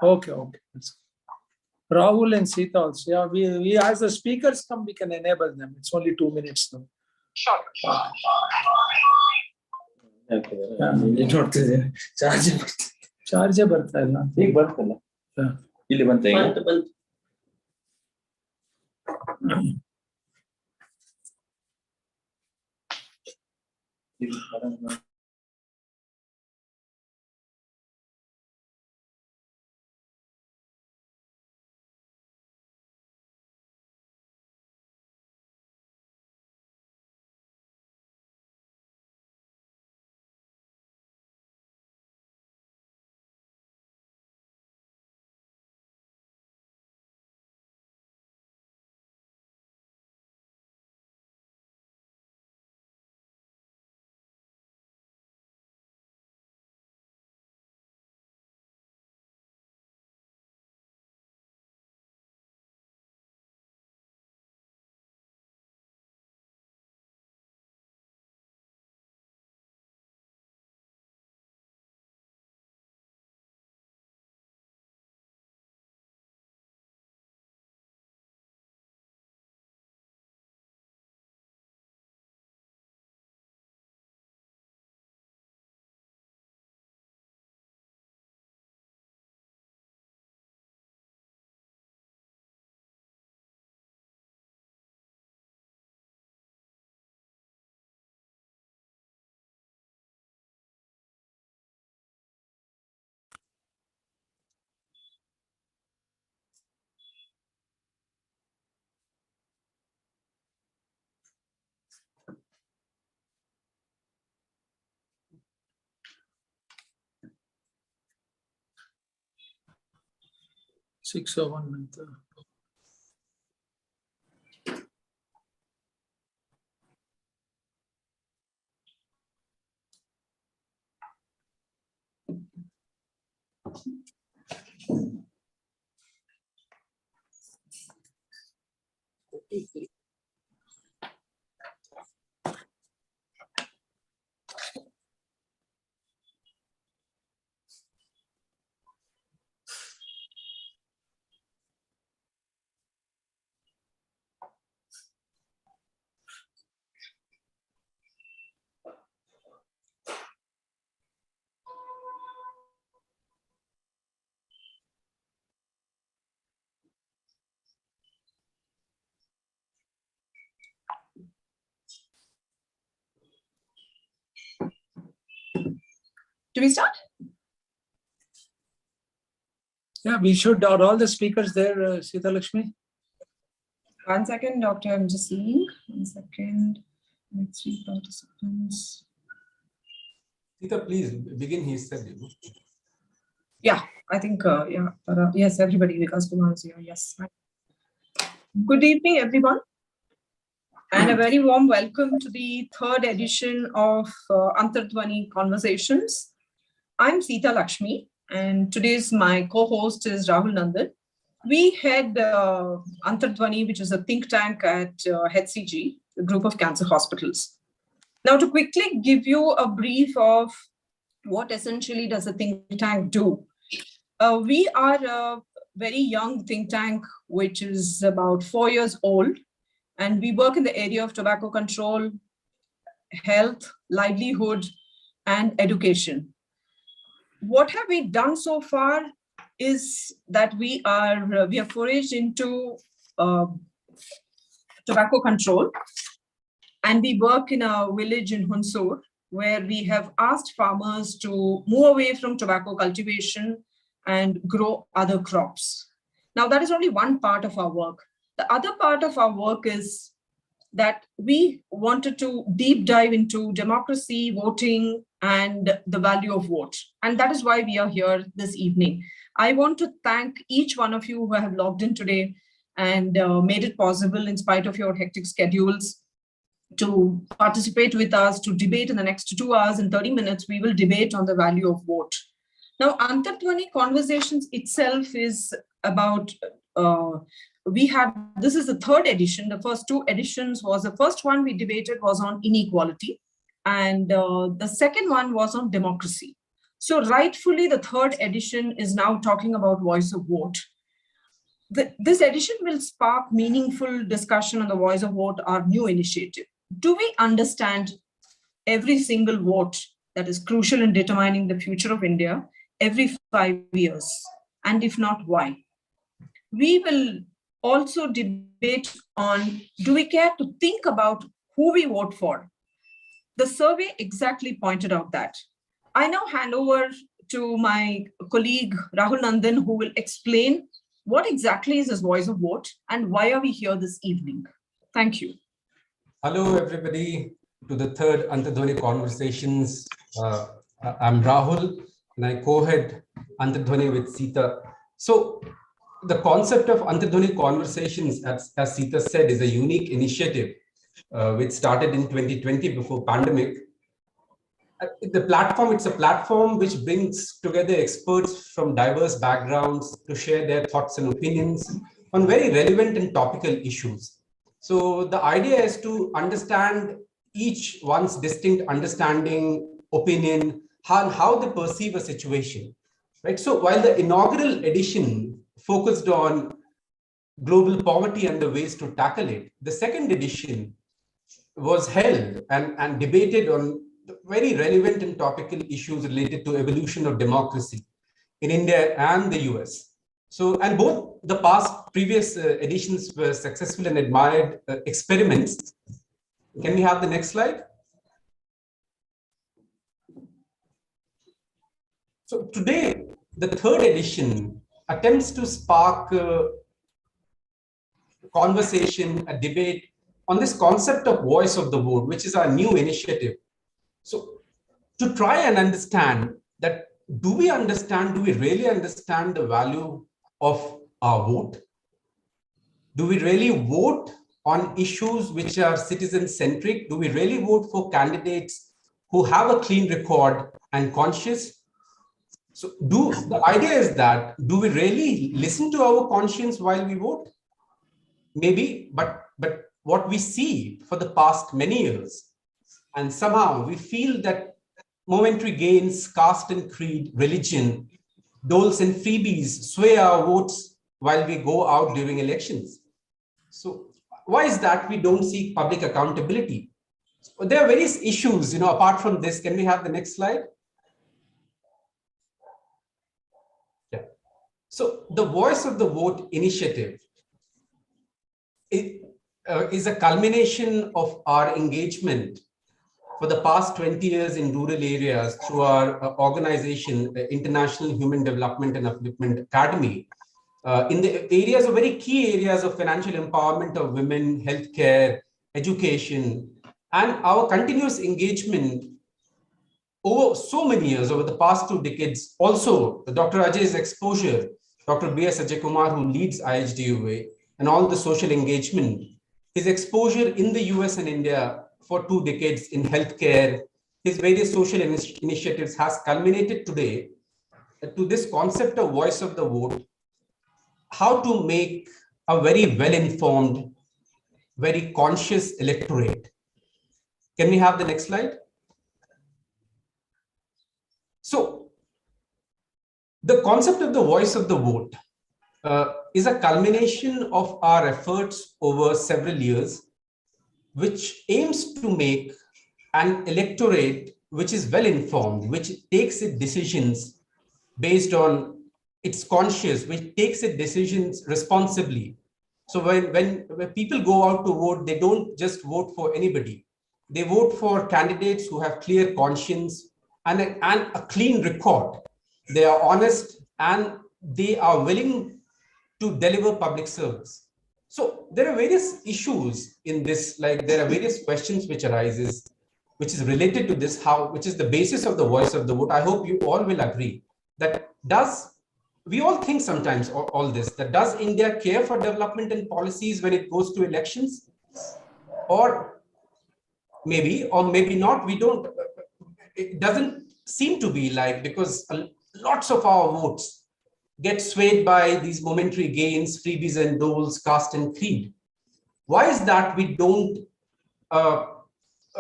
Okay, okay. Rahul and Sita also. Yeah, we as the speakers come, we can enable them. It's only 2 minutes though. Sure. ಚಾರ್ಜೇ ಬರ್ತಾ ಇಲ್ಲ ಈಗ ಬರ್ತಲ್ಲ ಇಲ್ಲಿ ಬಂತ Six or 1 minute. Do we start? Yeah, we should. Are all the speakers there, Sita Lakshmi? 1 second, doctor. I'm just seeing. 1 second. 3 participants. Sita, please begin. He said, Yeah, I think, yes, everybody, because Kumar is here. Yes. Good evening, everyone. And a very warm welcome to the 3rd edition of Antardhwani Conversations. I'm Sita Lakshmi, and today's my co-host is Rahul Nandan. We head Antardhwani, which is a think tank at HCG, a group of cancer hospitals. Now, to quickly give you a brief of what essentially does a think tank do. We are a very young think tank, which is about 4 years old, and we work in the area of tobacco control, health, livelihood, and education. What have we done so far is that we have foraged into tobacco control, and we work in a village in Hunsur where we have asked farmers to move away from tobacco cultivation and grow other crops. Now, that is only one part of our work. The other part of our work is that we wanted to deep dive into democracy, voting, and the value of vote. And that is why we are here this evening. I want to thank each one of you who have logged in today and made it possible in spite of your hectic schedules to participate with us, to debate in the next 2 hours and 30 minutes. We will debate on the value of vote. Now, Antardhwani Conversations itself is about, this is the 3rd edition. The first 2 editions was, the first one we debated was on inequality. And the second one was on democracy. So rightfully, the third edition is now talking about voice of vote. This edition will spark meaningful discussion on the voice of vote, our new initiative. Do we understand every single vote that is crucial in determining the future of India every 5 years? And if not, why? We will also debate on, do we care to think about who we vote for? The survey exactly pointed out that. I now hand over to my colleague Rahul Nandan, who will explain what exactly is this voice of vote and why are we here this evening. Thank you. Hello, everybody, to the third Antardhwani Conversations. I'm Rahul, and I co-head Antardhwani with Sita. So, the concept of Antardhwani Conversations, as Sita said, is a unique initiative which started in 2020 before pandemic. It's a platform which brings together experts from diverse backgrounds to share their thoughts and opinions on very relevant and topical issues. So the idea is to understand each one's distinct understanding, opinion, how they perceive a situation, right? So while the inaugural edition focused on global poverty and the ways to tackle it, the second edition was held and debated on very relevant and topical issues related to evolution of democracy in India and the US. So, and both the previous editions were successful and admired experiments. Can we have the next slide? So today, the third edition attempts to spark conversation, a debate on this concept of voice of the vote, which is our new initiative. So to try and understand that, do we really understand the value of our vote? Do we really vote on issues which are citizen-centric? Do we really vote for candidates who have a clean record and conscious? So the idea is that, do we really listen to our conscience while we vote? Maybe, but what we see for the past many years, and somehow we feel that momentary gains, caste and creed, religion, doles and freebies sway our votes while we go out during elections. So why is that we don't seek public accountability? There are various issues, apart from this. Can we have the next slide? Yeah. So the Voice of the Vote initiative is a culmination of our engagement for the past 20 years in rural areas through our organization, International Human Development and Upliftment Academy, in the areas of very key areas of financial empowerment of women, healthcare, education, and our continuous engagement over so many years, over the past 2 decades. Also, Dr. Ajay's exposure, Dr. B.S. Ajay Kumar, who leads IHDUA, and all the social engagement, his exposure in the US and India for 2 decades in healthcare, his various social initiatives has culminated today to this concept of voice of the vote, how to make a very well-informed, very conscious electorate. Can we have the next slide? So the concept of the voice of the vote is a culmination of our efforts over several years, which aims to make an electorate which is well informed, which takes its decisions based on its conscious, which takes its decisions responsibly. So when people go out to vote, they don't just vote for anybody. They vote for candidates who have clear conscience and a clean record. They are honest and they are willing to deliver public service. So there are various issues in this, like there are various questions which arises, which is related to this, which is the basis of the voice of the vote. I hope you all will agree that we all think sometimes all this, that does India care for development and policies when it goes to elections? Or maybe not, we don't, it doesn't seem to be like, because lots of our votes get swayed by these momentary gains, freebies and doles, caste and creed. Why is that we don't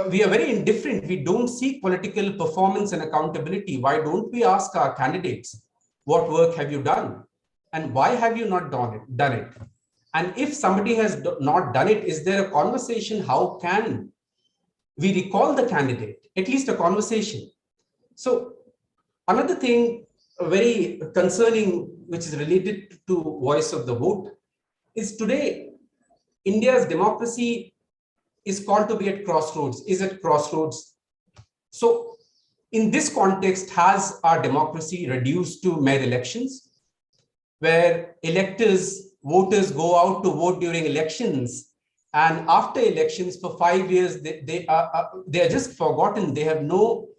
we are very indifferent. We don't seek political performance and accountability. Why don't we ask our candidates, what work have you done? And why have you not done it? And if somebody has not done it, is there a conversation? How can we recall the candidate? At least a conversation. So another thing very concerning, which is related to voice of the vote, is today India's democracy is called to be at crossroads, is at crossroads. So in this context, has our democracy reduced to mere elections, where voters go out to vote during elections, and after elections for 5 years, they are just forgotten. They have no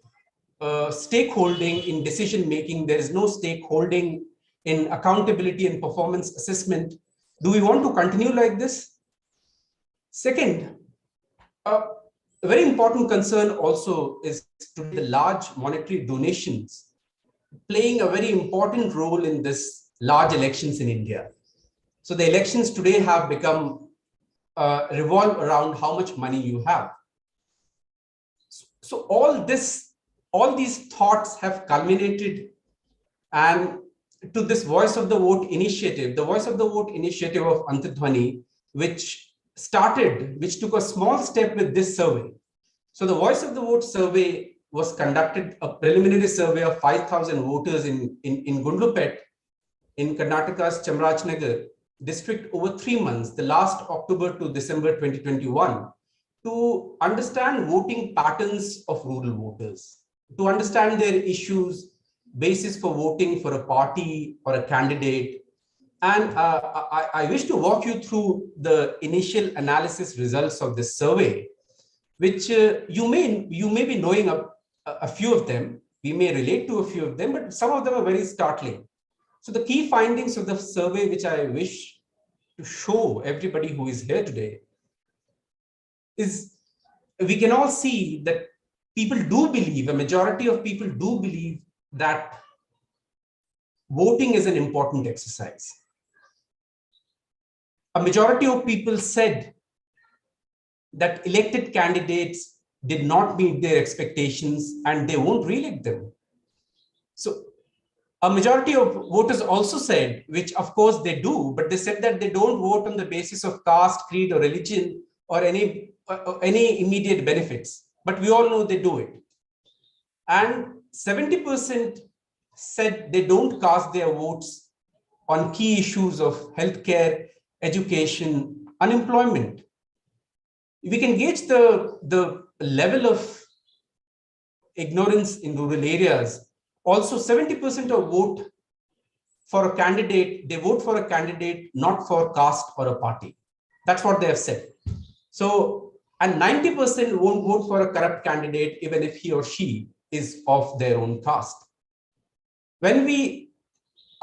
stakeholding in decision making. There is no stakeholding in accountability and performance assessment. Do we want to continue like this? Second, a very important concern also is the large monetary donations playing a very important role in this large elections in India. So the elections today have become revolve around how much money you have. So all these thoughts have culminated and to this Voice of the Vote initiative, the Voice of the Vote initiative of Antardhwani, which took a small step with this survey. So the Voice of the Vote survey was conducted, a preliminary survey of 5,000 voters in Gundlupet, in Karnataka's Chamarajanagar district over 3 months, the last October to December 2021, to understand voting patterns of rural voters, to understand their issues, basis for voting for a party or a candidate. And I wish to walk you through the initial analysis results of this survey, which you may be knowing a few of them. We may relate to a few of them, but some of them are very startling. So the key findings of the survey, which I wish to show everybody who is here today, is we can all see that people do believe, a majority of people do believe that voting is an important exercise. A majority of people said that elected candidates did not meet their expectations and they won't re-elect them. So a majority of voters also said, which of course they do, but they said that they don't vote on the basis of caste, creed, or religion, or any immediate benefits. But we all know they do it. And 70% said they don't cast their votes on key issues of healthcare, education, unemployment. We can gauge the level of ignorance in rural areas. Also, 70% of vote for a candidate, they vote for a candidate not for caste or a party. That's what they have said. So, and 90% won't vote for a corrupt candidate even if he or she is of their own caste. When we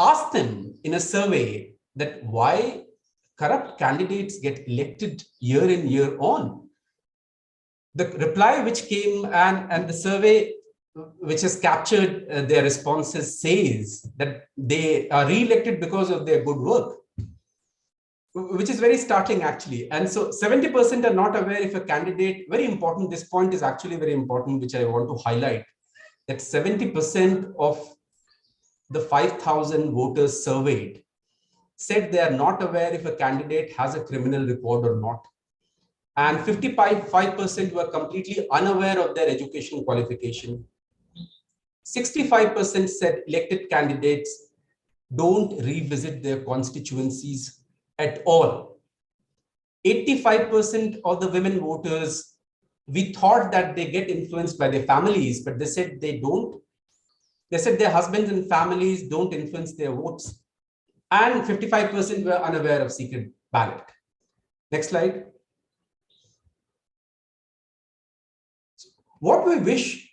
ask them in a survey that why corrupt candidates get elected year in, year on, the reply which came and the survey which has captured their responses says that they are re-elected because of their good work, which is very startling actually. And so 70% are not aware if a candidate, very important, this point is actually very important, which I want to highlight, that 70% of the 5,000 voters surveyed said they are not aware if a candidate has a criminal record or not. And 55% were completely unaware of their education qualification. 65% said elected candidates don't revisit their constituencies at all. 85% of the women voters, we thought that they get influenced by their families, but they said they don't. They said their husbands and families don't influence their votes. And 55% were unaware of secret ballot. Next slide. What we wish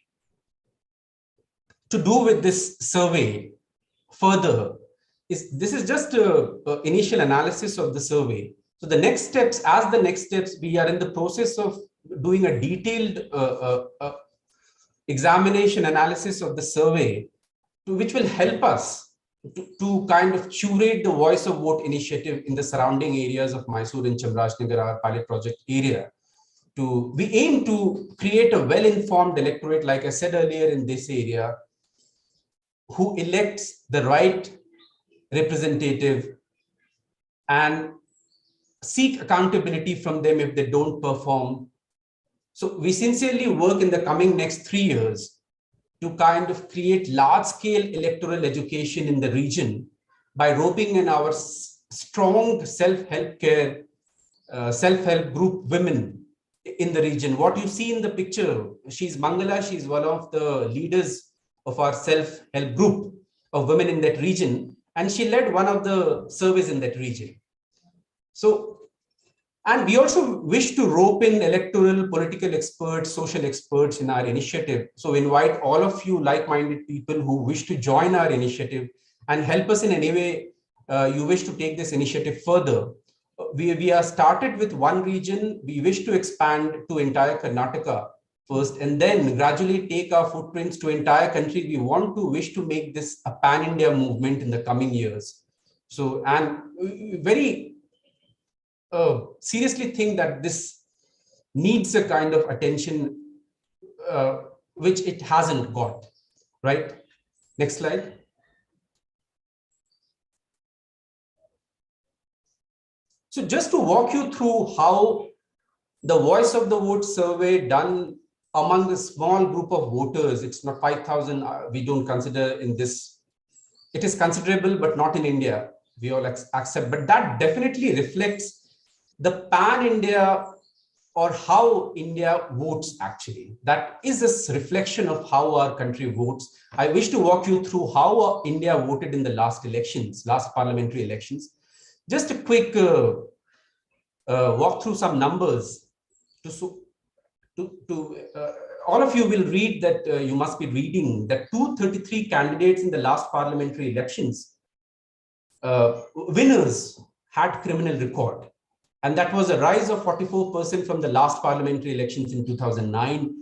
to do with this survey further is, this is just an initial analysis of the survey. So the next steps, we are in the process of doing a detailed examination analysis of the survey, which will help us to kind of curate the Voice of Vote initiative in the surrounding areas of Mysore and Chamarajanagar, our pilot project area. we aim to create a well-informed electorate, like I said earlier, in this area, who elects the right representative and seek accountability from them if they don't perform. So we sincerely work in the coming next 3 years to kind of create large-scale electoral education in the region by roping in our strong self-help group women in the region. What you see in the picture, she's Mangala, she's one of the leaders of our self-help group of women in that region, and she led one of the surveys in that region. So, and we also wish to rope in electoral, political experts, social experts in our initiative. So invite all of you like-minded people who wish to join our initiative and help us in any way you wish to take this initiative further. We are started with one region. We wish to expand to entire Karnataka first, and then gradually take our footprints to entire country. We wish to make this a pan-India movement in the coming years. So, and very seriously think that this needs a kind of attention which it hasn't got, right? Next slide. So just to walk you through how the Voice of the Vote survey done among a small group of voters, it's not 5,000, we don't consider in this, it is considerable, but not in India, we all accept, but that definitely reflects the pan-India or how India votes actually. That is a reflection of how our country votes. I wish to walk you through how India voted in the last elections, last parliamentary elections. Just a quick walk through some numbers. All of you will read that, you must be reading that 233 candidates in the last parliamentary elections, winners had criminal record. And that was a rise of 44% from the last parliamentary elections in 2009.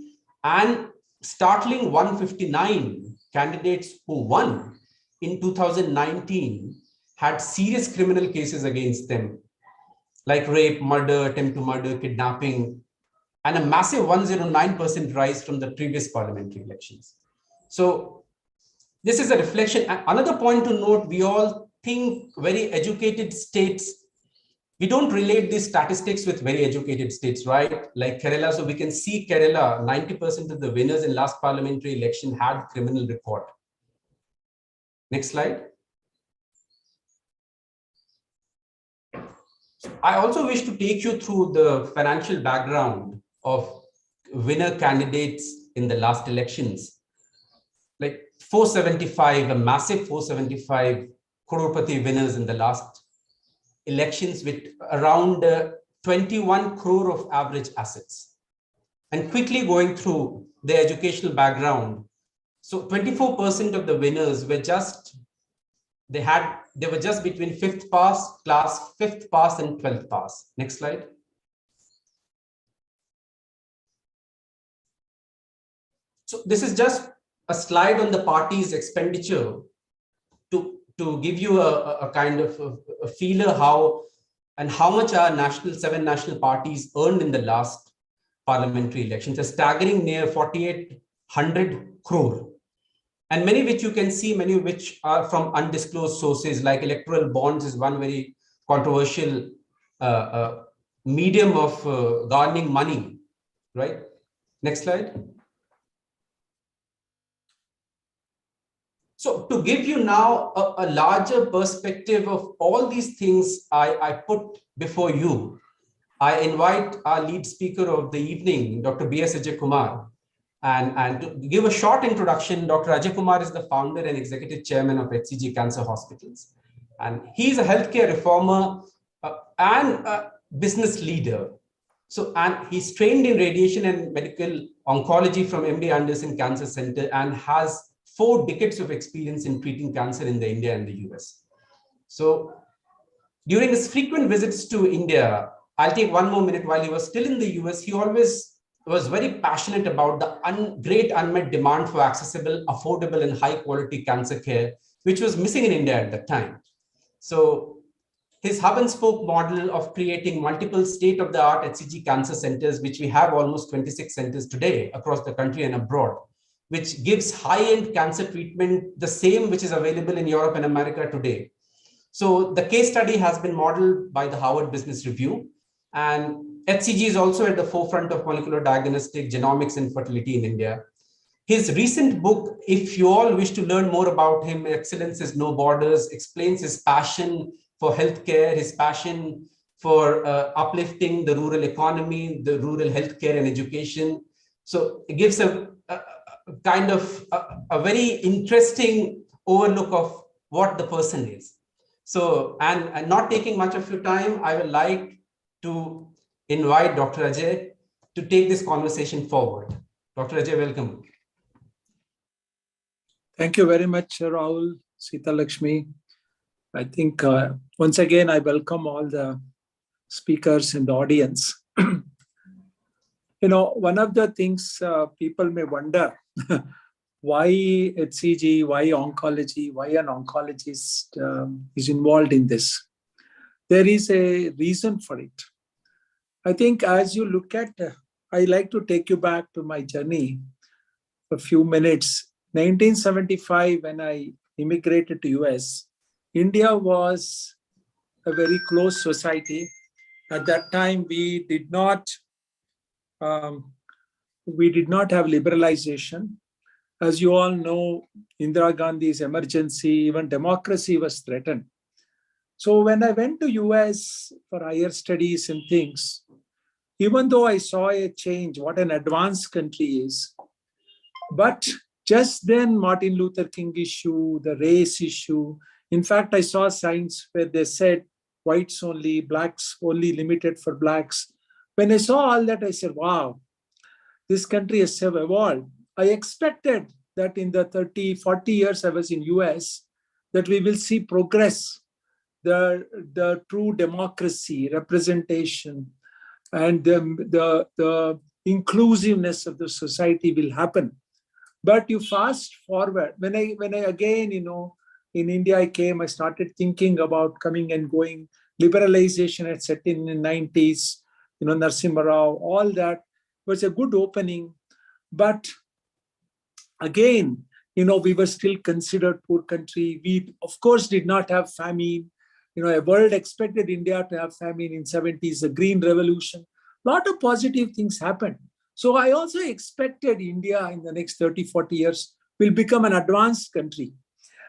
And startling 159 candidates who won in 2019 had serious criminal cases against them, like rape, murder, attempt to murder, kidnapping, and a massive 109% rise from the previous parliamentary elections. So this is a reflection. Another point to note, we all think very educated states, we don't relate these statistics with very educated states, right? Like Kerala. So we can see Kerala, 90% of the winners in last parliamentary election had criminal record. Next slide. I also wish to take you through the financial background of winner candidates in the last elections. Like 475, a massive 475 crorepati winners in the last elections with around 21 crore of average assets. And quickly going through their educational background. So 24% of the winners were just, they were just between 5th pass, class 5th pass and 12th pass. Next slide. So this is just a slide on the party's expenditure to give you a kind of a feeler how much our 7 national parties earned in the last parliamentary elections, a staggering near 4,800 crore. And many which you can see, many which are from undisclosed sources, like electoral bonds is one very controversial medium of garnering money, right? Next slide. So to give you now a larger perspective of all these things I put before you, I invite our lead speaker of the evening, Dr. B.S. Ajay Kumar, and to give a short introduction. Dr. Ajay Kumar is the founder and executive chairman of HCG Cancer Hospitals. And he's a healthcare reformer and a business leader. So, and he's trained in radiation and medical oncology from MD Anderson Cancer Center and has 4 decades of experience in treating cancer in India and the US. So during his frequent visits to India, I'll take one more minute. While he was still in the US, he always was very passionate about the great unmet demand for accessible, affordable, and high quality cancer care, which was missing in India at that time. So his hub and spoke model of creating multiple state-of-the-art HCG cancer centers, which we have almost 26 centers today across the country and abroad, which gives high-end cancer treatment, the same which is available in Europe and America today. So the case study has been modeled by the Harvard Business Review, and HCG is also at the forefront of molecular diagnostic, genomics, and fertility in India. His recent book, if you all wish to learn more about him, Excellence is No Borders, explains his passion for healthcare, his passion for uplifting the rural economy, the rural healthcare and education. So it gives a kind of a very interesting overlook of what the person is. So, and not taking much of your time, I would like to invite Dr. Ajay to take this conversation forward. Dr. Ajay, welcome. Thank you very much, Rahul, Sita Lakshmi. I think once again, I welcome all the speakers in the audience. One of the things people may wonder, why HCG, why oncology, why an oncologist is involved in this. There is a reason for it. I think as you look at, I like to take you back to my journey for a few minutes. 1975, when I immigrated to US, India was a very closed society. At that time, we did not have liberalization. As you all know, Indira Gandhi's emergency, even democracy was threatened. So when I went to US for higher studies and things, even though I saw a change, what an advanced country is, but just then Martin Luther King issue, the race issue, in fact, I saw signs where they said whites only, blacks only, limited for blacks. When I saw all that, I said, wow, this country has evolved. I expected that in the 30, 40 years I was in US, that we will see progress, the true democracy, representation, and the inclusiveness of the society will happen. But you fast forward, when I again, in India I came, I started thinking about coming and going. Liberalization had set in the 90s, Narasimha Rao, all that was a good opening. But again, we were still considered poor country. We, of course, did not have famine. A world expected India to have famine in 70s, the Green Revolution. A lot of positive things happened. So I also expected India in the next 30, 40 years will become an advanced country.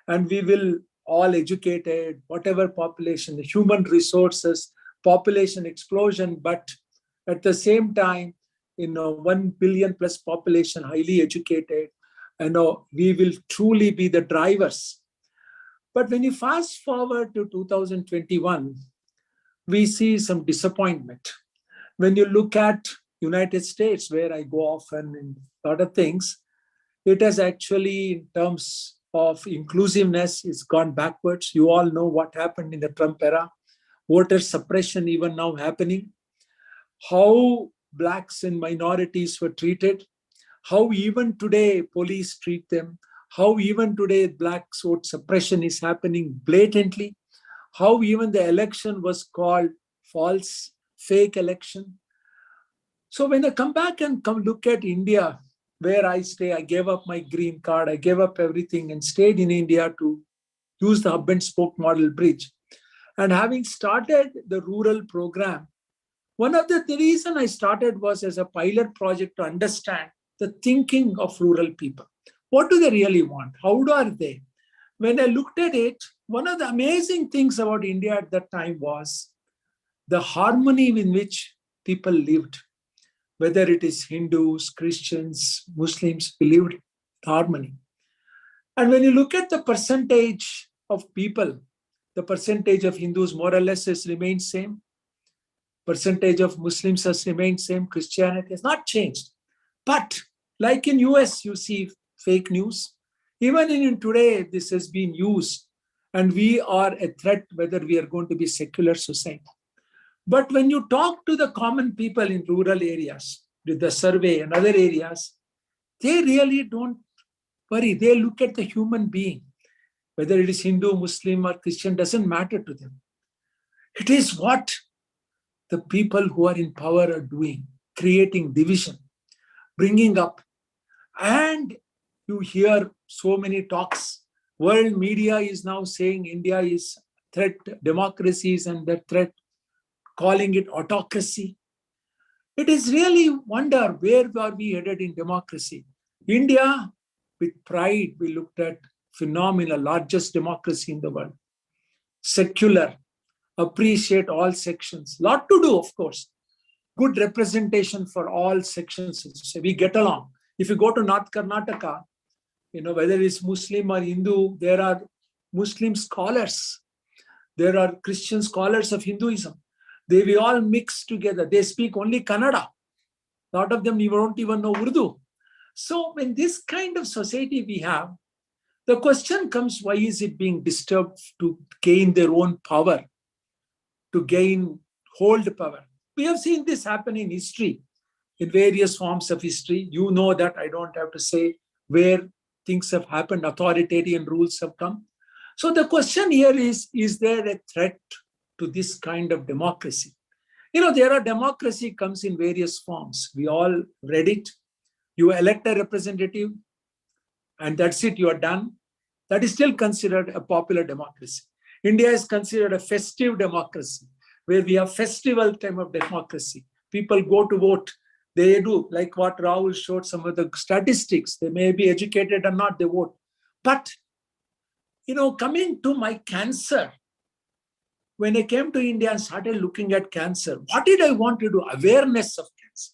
And we will all educated, whatever population, the human resources, population explosion, but at the same time, 1 billion plus population, highly educated, we will truly be the drivers. But when you fast forward to 2021, we see some disappointment. When you look at United States, where I go often in a lot of things, it has actually, in terms of inclusiveness, it's gone backwards. You all know what happened in the Trump era. Voter suppression even now happening. How blacks and minorities were treated. How even today police treat them. How even today black vote suppression is happening blatantly. How even the election was called false, fake election. So when I come back and look at India, where I stay, I gave up my green card, I gave up everything and stayed in India to use the hub and spoke model bridge. And having started the rural program, one of the reason I started was as a pilot project to understand the thinking of rural people. What do they really want? How are they? When I looked at it, one of the amazing things about India at that time was the harmony in which people lived. Whether it is Hindus, Christians, Muslims, we lived in harmony. And when you look at the percentage of people, the percentage of Hindus more or less has remained same. Percentage of Muslims has remained same. Christianity has not changed. But like in US, you see fake news. Even in today, this has been used. And we are a threat whether we are going to be secular society. But when you talk to the common people in rural areas, with the survey and other areas, they really don't worry. They look at the human being. Whether it is Hindu, Muslim, or Christian, doesn't matter to them. It is what the people who are in power are doing, creating division, bringing up. And you hear so many talks. World media is now saying India is threat, democracy is under threat, calling it autocracy. It is really wonder where are we headed in democracy. India, with pride, we looked at phenomenal, largest democracy in the world. Secular, appreciate all sections. Lot to do, of course. Good representation for all sections. So we get along. If you go to North Karnataka, whether it's Muslim or Hindu, there are Muslim scholars. There are Christian scholars of Hinduism. We all mix together. They speak only Kannada. A lot of them don't even know Urdu. So when this kind of society we have, the question comes, why is it being disturbed to gain their own power, to hold power? We have seen this happen in history, in various forms of history. You know that, I don't have to say where things have happened, authoritarian rules have come. So the question here is there a threat to this kind of democracy? Democracy comes in various forms. We all read it. You elect a representative and that's it, you are done. That is still considered a popular democracy. India is considered a festive democracy, where we have festival time of democracy. People go to vote. They do, like what Rahul showed some of the statistics. They may be educated or not, they vote. But, coming to my cancer, when I came to India and started looking at cancer, what did I want to do? Awareness of cancer.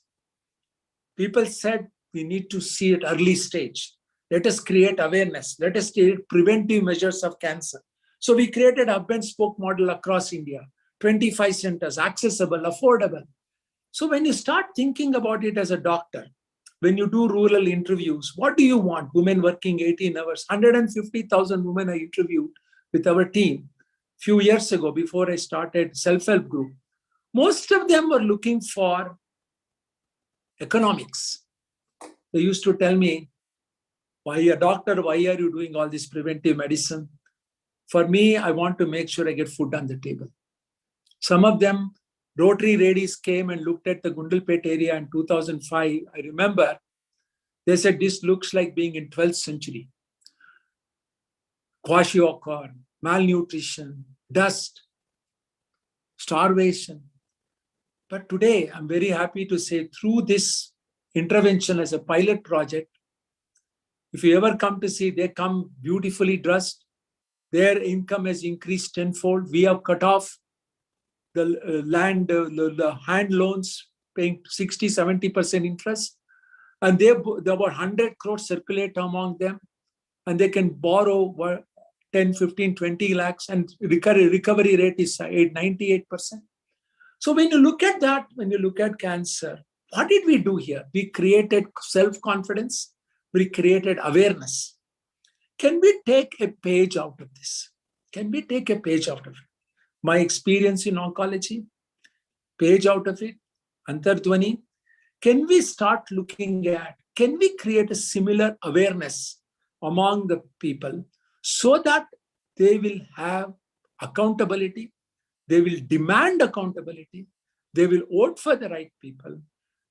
People said, we need to see it early stage. Let us create awareness. Let us create preventive measures of cancer. So we created a hub and spoke model across India, 25 centers, accessible, affordable. So when you start thinking about it as a doctor, when you do rural interviews, what do you want? Women working 18 hours, 150,000 women I interviewed with our team a few years ago before I started self-help group. Most of them were looking for economics. They used to tell me, why a doctor, why are you doing all this preventive medicine? For me, I want to make sure I get food on the table. Some of them, Rotary ladies came and looked at the Gundalpet area in 2005. I remember they said, this looks like being in 12th century. Kwashiorkor, malnutrition, dust, starvation. But today, I'm very happy to say through this intervention as a pilot project, if you ever come to see, they come beautifully dressed. Their income has increased tenfold. We have cut off the the hand loans, paying 60, 70% interest. And there are about 100 crores circulate among them. And they can borrow 10, 15, 20 lakhs. And recovery rate is 98%. So when you look at that, when you look at cancer, what did we do here? We created self-confidence. We created awareness. Can we take a page out of this? Can we take a page out of it? My experience in oncology, page out of it, Antardhwani. Can we start looking at, can we create a similar awareness among the people so that they will have accountability, they will demand accountability, they will vote for the right people,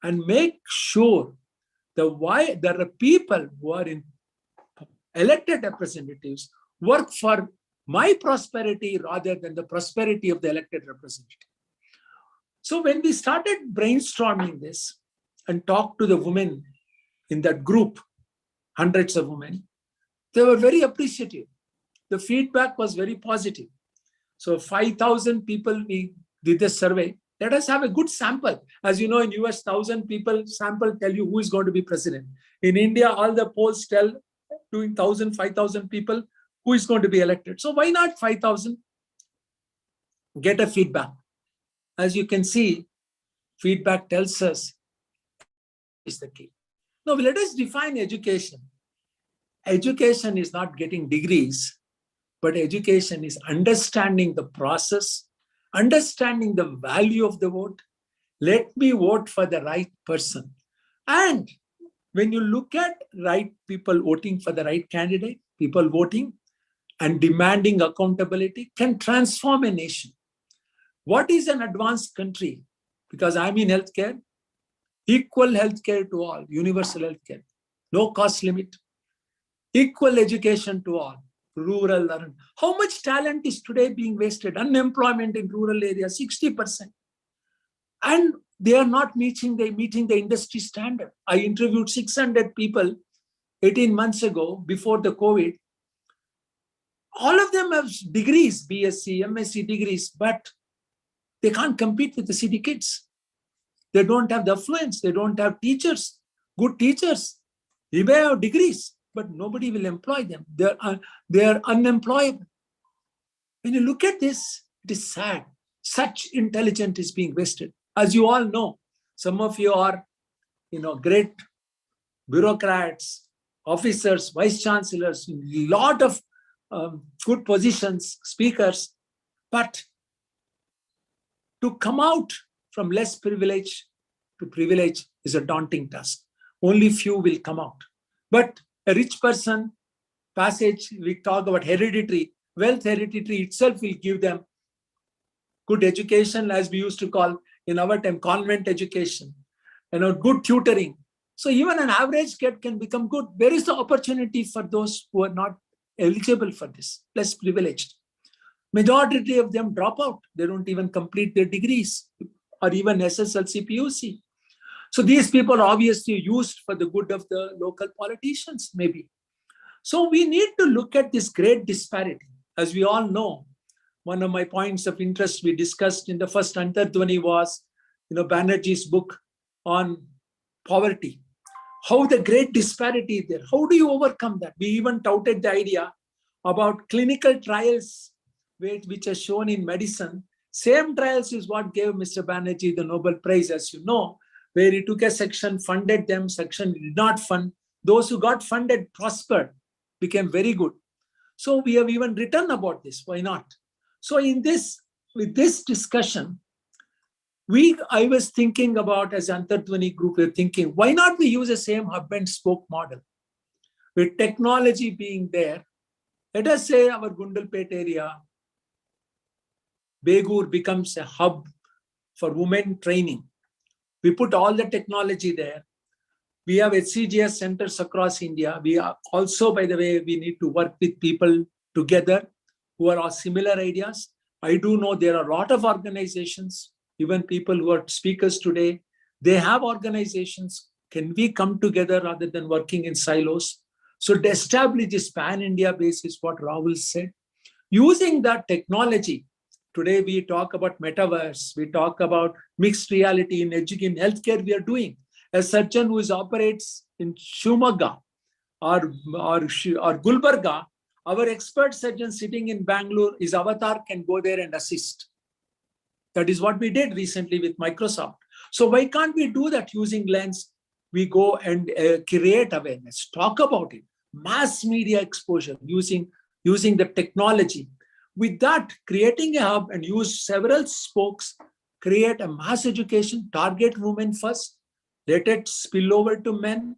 and make sure that there are people who are in elected representatives work for my prosperity rather than the prosperity of the elected representative. So when we started brainstorming this and talked to the women in that group, hundreds of women, they were very appreciative. The feedback was very positive. So 5,000 people, we did the survey. Let us have a good sample. As you know, in US, 1,000 people sample tell you who is going to be president. In India, all the polls tell, doing 1,000, 5,000 people, who is going to be elected. So why not 5,000? Get a feedback. As you can see, feedback tells us is the key. Now, let us define education. Education is not getting degrees, but education is understanding the process, understanding the value of the vote. Let me vote for the right person. And when you look at right people voting for the right candidate, people voting and demanding accountability can transform a nation. What is an advanced country? Because I'm in healthcare, equal healthcare to all, universal healthcare, no cost limit, equal education to all, rural, urban. How much talent is today being wasted? Unemployment in rural areas, 60%. And they are not meeting the industry standard. I interviewed 600 people 18 months ago before the COVID. All of them have degrees, BSc, MSc degrees, but they can't compete with the city kids. They don't have the affluence. They don't have teachers, good teachers. They may have degrees, but nobody will employ them. They are unemployable. When you look at this, it is sad. Such intelligence is being wasted. As you all know, some of you are, great bureaucrats, officers, vice chancellors, a lot of good positions, speakers, but to come out from less privilege to privilege is a daunting task. Only few will come out. But a rich person, passage, we talk about hereditary, wealth hereditary itself will give them good education, as we used to call in our time, convent education, good tutoring. So even an average kid can become good. Where is the opportunity for those who are not eligible for this, less privileged? Majority of them drop out. They don't even complete their degrees or even SSLC, PUC. So these people are obviously used for the good of the local politicians, maybe. So we need to look at this great disparity. As we all know, one of my points of interest we discussed in the first Antardhwani was, Banerjee's book on poverty. How the great disparity is there. How do you overcome that? We even touted the idea about clinical trials, which are shown in medicine. Same trials is what gave Mr. Banerjee the Nobel Prize, as you know, where he took a section, funded them, section did not fund. Those who got funded prospered, became very good. So we have even written about this. Why not? So with this discussion, I was thinking about, as Antardhwani group, we're thinking, why not we use the same hub and spoke model? With technology being there, let us say our Gundalpet area, Begur becomes a hub for women training. We put all the technology there. We have HCGS centers across India. We are also, by the way, we need to work with people together who are of similar ideas. I do know there are a lot of organizations, even people who are speakers today, they have organizations. Can we come together rather than working in silos? So to establish this pan-India base is what Rahul said. Using that technology, today we talk about metaverse, we talk about mixed reality in education, healthcare we are doing. A surgeon who operates in Shumaga or Gulbarga, our expert surgeon sitting in Bangalore, his avatar can go there and assist. That is what we did recently with Microsoft. So why can't we do that using Lens? We go and create awareness, talk about it, mass media exposure using the technology. With that, creating a hub and use several spokes, create a mass education, target women first, let it spill over to men.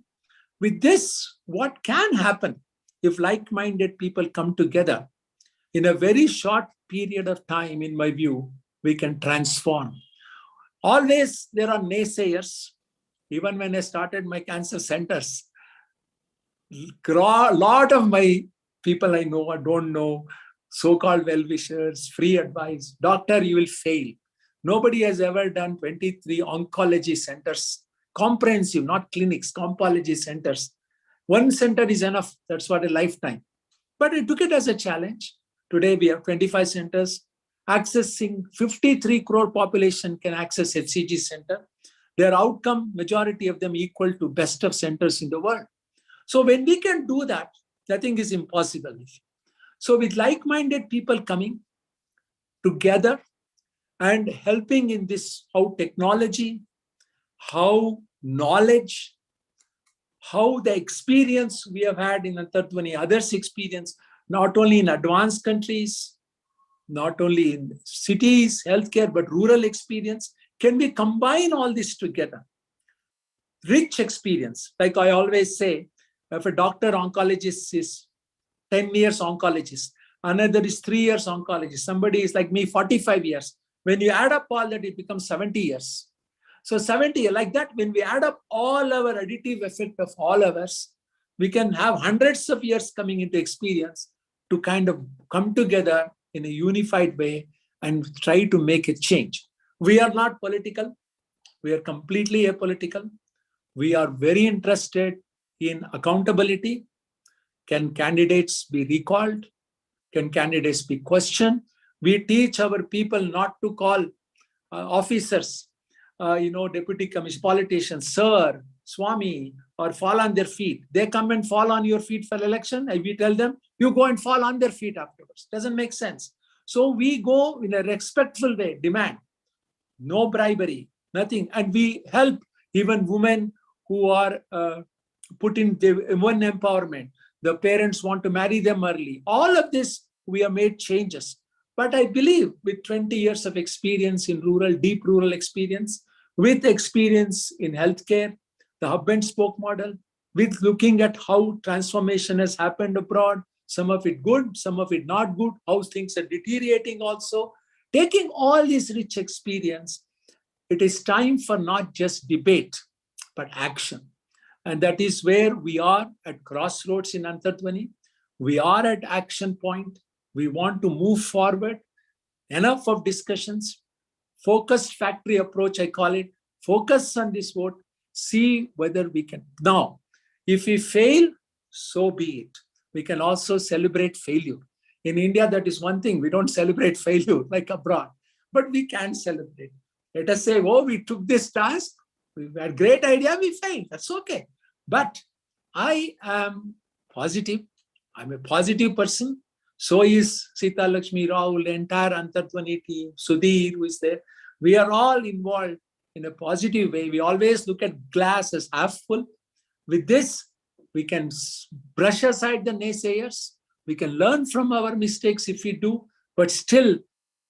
With this, what can happen if like-minded people come together in a very short period of time, in my view, we can transform. Always there are naysayers. Even when I started my cancer centers, a lot of my people I know or don't know, so-called well-wishers, free advice, doctor, you will fail. Nobody has ever done 23 oncology centers, comprehensive, not clinics, oncology centers. One center is enough. That's what a lifetime. But I took it as a challenge. Today we have 25 centers. Accessing 53 crore population can access HCG center. Their outcome, majority of them equal to best of centers in the world. So when we can do that, nothing is impossible. So with like-minded people coming together and helping in this, how technology, how knowledge, how the experience we have had in Antardhwani, others' experience, not only in advanced countries, not only in cities, healthcare, but rural experience. Can we combine all this together? Rich experience. Like I always say, if a doctor oncologist is 10 years oncologist, another is 3 years oncologist, somebody is like me, 45 years. When you add up all that, it becomes 70 years. So 70, like that, when we add up all our additive effect of all ours, we can have hundreds of years coming into experience to kind of come together in a unified way and try to make a change. We are not political. We are completely apolitical. We are very interested in accountability. Can candidates be recalled? Can candidates be questioned? We teach our people not to call officers, deputy commission, politicians, sir, Swami, or fall on their feet. They come and fall on your feet for election, and we tell them, you go and fall on their feet afterwards. Doesn't make sense. So we go in a respectful way, demand, no bribery, nothing. And we help even women who are put in the women empowerment. The parents want to marry them early. All of this, we have made changes. But I believe with 20 years of experience in rural, deep rural experience, with experience in healthcare, the hub and spoke model, with looking at how transformation has happened abroad, some of it good, some of it not good, how things are deteriorating also. Taking all this rich experience, it is time for not just debate, but action. And that is where we are at crossroads in Antardhwani. We are at action point. We want to move forward. Enough of discussions. Focused factory approach, I call it. Focus on this vote. See whether we can. Now, if we fail, so be it. We can also celebrate failure. In India, that is one thing. We don't celebrate failure like abroad, but we can celebrate. Let us say, oh, we took this task. We had a great idea, we failed. That's okay. But I am positive. I'm a positive person. So is Sita Lakshmi, Rahul, the entire Antardhwani team, Sudhir, who is there. We are all involved in a positive way. We always look at glass as half full. With this, we can brush aside the naysayers. We can learn from our mistakes if we do, but still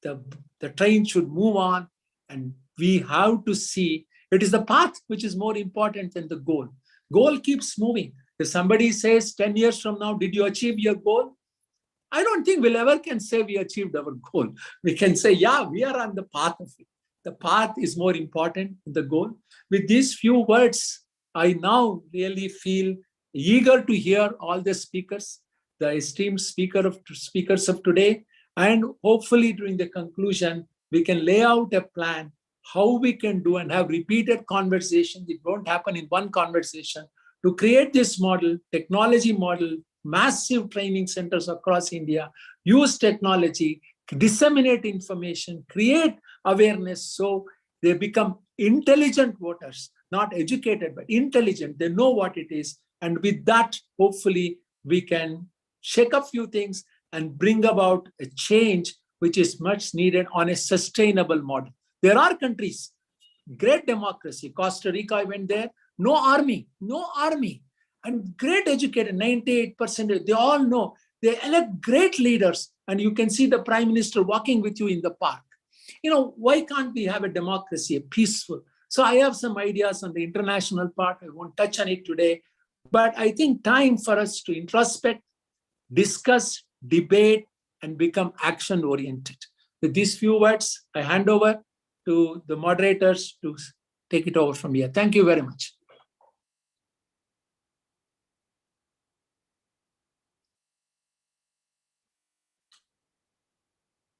the train should move on, and we have to see it is the path which is more important than the goal. Goal keeps moving. If somebody says 10 years from now, did you achieve your goal? I don't think we'll ever can say we achieved our goal. We can say, yeah, we are on the path of it. The path is more important than the goal. With these few words, I now really feel eager to hear all the speakers, the esteemed speakers of today, and hopefully during the conclusion, we can lay out a plan how we can do and have repeated conversations. It won't happen in one conversation to create this model, technology model, massive training centers across India, use technology, disseminate information, create awareness so they become intelligent voters, not educated, but intelligent. They know what it is. And with that, hopefully, we can shake a few things and bring about a change which is much needed on a sustainable model. There are countries, great democracy. Costa Rica, I went there, no army, and great educated, 98%. They all know. They elect great leaders, and you can see the prime minister walking with you in the park. Why can't we have a democracy, a peaceful? So I have some ideas on the international part. I won't touch on it today, but I think time for us to introspect, discuss, debate, and become action-oriented. With these few words, I hand over to the moderators to take it over from here. Thank you very much.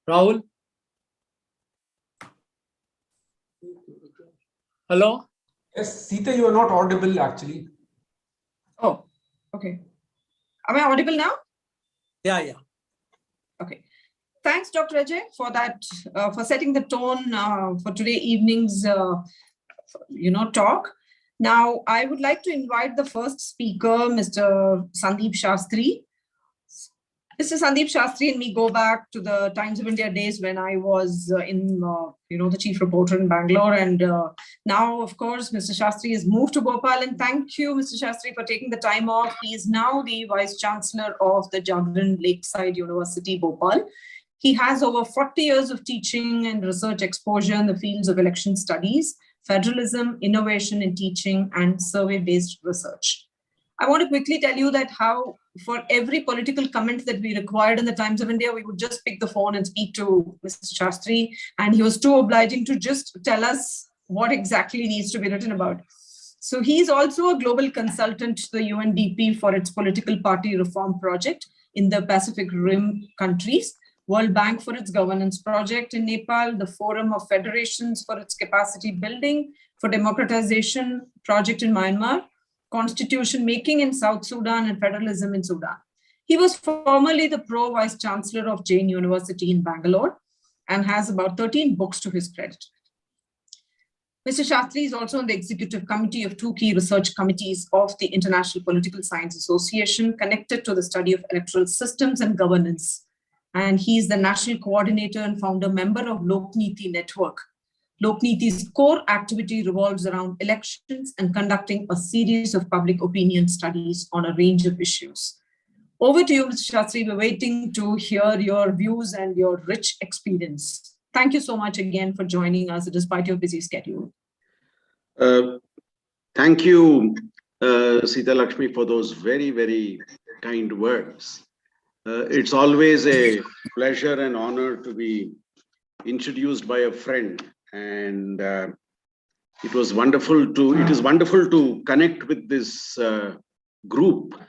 Rahul? Hello? Yes, Sita, you are not audible actually. Oh, okay. Am I audible now? Yeah. Okay. Thanks, Dr. Ajay, for that, for setting the tone for today evening's, talk. Now, I would like to invite the first speaker, Mr. Sandeep Shastri. Mr. Sandeep Shastri and me go back to the Times of India days when I was the chief reporter in Bangalore. And now, of course, Mr. Shastri has moved to Bhopal. And thank you, Mr. Shastri, for taking the time off. He is now the Vice Chancellor of the Jagran Lakeside University, Bhopal. He has over 40 years of teaching and research exposure in the fields of election studies, federalism, innovation in teaching, and survey-based research. I want to quickly tell you that how for every political comment that we required in the Times of India, we would just pick the phone and speak to Mr. Shastri, and he was too obliging to just tell us what exactly needs to be written about. So he's also a global consultant to the UNDP for its political party reform project in the Pacific Rim countries, World Bank for its governance project in Nepal, the Forum of Federations for its capacity building for democratization project in Myanmar, constitution making in South Sudan, and federalism in Sudan. He was formerly the Pro Vice Chancellor of Jain University in Bangalore and has about 13 books to his credit. Mr. Shastri is also on the executive committee of 2 key research committees of the International Political Science Association connected to the study of electoral systems and governance. And he is the national coordinator and founder member of Lokniti Network. Lokniti's core activity revolves around elections and conducting a series of public opinion studies on a range of issues. Over to you, Mr. Shastri. We're waiting to hear your views and your rich experience. Thank you so much again for joining us despite your busy schedule. Thank you, Sita Lakshmi, for those very, very kind words. It's always a pleasure and honor to be introduced by a friend, and it is wonderful to connect with this group,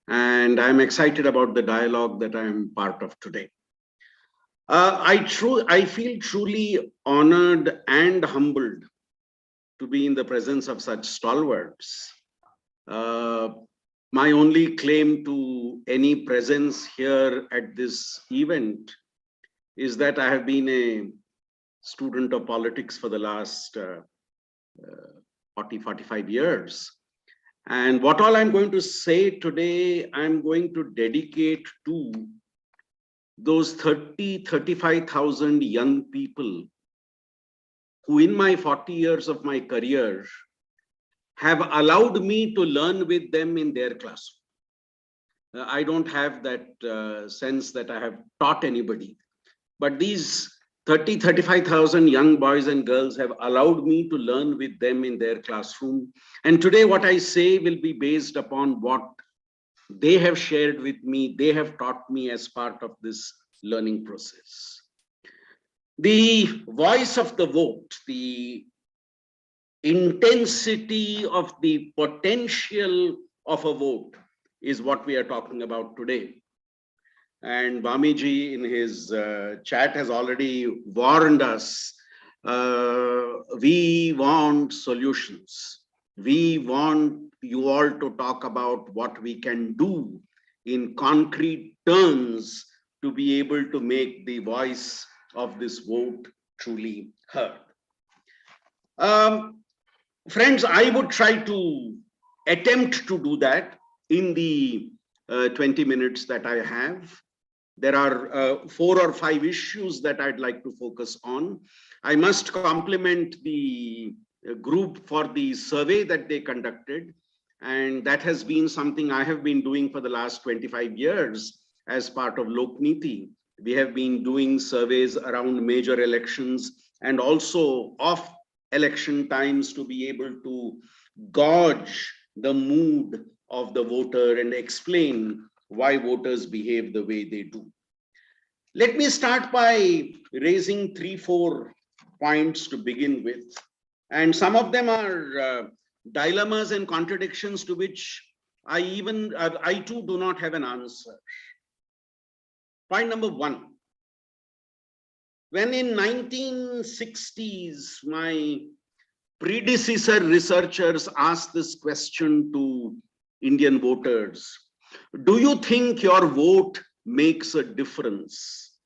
and I'm excited about the dialogue that I'm part of today. I feel truly honored and humbled to be in the presence of such stalwarts. My only claim to any presence here at this event is that I have been a student of politics for the last 40-45 years. And what all I'm going to say today, I'm going to dedicate to those 35,000 young people who in my 40 years of my career have allowed me to learn with them in their classroom. I don't have that sense that I have taught anybody, but these 35,000 young boys and girls have allowed me to learn with them in their classroom. And today what I say will be based upon what they have shared with me, they have taught me as part of this learning process. The voice of the vote, the intensity of the potential of a vote is what we are talking about today. And Bamiji in his chat has already warned us, we want solutions. We want you all to talk about what we can do in concrete terms to be able to make the voice of this vote truly heard. Friends, I would try to attempt to do that in the 20 minutes that I have. There are 4 or 5 issues that I'd like to focus on. I must compliment the group for the survey that they conducted, and that has been something I have been doing for the last 25 years as part of Lokniti. We have been doing surveys around major elections and also off election times to be able to gauge the mood of the voter and explain why voters behave the way they do. Let me start by raising 3-4 points to begin with. And some of them are dilemmas and contradictions to which I too do not have an answer. Point number 1. When in 1960s, my predecessor researchers asked this question to Indian voters, do you think your vote makes a difference?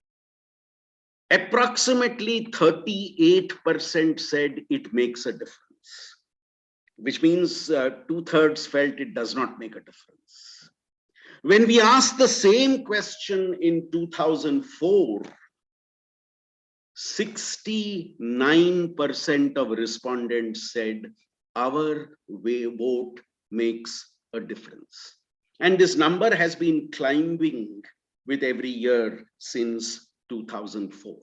Approximately 38% said it makes a difference, which means 2/3 felt it does not make a difference. When we asked the same question in 2004, 69% of respondents said our vote makes a difference. And this number has been climbing with every year since 2004.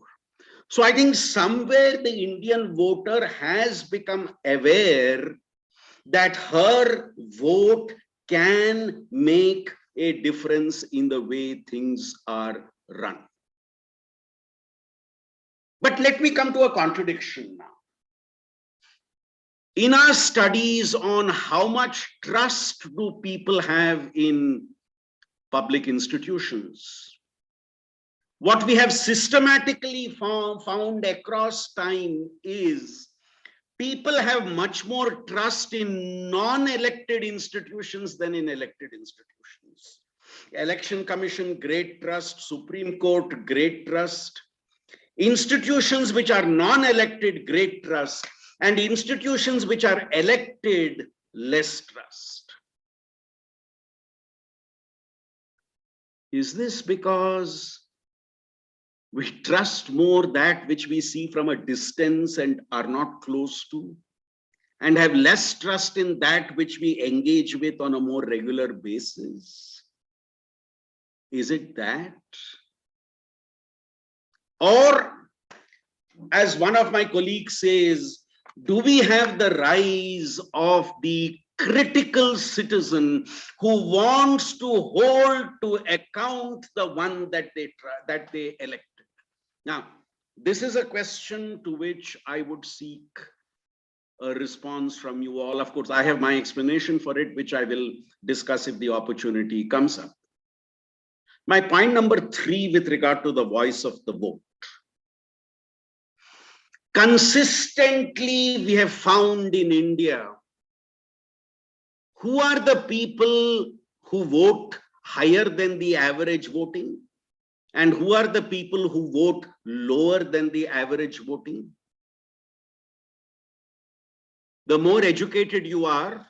So I think somewhere the Indian voter has become aware that her vote can make a difference in the way things are run. But let me come to a contradiction now. In our studies on how much trust do people have in public institutions, what we have systematically found across time is people have much more trust in non-elected institutions than in elected institutions. Election Commission, great trust. Supreme Court, great trust. Institutions which are non-elected, great trust. And institutions which are elected, less trust. Is this because we trust more that which we see from a distance and are not close to, and have less trust in that which we engage with on a more regular basis? Is it that? Or, as one of my colleagues says, do we have the rise of the critical citizen who wants to hold to account the one that they elected? Now, this is a question to which I would seek a response from you all. Of course, I have my explanation for it, which I will discuss if the opportunity comes up. My point number 3 with regard to the voice of the vote. Consistently, we have found in India, who are the people who vote higher than the average voting, and who are the people who vote lower than the average voting? The more educated you are,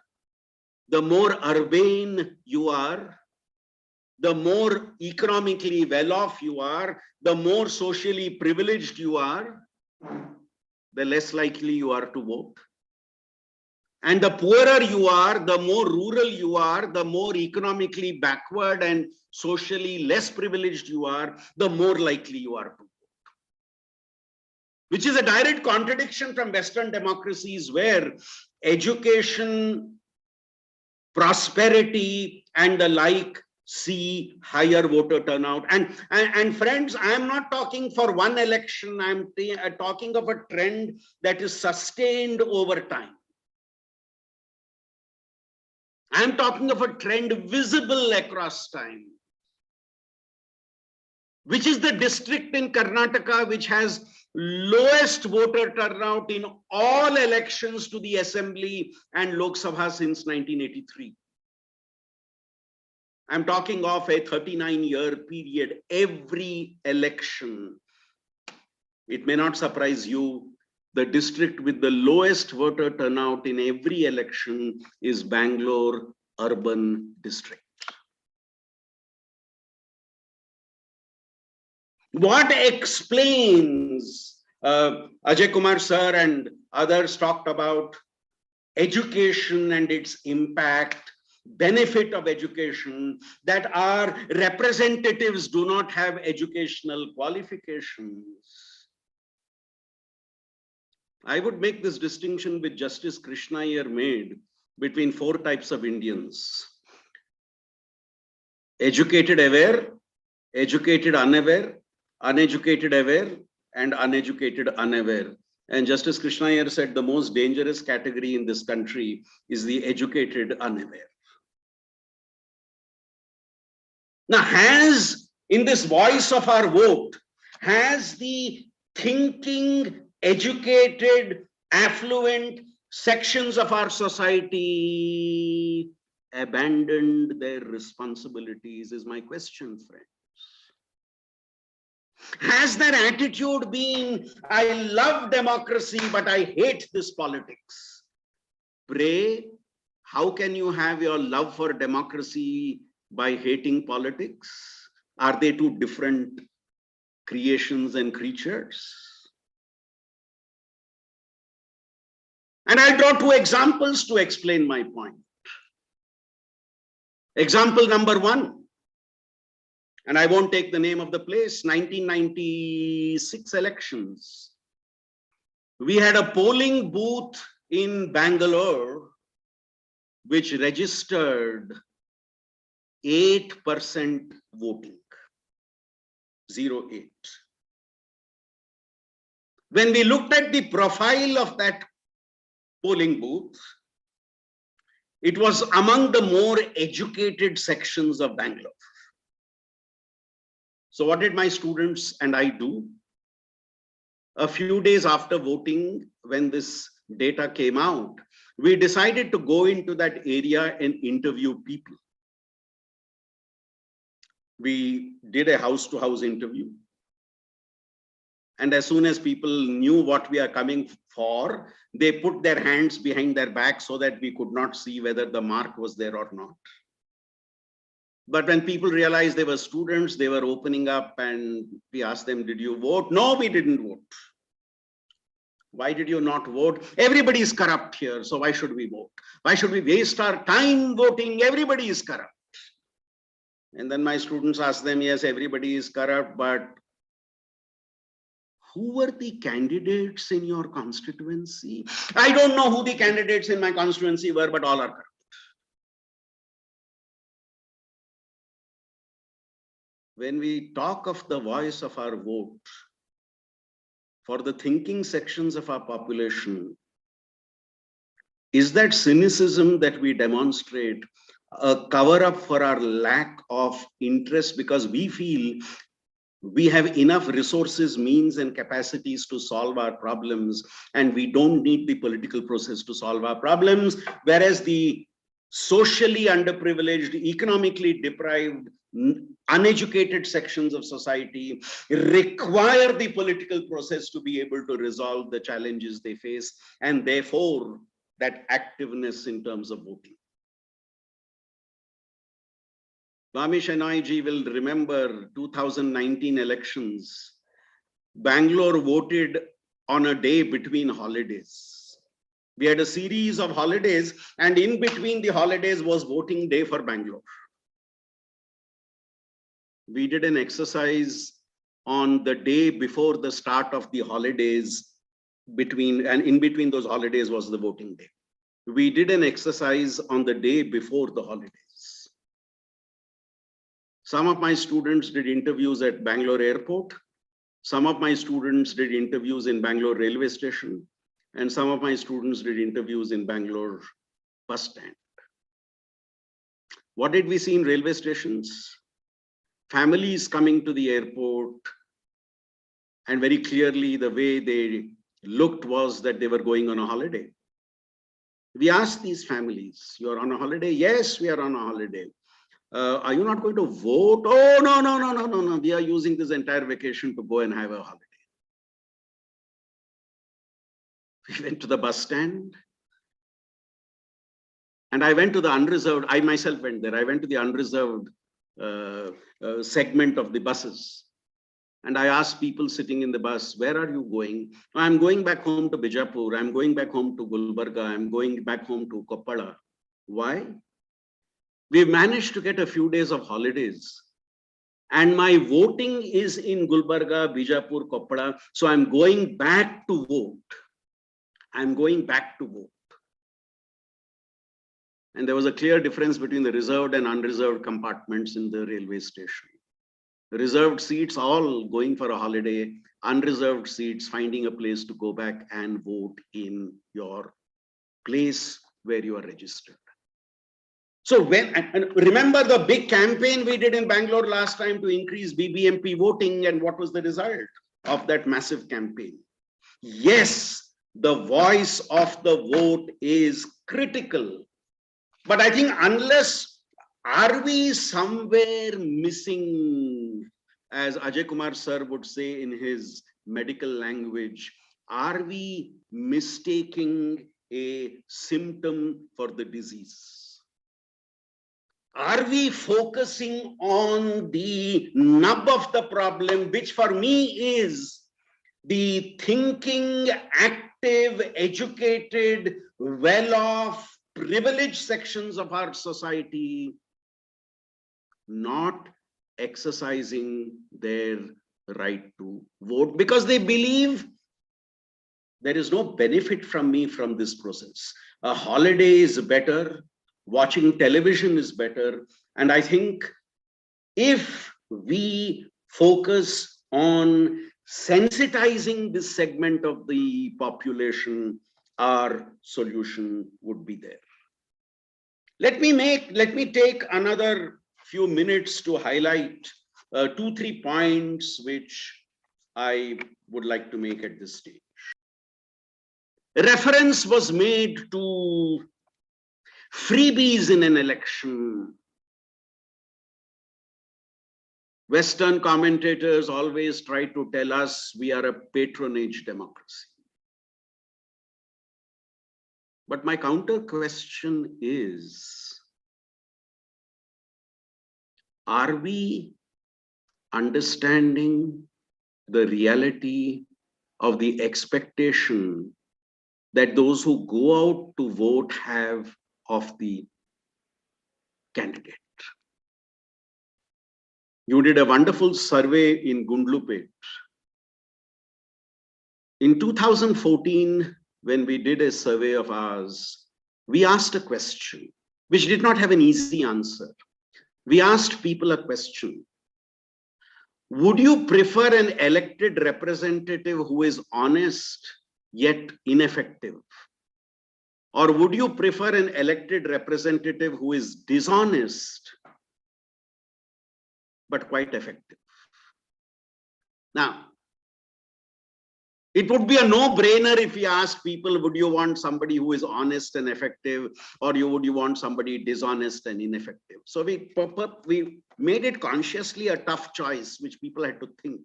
the more urbane you are, the more economically well-off you are, the more socially privileged you are, the less likely you are to vote. And the poorer you are, the more rural you are, the more economically backward and socially less privileged you are, the more likely you are to vote. Which is a direct contradiction from Western democracies, where education, prosperity, and the like see higher voter turnout. And friends, I am not talking for one election. I am talking of a trend that is sustained over time. I am talking of a trend visible across time, which is the district in Karnataka which has lowest voter turnout in all elections to the Assembly and Lok Sabha since 1983. I'm talking of a 39-year period. Every election, it may not surprise you, the district with the lowest voter turnout in every election is Bangalore urban district. What explains, Ajay Kumar sir and others talked about education and its impact, benefit of education, that our representatives do not have educational qualifications. I would make this distinction which Justice Krishna Iyer made between 4 types of Indians: educated aware, educated unaware, uneducated aware, and uneducated unaware. And Justice Krishna Iyer said the most dangerous category in this country is the educated unaware. Now, has, in this voice of our vote, has the thinking, educated, affluent sections of our society abandoned their responsibilities, is my question, friends. Has their attitude been, I love democracy, but I hate this politics? Pray, how can you have your love for democracy by hating politics? Are they two different creations and creatures? And I'll draw 2 examples to explain my point. Example number 1, and I won't take the name of the place, 1996 elections. We had a polling booth in Bangalore which registered 8% voting, 0.8. When we looked at the profile of that polling booth, it was among the more educated sections of Bangalore. So what did my students and I do? A few days after voting, when this data came out, we decided to go into that area and interview people. We did a house-to-house interview. And as soon as people knew what we are coming for, they put their hands behind their back so that we could not see whether the mark was there or not. But when people realized they were students, they were opening up, and we asked them, did you vote? No, we didn't vote. Why did you not vote? Everybody is corrupt here, so why should we vote? Why should we waste our time voting? Everybody is corrupt. And then my students asked them, yes, everybody is corrupt, but who were the candidates in your constituency? I don't know who the candidates in my constituency were, but all are corrupt. When we talk of the voice of our vote, for the thinking sections of our population, is that cynicism that we demonstrate a cover up for our lack of interest because we feel we have enough resources, means, and capacities to solve our problems, and we don't need the political process to solve our problems, whereas the socially underprivileged, economically deprived, uneducated sections of society require the political process to be able to resolve the challenges they face, and therefore that activeness in terms of voting. Vami Shenoy ji will remember 2019 elections. Bangalore voted on a day between holidays. We had a series of holidays, and in between the holidays was voting day for Bangalore. We did an exercise on the day before the start of the holidays, and in between those holidays was the voting day. We did an exercise on the day before the holidays. Some of my students did interviews at Bangalore airport. Some of my students did interviews in Bangalore railway station. And some of my students did interviews in Bangalore bus stand. What did we see in railway stations? Families coming to the airport, and very clearly the way they looked was that they were going on a holiday. We asked these families, you are on a holiday? Yes, we are on a holiday. Are you not going to vote? Oh, no. We are using this entire vacation to go and have a holiday. We went to the bus stand. And I went to the unreserved, I myself went there. I went to the unreserved segment of the buses. And I asked people sitting in the bus, where are you going? I'm going back home to Bijapur. I'm going back home to Gulbarga. I'm going back home to Koppala. Why? We've managed to get a few days of holidays. And my voting is in Gulbarga, Bijapur, Koppala. So I'm going back to vote. I'm going back to vote. And there was a clear difference between the reserved and unreserved compartments in the railway station. The reserved seats all going for a holiday, unreserved seats finding a place to go back and vote in your place where you are registered. So and remember the big campaign we did in Bangalore last time to increase BBMP voting, and what was the result of that massive campaign? Yes, the voice of the vote is critical. But I think are we somewhere missing, as Ajay Kumar sir would say in his medical language, are we mistaking a symptom for the disease? Are we focusing on the nub of the problem, which for me is the thinking, active, educated, well-off, privileged sections of our society not exercising their right to vote because they believe there is no benefit from me from this process. A holiday is better. watching television is better. And I think if we focus on sensitizing this segment of the population, our solution would be there. Let me take another few minutes to highlight 2-3 points which I would like to make at this stage. Reference was made to freebies in an election. Western commentators always try to tell us we are a patronage democracy. But my counter question is, are we understanding the reality of the expectation that those who go out to vote have of the candidate? You did a wonderful survey in Gundlupet. In 2014, when we did a survey of ours, we asked a question which did not have an easy answer. We asked people a question. Would you prefer an elected representative who is honest yet ineffective? Or would you prefer an elected representative who is dishonest but quite effective? Now, it would be a no-brainer if we ask people, would you want somebody who is honest and effective, or would you want somebody dishonest and ineffective? So we made it consciously a tough choice, which people had to think.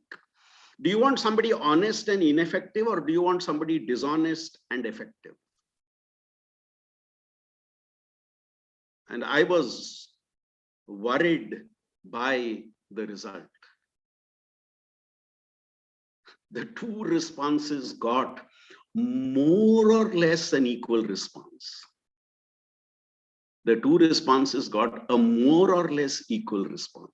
Do you want somebody honest and ineffective, or do you want somebody dishonest and effective? And I was worried by the result. The two responses got more or less an equal response. The two responses got a more or less equal response.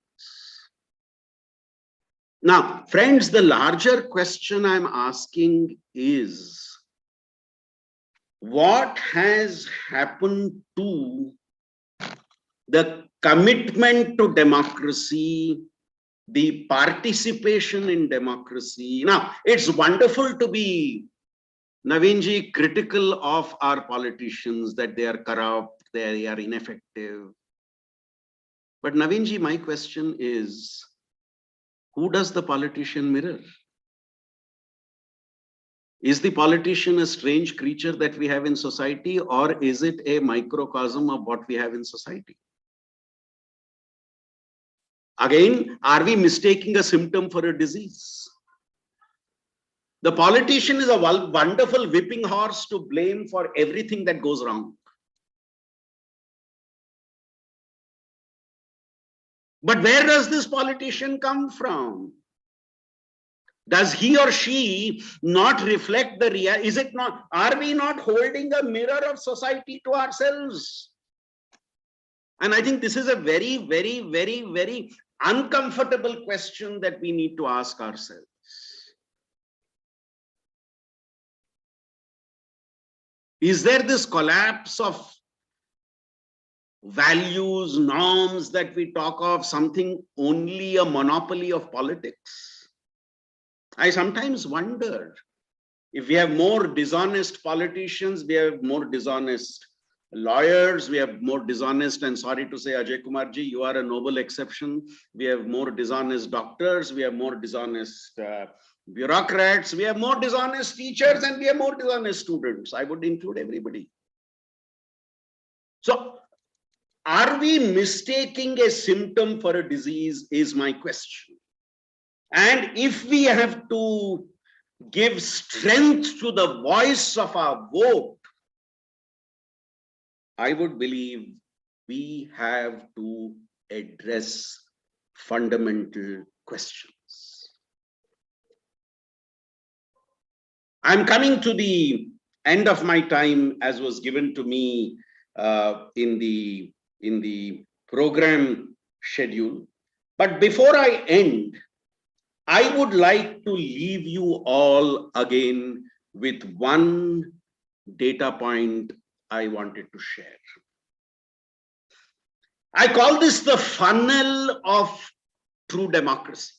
Now, friends, the larger question I'm asking is, what has happened to the commitment to democracy, the participation in democracy? Now, it's wonderful to be, Navinji, critical of our politicians, that they are corrupt, they are ineffective. But Navinji, my question is, who does the politician mirror? Is the politician a strange creature that we have in society, or is it a microcosm of what we have in society? Again, are we mistaking a symptom for a disease? The politician is a wonderful whipping horse to blame for everything that goes wrong. But where does this politician come from? Does he or she not reflect the reality? Is it not? Are we not holding a mirror of society to ourselves? And I think this is a very, very, very, very uncomfortable question that we need to ask ourselves. Is there this collapse of values, norms that we talk of, something only a monopoly of politics? I sometimes wonder, if we have more dishonest politicians, we have more dishonest lawyers, we have more dishonest, and sorry to say, Ajay Kumar ji, you are a noble exception. We have more dishonest doctors, we have more dishonest bureaucrats, we have more dishonest teachers, and we have more dishonest students. I would include everybody. So, are we mistaking a symptom for a disease is my question. And if we have to give strength to the voice of our vote, I would believe we have to address fundamental questions. I'm coming to the end of my time as was given to me in the program schedule. But before I end, I would like to leave you all again with one data point I wanted to share. I call this the funnel of true democracy.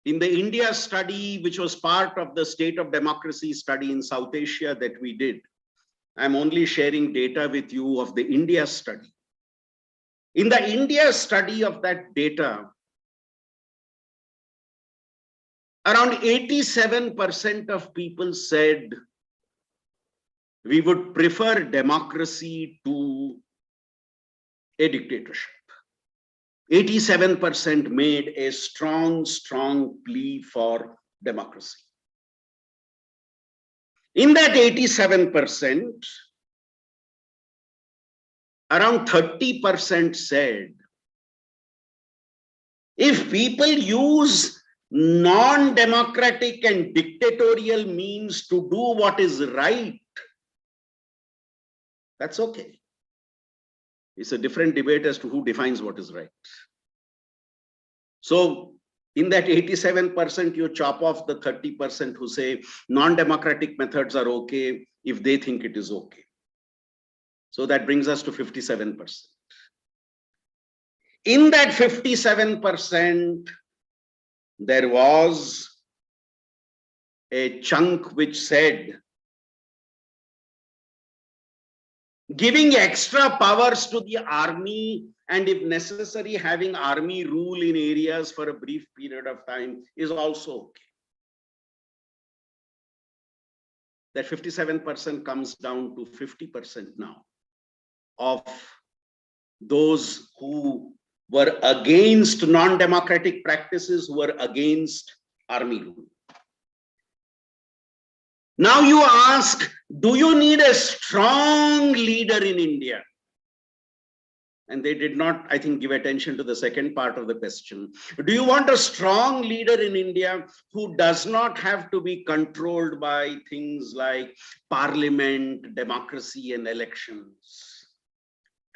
In the India study, which was part of the state of democracy study in South Asia that we did, I'm only sharing data with you of the India study. In the India study of that data, around 87% of people said we would prefer democracy to a dictatorship. 87% made a strong plea for democracy. In that 87%, around 30% said, if people use non-democratic and dictatorial means to do what is right, that's okay. It's a different debate as to who defines what is right. So in that 87%, you chop off the 30% who say non-democratic methods are okay if they think it is okay. So that brings us to 57%. In that 57%, there was a chunk which said giving extra powers to the army and if necessary having army rule in areas for a brief period of time is also okay. That 57% comes down to 50% now of those who were against non-democratic practices, who were against army rule. Now you ask, do you need a strong leader in India? And they did not, I think, give attention to the second part of the question. Do you want a strong leader in India who does not have to be controlled by things like parliament, democracy, and elections?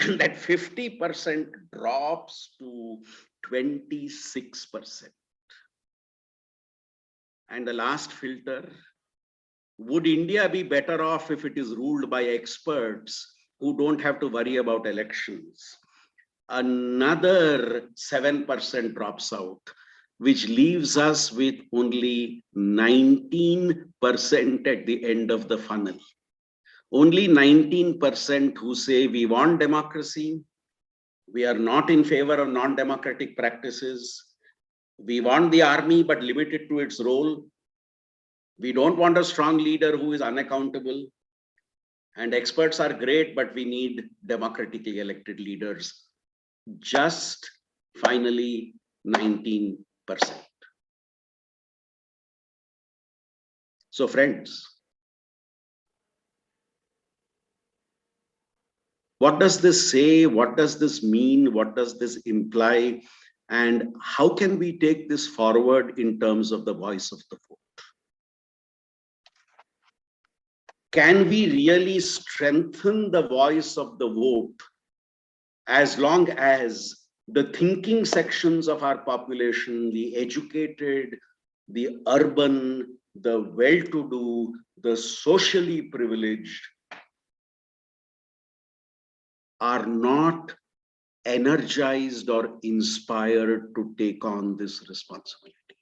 And that 50% drops to 26%. And the last filter, would India be better off if it is ruled by experts who don't have to worry about elections? Another 7% drops out, which leaves us with only 19% at the end of the funnel. Only 19% who say we want democracy, we are not in favor of non-democratic practices, we want the army but limited to its role, we don't want a strong leader who is unaccountable, and experts are great, but we need democratically elected leaders. Just finally 19%. So friends, what does this say? What does this mean? What does this imply? And how can we take this forward in terms of the voice of the vote? Can we really strengthen the voice of the vote as long as the thinking sections of our population, the educated, the urban, the well-to-do, the socially privileged, are not energized or inspired to take on this responsibility?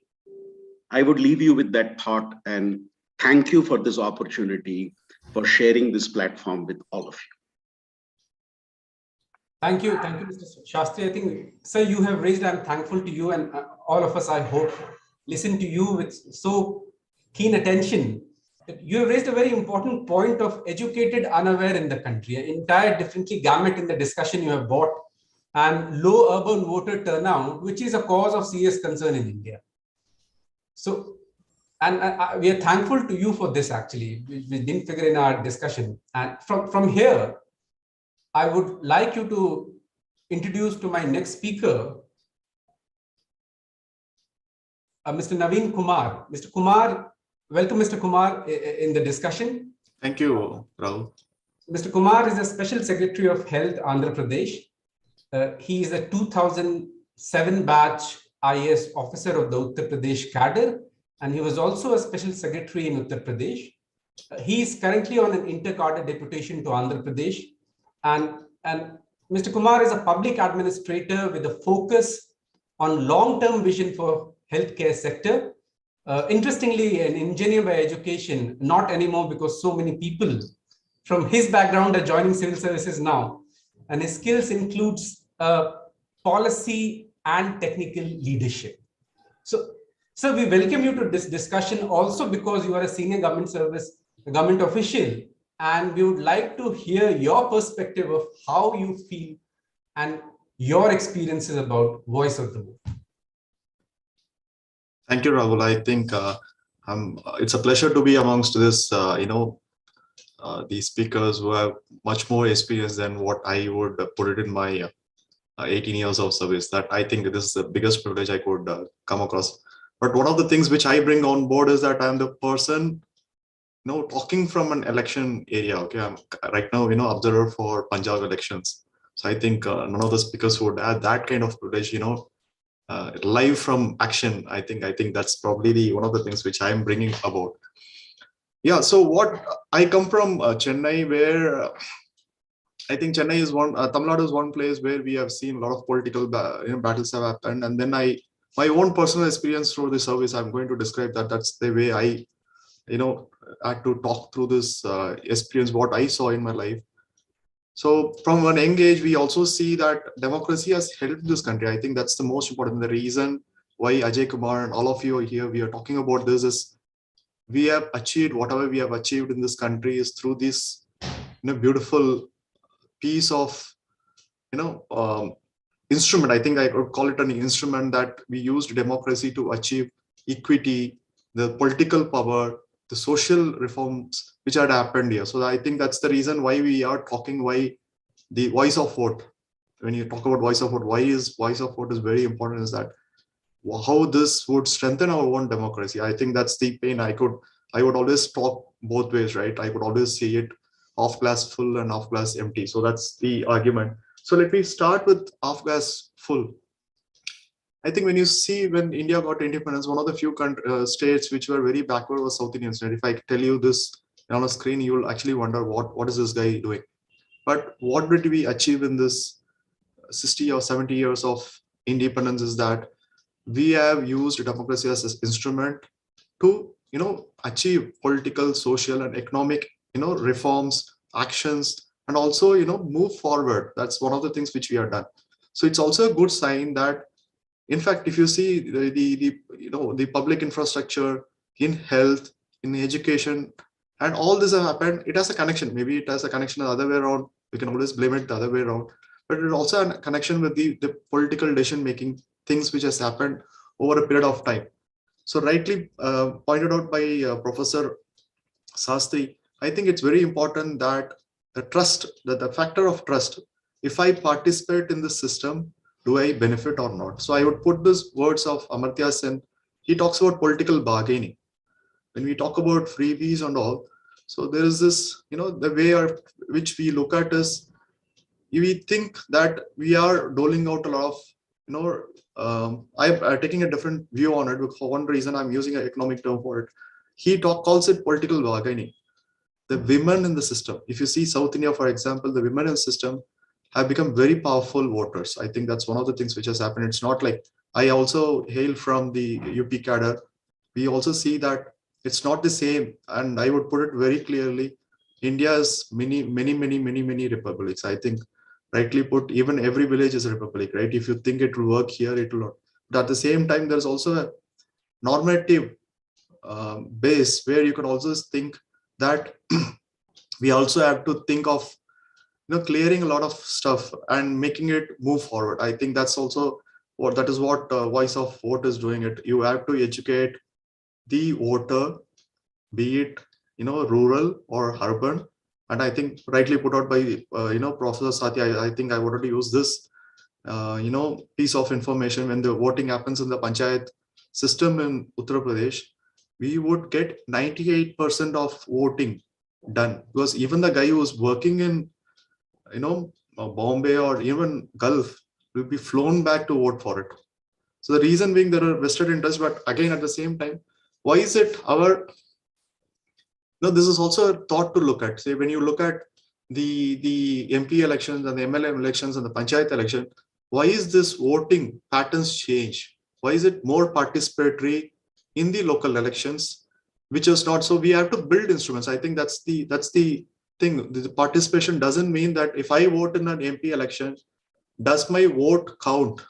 I would leave you with that thought and thank you for this opportunity for sharing this platform with all of you. Thank you, Mr. Shastri. I think, sir, you have raised, I'm thankful to you, and all of us, I hope, listen to you with so keen attention. You have raised a very important point of educated unaware in the country, an entire differently gamut in the discussion you have brought, and low urban voter turnout, which is a cause of serious concern in India. So, and we are thankful to you for this, actually. We didn't figure in our discussion. And from here, I would like you to introduce to my next speaker, Mr. Naveen Kumar. Mr. Kumar, welcome, Mr. Kumar, in the discussion. Thank you, Rahul. Mr. Kumar is the Special Secretary of Health, Andhra Pradesh. He is a 2007 batch IAS officer of the Uttar Pradesh cadre, and he was also a Special Secretary in Uttar Pradesh. He is currently on an inter-cadre deputation to Andhra Pradesh, And Mr. Kumar is a public administrator with a focus on long-term vision for healthcare sector. Interestingly, an engineer by education, not anymore because so many people from his background are joining civil services now. And his skills includes policy and technical leadership. So we welcome you to this discussion also because you are a senior government official, and we would like to hear your perspective of how you feel and your experiences about Voice of the Vote. Thank you, Rahul. I think it's a pleasure to be amongst this, these speakers who have much more experience than what I would put it in my 18 years of service. That I think this is the biggest privilege I could come across. But one of the things which I bring on board is that I'm the person, talking from an election area. Okay, I'm right now, observer for Punjab elections. So I think none of the speakers would add that kind of privilege, live from action. I think that's probably one of the things which I'm bringing about. Yeah. So what I come from Chennai, where I think Chennai is Tamil Nadu is one place where we have seen a lot of political battles have happened, and then my own personal experience through the service, I'm going to describe that. That's the way I, had to talk through this experience, what I saw in my life. So from an young age, we also see that democracy has helped this country. I think that's the most important. The reason why Ajay Kumar and all of you are here, we are talking about this is we have achieved whatever we have achieved in this country is through this, beautiful piece of, instrument. I think I would call it an instrument that we used democracy to achieve equity, the political power, the social reforms which had happened here. So I think that's the reason why we are talking, why the voice of vote. When you talk about voice of vote, why is voice of vote is very important is that how this would strengthen our own democracy. I think that's the pain. I would always talk both ways, right? I could always see it half glass full and half glass empty. So that's the argument. So let me start with half glass full. I think when India got independence, one of the few states which were very backward was South Indian state. If I tell you this on a screen, you will actually wonder what is this guy doing? But what did we achieve in this 60 or 70 years of independence is that we have used democracy as an instrument to, achieve political, social, and economic, reforms, actions, and also, move forward. That's one of the things which we have done. So it's also a good sign that, in fact, if you see the public infrastructure in health, in education, and all this have happened, it has a connection. Maybe it has a connection the other way around. We can always blame it the other way around. But it also has a connection with the political decision-making things which has happened over a period of time. So rightly pointed out by Professor Sastry, I think it's very important that the factor of trust, if I participate in the system, do I benefit or not? So I would put these words of Amartya Sen. He talks about political bargaining. When we talk about freebies and all, so there is this, the way which we look at is, we think that we are doling out a lot of, I'm taking a different view on it. For one reason, I'm using an economic term for it. He calls it political bargaining. The women in the system, if you see South India, for example, the women in the system have become very powerful voters. I think that's one of the things which has happened. It's not like, I also hail from the UP cadre. We also see that it's not the same. And I would put it very clearly, India has many republics. I think rightly put, even every village is a republic, right? If you think it will work here, it will not. But at the same time, there's also a normative base where you can also think that we also have to think of clearing a lot of stuff and making it move forward. I think that's also what Voice of Vote is doing. It you have to educate the voter, be it rural or urban. And I think rightly put out by Professor Satya, I think I wanted to use this piece of information. When the voting happens in the panchayat system in Uttar Pradesh, we would get 98% of voting done, because even the guy who was working in Bombay or even Gulf will be flown back to vote for it. So the reason being, there are vested interests, but again at the same time, why is it this is also a thought to look at. Say when you look at the MP elections and the MLA elections and the Panchayat election, why is this voting patterns change? Why is it more participatory in the local elections, which is not? So we have to build instruments. I think that's the thing. The participation doesn't mean that if I vote in an MP election, does my vote count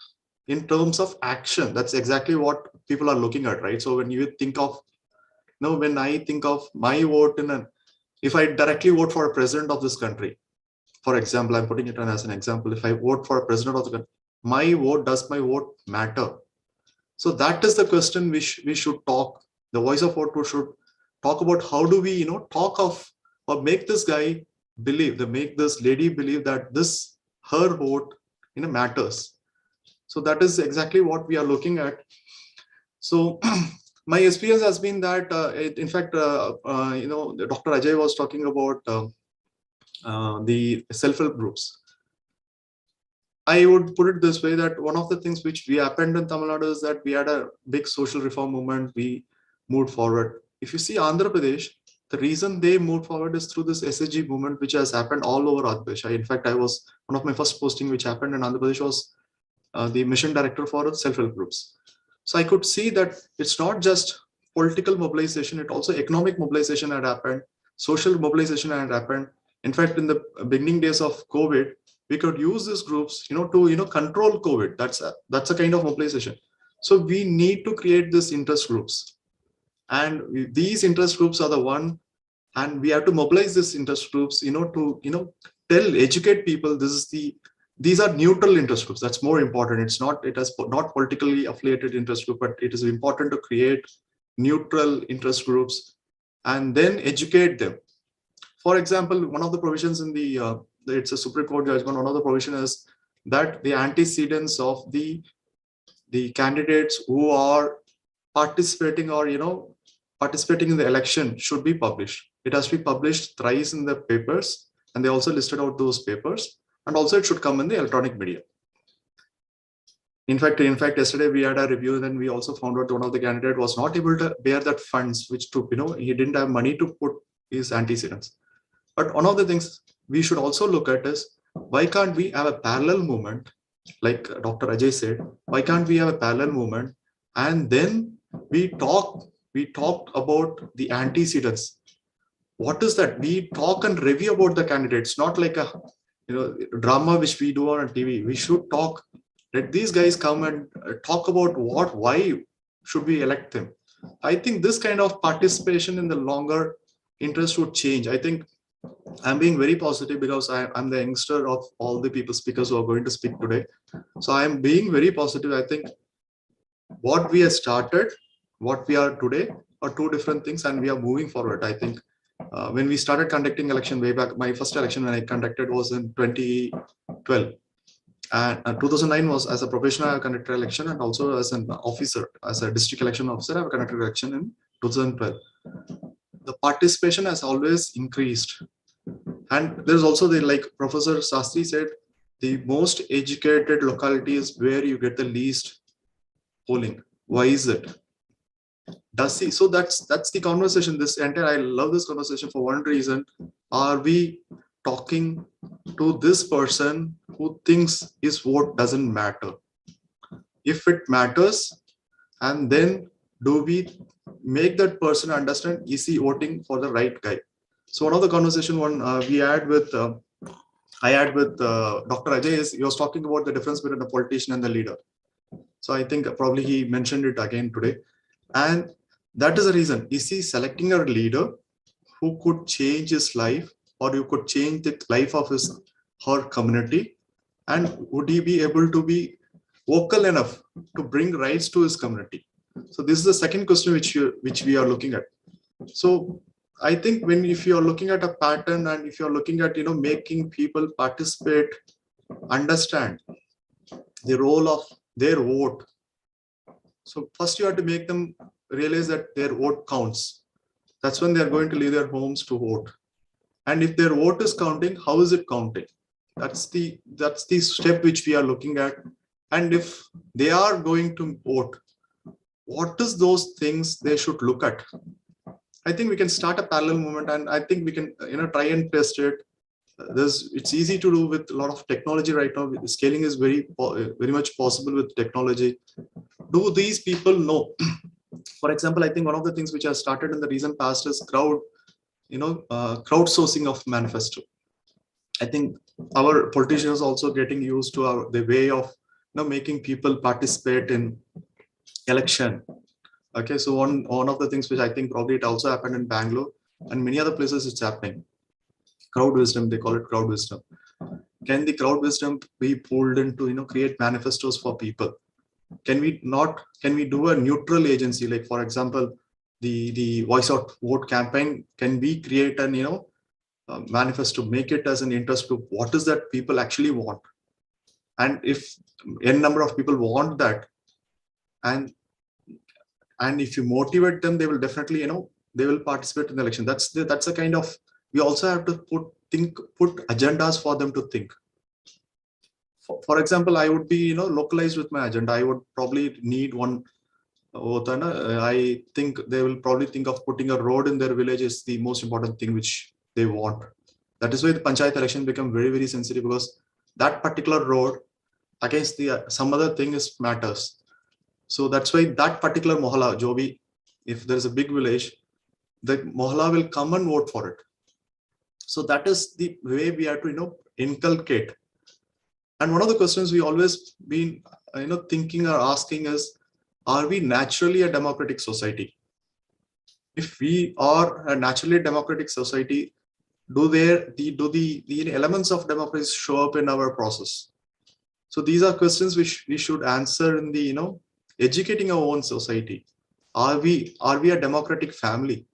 in terms of action? That's exactly what people are looking at, right? So when you think of, when I think of my vote if I directly vote for a president of this country, for example, I'm putting it on as an example, if I vote for a president of the country, does my vote matter? So that is the question we should talk. The voice of vote should talk about how do we, talk of or make this guy believe, make this lady believe that her vote, matters. So that is exactly what we are looking at. So my experience has been that, in fact, Dr. Ajay was talking about the self-help groups. I would put it this way, that one of the things which we happened in Tamil Nadu is that we had a big social reform movement. We moved forward. If you see Andhra Pradesh, the reason they moved forward is through this SHG movement, which has happened all over Andhra Pradesh. In fact, one of my first posting which happened in Andhra Pradesh was the mission director for self-help groups. So I could see that it's not just political mobilization, it also economic mobilization had happened, social mobilization had happened. In fact, in the beginning days of COVID, we could use these groups, to control COVID. That's a kind of mobilization. So we need to create these interest groups, and these interest groups are the one, and we have to mobilize these interest groups, to educate people. These are neutral interest groups. That's more important. It has not politically affiliated interest group, but it is important to create neutral interest groups and then educate them. For example, one of the provisions in it's a Supreme Court judgment. One of the provision is that the antecedents of the candidates who are participating or participating in the election should be published. It has to be published thrice in the papers, and they also listed out those papers. And also it should come in the electronic media. In fact, yesterday we had a review, and we also found out one of the candidate was not able to bear that funds, which took, he didn't have money to put his antecedents. But one of the things we should also look at is, why can't we have a parallel movement? Like Dr. Ajay said, why can't we have a parallel movement? And then we talk about the antecedents. What is that? We talk and review about the candidates, not like a drama which we do on TV. We should talk. Let these guys come and talk about why should we elect them. I think this kind of participation in the longer interest would change. I think I'm being very positive because I'm the youngster of all the speakers who are going to speak today. So I'm being very positive. I think what we have started, what we are today are two different things, and we are moving forward. I think when we started conducting election way back, my first election when I conducted was in 2012. And 2009 was as a professional, I conducted election, and also as an officer, as a district election officer, I conducted election in 2012. The participation has always increased. And there's also like Professor Sastry said, the most educated locality is where you get the least polling. Why is it? So that's the conversation. I love this conversation for one reason. Are we talking to this person who thinks his vote doesn't matter? If it matters, and then do we make that person understand, is he voting for the right guy? So one of the conversation we had with I had with Dr. Ajay is, he was talking about the difference between a politician and the leader. So I think probably he mentioned it again today. And that is the reason. Is he selecting a leader who could change his life, or you could change the life of her community? And would he be able to be vocal enough to bring rights to his community? So this is the second question which we are looking at. So I think if you are looking at a pattern, and if you are looking at making people participate, understand the role of their vote. So first you have to make them realize that their vote counts. That's when they are going to leave their homes to vote. And if their vote is counting, how is it counting? That's the step which we are looking at. And if they are going to vote, what is those things they should look at? I think we can start a parallel movement, and I think we can try and test it. it's easy to do with a lot of technology right now. Scaling is very much possible with technology. Do these people know? For example, I think one of the things which has started in the recent past is crowdsourcing of manifesto. I think our politicians also getting used to the way of making people participate in election. Okay, so one of the things which I think probably it also happened in Bangalore and many other places it's happening. Crowd wisdom, they call it crowd wisdom. Can the crowd wisdom be pulled into create manifestos for people? Can we do a neutral agency, like for example the voice out vote campaign? Can we create an manifesto, make it as an interest group? What is that people actually want? And if n number of people want that, and if you motivate them, they will definitely they will participate in the election. That's a kind of, we also have to put agendas for them to think. For example, I would be localized with my agenda. I would probably need one. I think they will probably think of putting a road in their village is the most important thing which they want. That is why the panchayat election become very, very sensitive, because that particular road against the some other thing is matters. So that's why that particular mohalla, Jobi, if there is a big village, the mohalla will come and vote for it. So that is the way we have to inculcate. And one of the questions we always been thinking or asking is, are we naturally a democratic society? If we are a naturally democratic society, do the elements of democracy show up in our process? So these are questions which we should answer in the educating our own society. Are we a democratic family?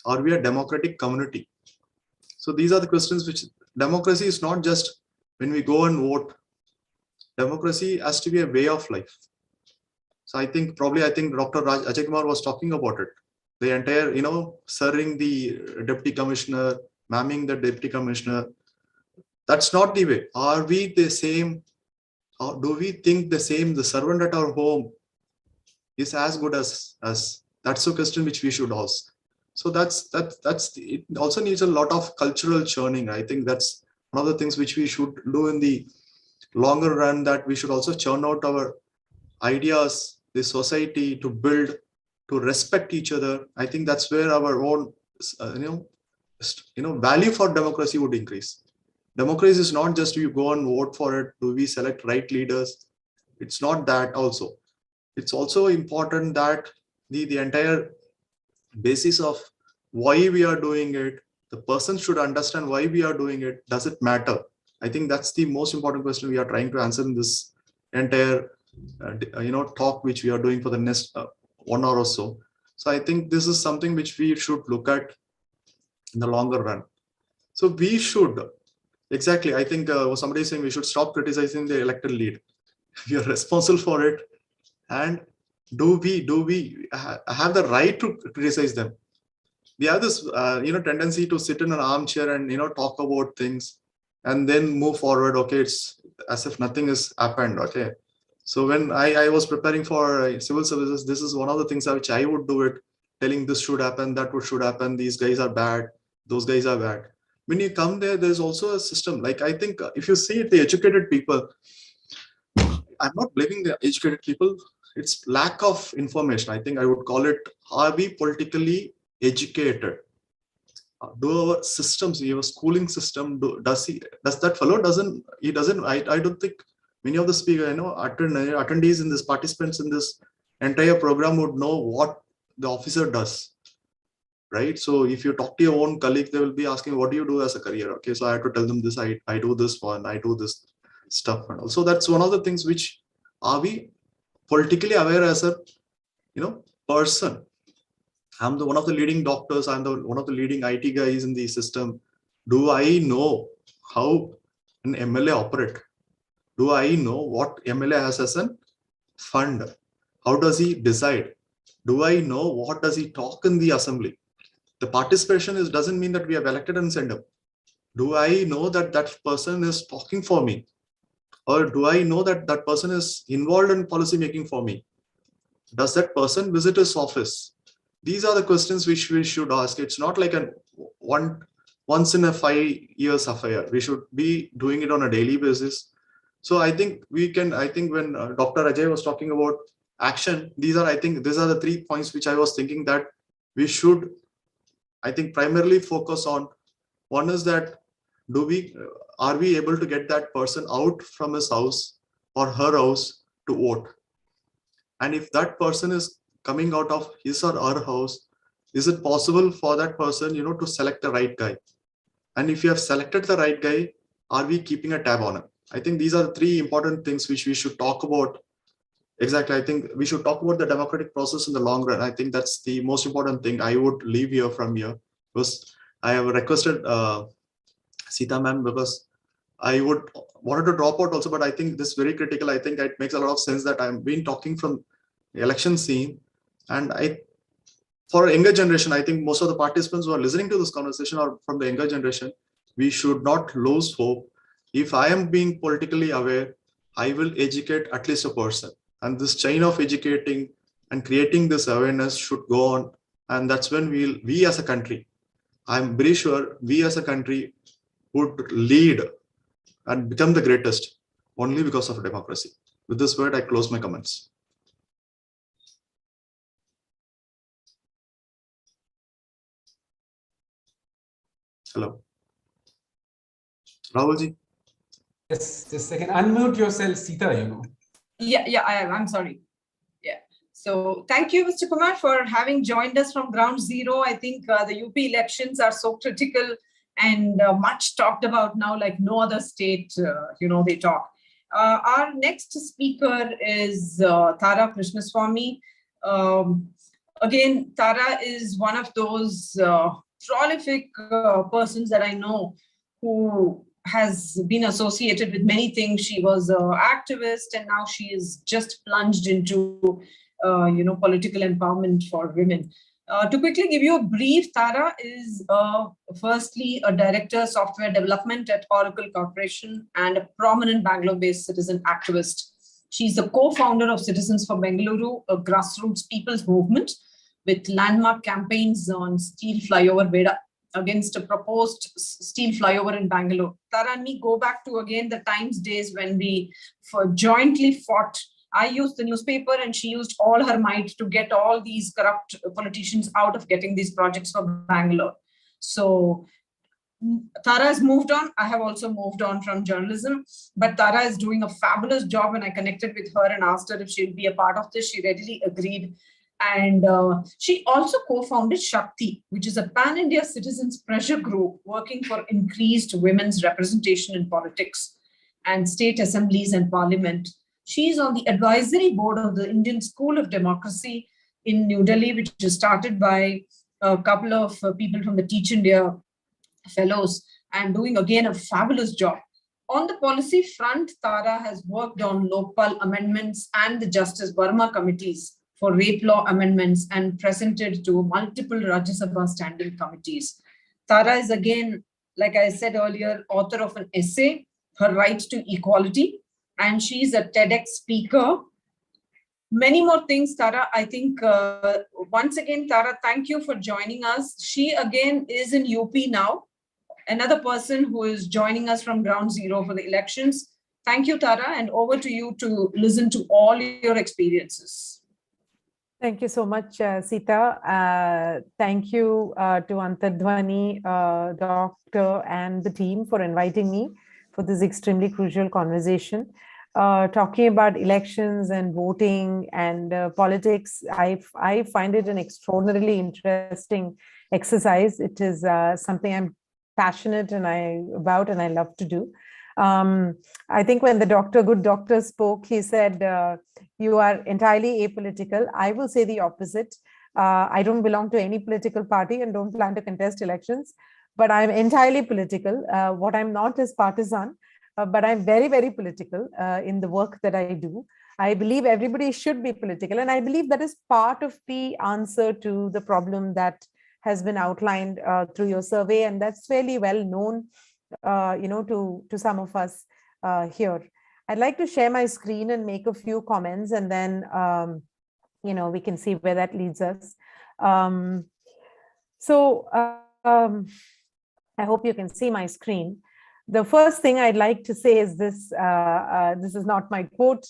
Are we a democratic community? So these are the questions which democracy is not just when we go and vote. Democracy has to be a way of life. So I think Dr. Ajay Kumar was talking about it. The entire, serving the deputy commissioner, mamming the deputy commissioner. That's not the way. Are we the same? Or do we think the same? The servant at our home is as good as us. That's a question which we should ask. So it also needs a lot of cultural churning. I think that's one of the things which we should do in the longer run, that we should also churn out our ideas, the society, to build, to respect each other. I think that's where our own value for democracy would increase. Democracy is not just you go and vote for it, do we select right leaders? It's not that. Also, it's also important that the entire basis of why we are doing it, the person should understand why we are doing it. Does it matter? I think that's the most important question we are trying to answer in this entire talk which we are doing for the next 1 hour or so. So I think this is something which we should look at in the longer run. So we should, exactly, I think somebody is saying we should stop criticizing the elected lead. We are responsible for it. And do we have the right to criticize them? We have this tendency to sit in an armchair and talk about things and then move forward. Okay, it's as if nothing has happened. Okay, so when I was preparing for civil services, this is one of the things which I would do it, telling this should happen, that should happen, these guys are bad, those guys are bad. When you come there's also a system. Like, I think if you see the educated people, I'm not blaming the educated people, it's lack of information. I think I would call it, are we politically educated? Do our systems, we have a schooling system, does that fellow I don't think many of the speakers, attendees in this, participants in this entire program would know what the officer does, right? So if you talk to your own colleague, they will be asking, what do you do as a career? Okay, so I have to tell them this, I do this one, I do this stuff. And also that's one of the things which, are we politically aware as a person? I'm one of the leading doctors, I'm one of the leading IT guys in the system. Do I know how an MLA operate? Do I know what MLA has as a fund? How does he decide? Do I know what does he talk in the assembly? The participation doesn't mean that we have elected and sent him. Do I know that that person is talking for me? Or do I know that that person is involved in policy making for me? Does that person visit his office? These are the questions which we should ask. It's not like a one once in a 5 years affair. We should be doing it on a daily basis. So I think when Dr. Ajay was talking about action, these are the 3 points which I was thinking that we should, I think, primarily focus on. One is that are we able to get that person out from his house or her house to vote? And if that person is coming out of his or her house, is it possible for that person, to select the right guy? And if you have selected the right guy, are we keeping a tab on him? I think these are the 3 important things which we should talk about. Exactly. I think we should talk about the democratic process in the long run. I think that's the most important thing I would leave here from here. Because I have requested Sita ma'am, because I wanted to drop out also, but I think this is very critical. I think it makes a lot of sense that I've been talking from the election scene, and for a younger generation, I think most of the participants who are listening to this conversation are from the younger generation. We should not lose hope. If I am being politically aware, I will educate at least a person, and this chain of educating and creating this awareness should go on, and that's when we as a country, I'm very sure we as a country would lead and become the greatest only because of democracy. With this word, I close my comments. Hello. Rahulji. Yes, just a second. Unmute yourself, Sita, Yeah, I'm sorry. Yeah. So thank you, Mr. Kumar, for having joined us from ground zero. I think the UP elections are so critical and much talked about now, like no other state, they talk. Our next speaker is Tara Krishnaswamy. Again, Tara is one of those prolific persons that I know who has been associated with many things. She was an activist, and now she is just plunged into, political empowerment for women. To quickly give you a brief, Tara is firstly a director software development at Oracle Corporation and a prominent Bangalore-based citizen activist. She's the co-founder of Citizens for Bengaluru, a grassroots people's movement with landmark campaigns on steel flyover Veda against a proposed steel flyover in Bangalore. Tara and me go back to, again, the Times days when we jointly fought. I used the newspaper and she used all her might to get all these corrupt politicians out of getting these projects for Bangalore. So Tara has moved on. I have also moved on from journalism, but Tara is doing a fabulous job. When I connected with her and asked her if she'll be a part of this, she readily agreed. And she also co-founded Shakti, which is a pan-India citizens pressure group working for increased women's representation in politics and state assemblies and parliament. She is on the advisory board of the Indian School of Democracy in New Delhi, which is started by a couple of people from the Teach India fellows, and doing, again, a fabulous job. On the policy front, Tara has worked on Lokpal amendments and the Justice Verma committees for rape law amendments and presented to multiple Rajya Sabha standing committees. Tara is, again, like I said earlier, author of an essay, Her Right to Equality, and she's a TEDx speaker. Many more things, Tara. I think, once again, Tara, thank you for joining us. She, again, is in UP now, another person who is joining us from ground zero for the elections. Thank you, Tara, and over to you to listen to all your experiences. Thank you so much, Sita. Thank you to Antardhwani, Doctor, and the team for inviting me for this extremely crucial conversation. Talking about elections and voting and politics, I find it an extraordinarily interesting exercise. It is something I'm passionate about and I love to do. I think when the good doctor spoke, he said, you are entirely apolitical. I will say the opposite. I don't belong to any political party and don't plan to contest elections, but I'm entirely political. What I'm not is partisan, but I'm very, very political in the work that I do. I believe everybody should be political, and I believe that is part of the answer to the problem that has been outlined through your survey, and that's fairly well known, to some of us here. I'd like to share my screen and make a few comments, and then we can see where that leads us. I hope you can see my screen. The first thing I'd like to say is this, this is not my quote,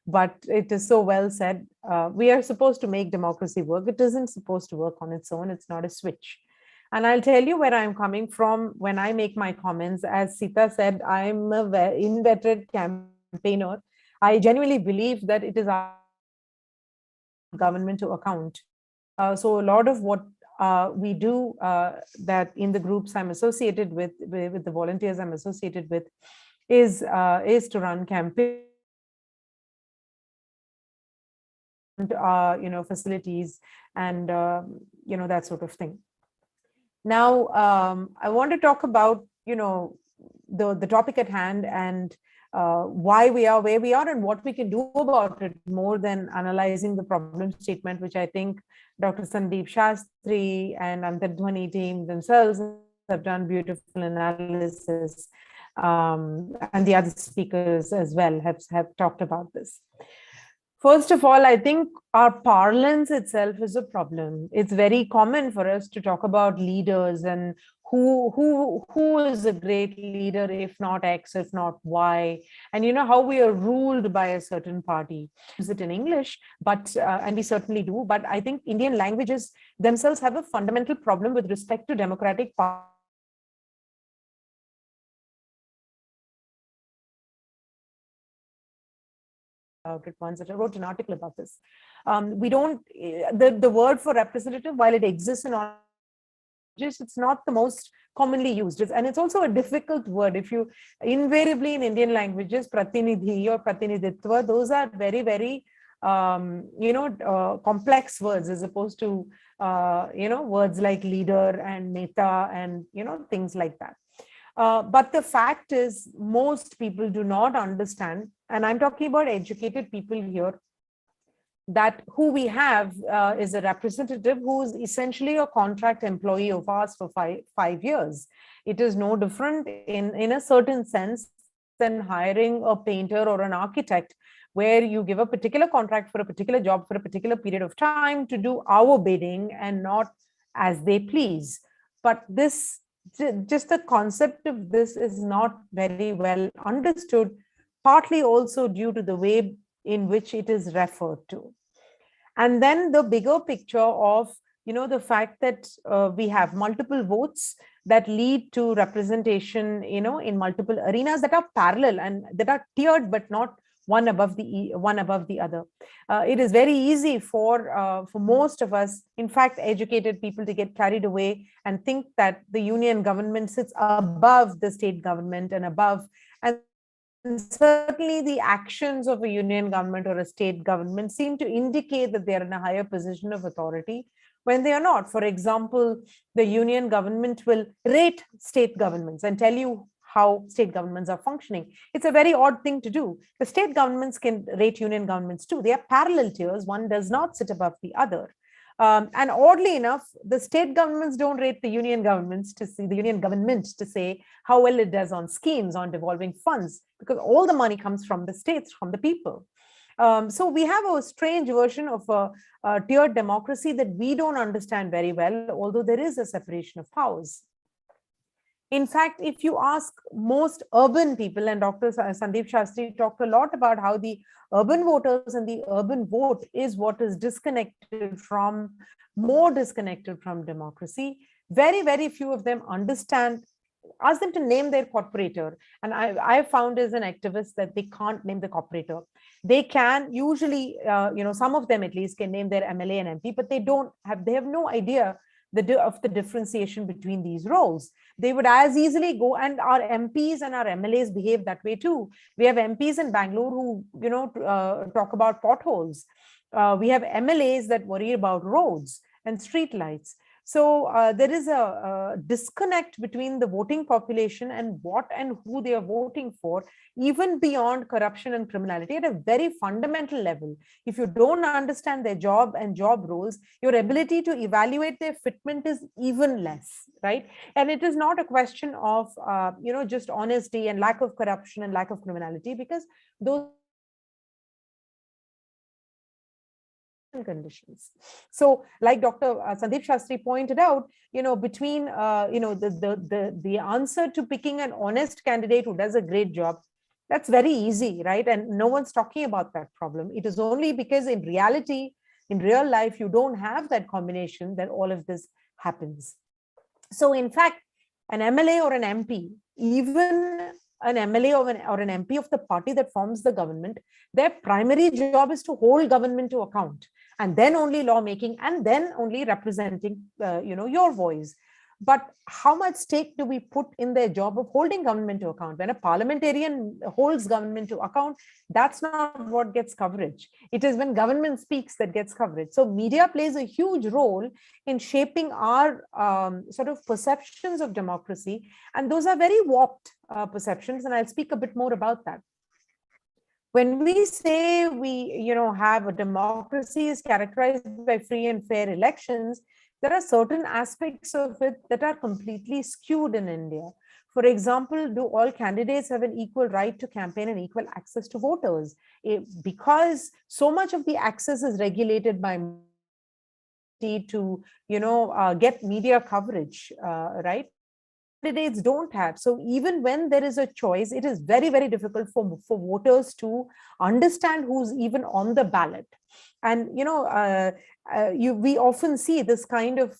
but it is so well said. We are supposed to make democracy work. It isn't supposed to work on its own. It's not a switch. And I'll tell you where I'm coming from when I make my comments. As Sita said, I'm a very inveterate campaigner. I genuinely believe that it is our government to account. So a lot of what we do that in the groups I'm associated with the volunteers I'm associated with, is to run campaigns, facilities, and that sort of thing. Now, I want to talk about the topic at hand, and why we are where we are and what we can do about it, more than analyzing the problem statement, which I think Dr. Sandeep Shastri and Antardhwani team themselves have done beautiful analysis, and the other speakers as well have talked about this. First of all, I think our parlance itself is a problem. It's very common for us to talk about leaders and who is a great leader, if not X, if not Y, and how we are ruled by a certain party. Use it in English, but and we certainly do. But I think Indian languages themselves have a fundamental problem with respect to democratic power. About it once. I wrote an article about this. We don't, the word for representative, while it exists in all languages, it's not the most commonly used. And it's also a difficult word. If you invariably in Indian languages, pratinidhi or pratinidhitva, those are very, very complex words, as opposed to words like leader and neta and things like that. But the fact is, most people do not understand, and I'm talking about educated people here, that who we have is a representative who is essentially a contract employee of ours for five years. It is no different in a certain sense than hiring a painter or an architect, where you give a particular contract for a particular job for a particular period of time to do our bidding and not as they please. But this, just the concept of this is not very well understood, partly also due to the way in which it is referred to. And then the bigger picture of the fact that we have multiple votes that lead to representation in multiple arenas that are parallel and that are tiered but not one above the other. It is very easy for most of us, in fact educated people, to get carried away and think that the union government sits above the state government and above, and certainly the actions of a union government or a state government seem to indicate that they are in a higher position of authority when they are not. For example, the union government will rate state governments and tell you how state governments are functioning. It's a very odd thing to do. The state governments can rate union governments too. They are parallel tiers. One does not sit above the other. And oddly enough, the state governments don't rate the union government to say how well it does on schemes, on devolving funds, because all the money comes from the states, from the people. So we have a strange version of a tiered democracy that we don't understand very well, although there is a separation of powers. In fact, if you ask most urban people, and Dr. Sandeep Shastri talked a lot about how the urban voters and the urban vote is what is more disconnected from democracy. Very, very few of them understand. Ask them to name their corporator. And I found as an activist that they can't name the corporator. They can usually, some of them at least can name their MLA and MP, but they have no idea of the differentiation between these roles. They would as easily go, and our MPs and our MLAs behave that way too. We have MPs in Bangalore who, talk about potholes. We have MLAs that worry about roads and street lights. So there is a disconnect between the voting population and what and who they are voting for, even beyond corruption and criminality at a very fundamental level. If you don't understand their job and job roles, your ability to evaluate their fitment is even less, right? And it is not a question of, just honesty and lack of corruption and lack of criminality, because those conditions. So like Dr. Sandeep Shastri pointed out, between, the answer to picking an honest candidate who does a great job, that's very easy, right? And no one's talking about that problem. It is only because in reality, in real life, you don't have that combination that all of this happens. So in fact, an MLA or an MP, even an MLA or an MP of the party that forms the government, their primary job is to hold government to account, and then only lawmaking, and then only representing, your voice. But how much stake do we put in their job of holding government to account? When a parliamentarian holds government to account, that's not what gets coverage. It is when government speaks that gets coverage. So media plays a huge role in shaping our sort of perceptions of democracy. And those are very warped perceptions. And I'll speak a bit more about that. When we say we, have a democracy is characterized by free and fair elections, there are certain aspects of it that are completely skewed in India. For example, do all candidates have an equal right to campaign and equal access to voters? Because so much of the access is regulated by to, get media coverage, right? Candidates don't have. So even when there is a choice, it is very, very difficult for voters to understand who's even on the ballot. And, we often see this kind of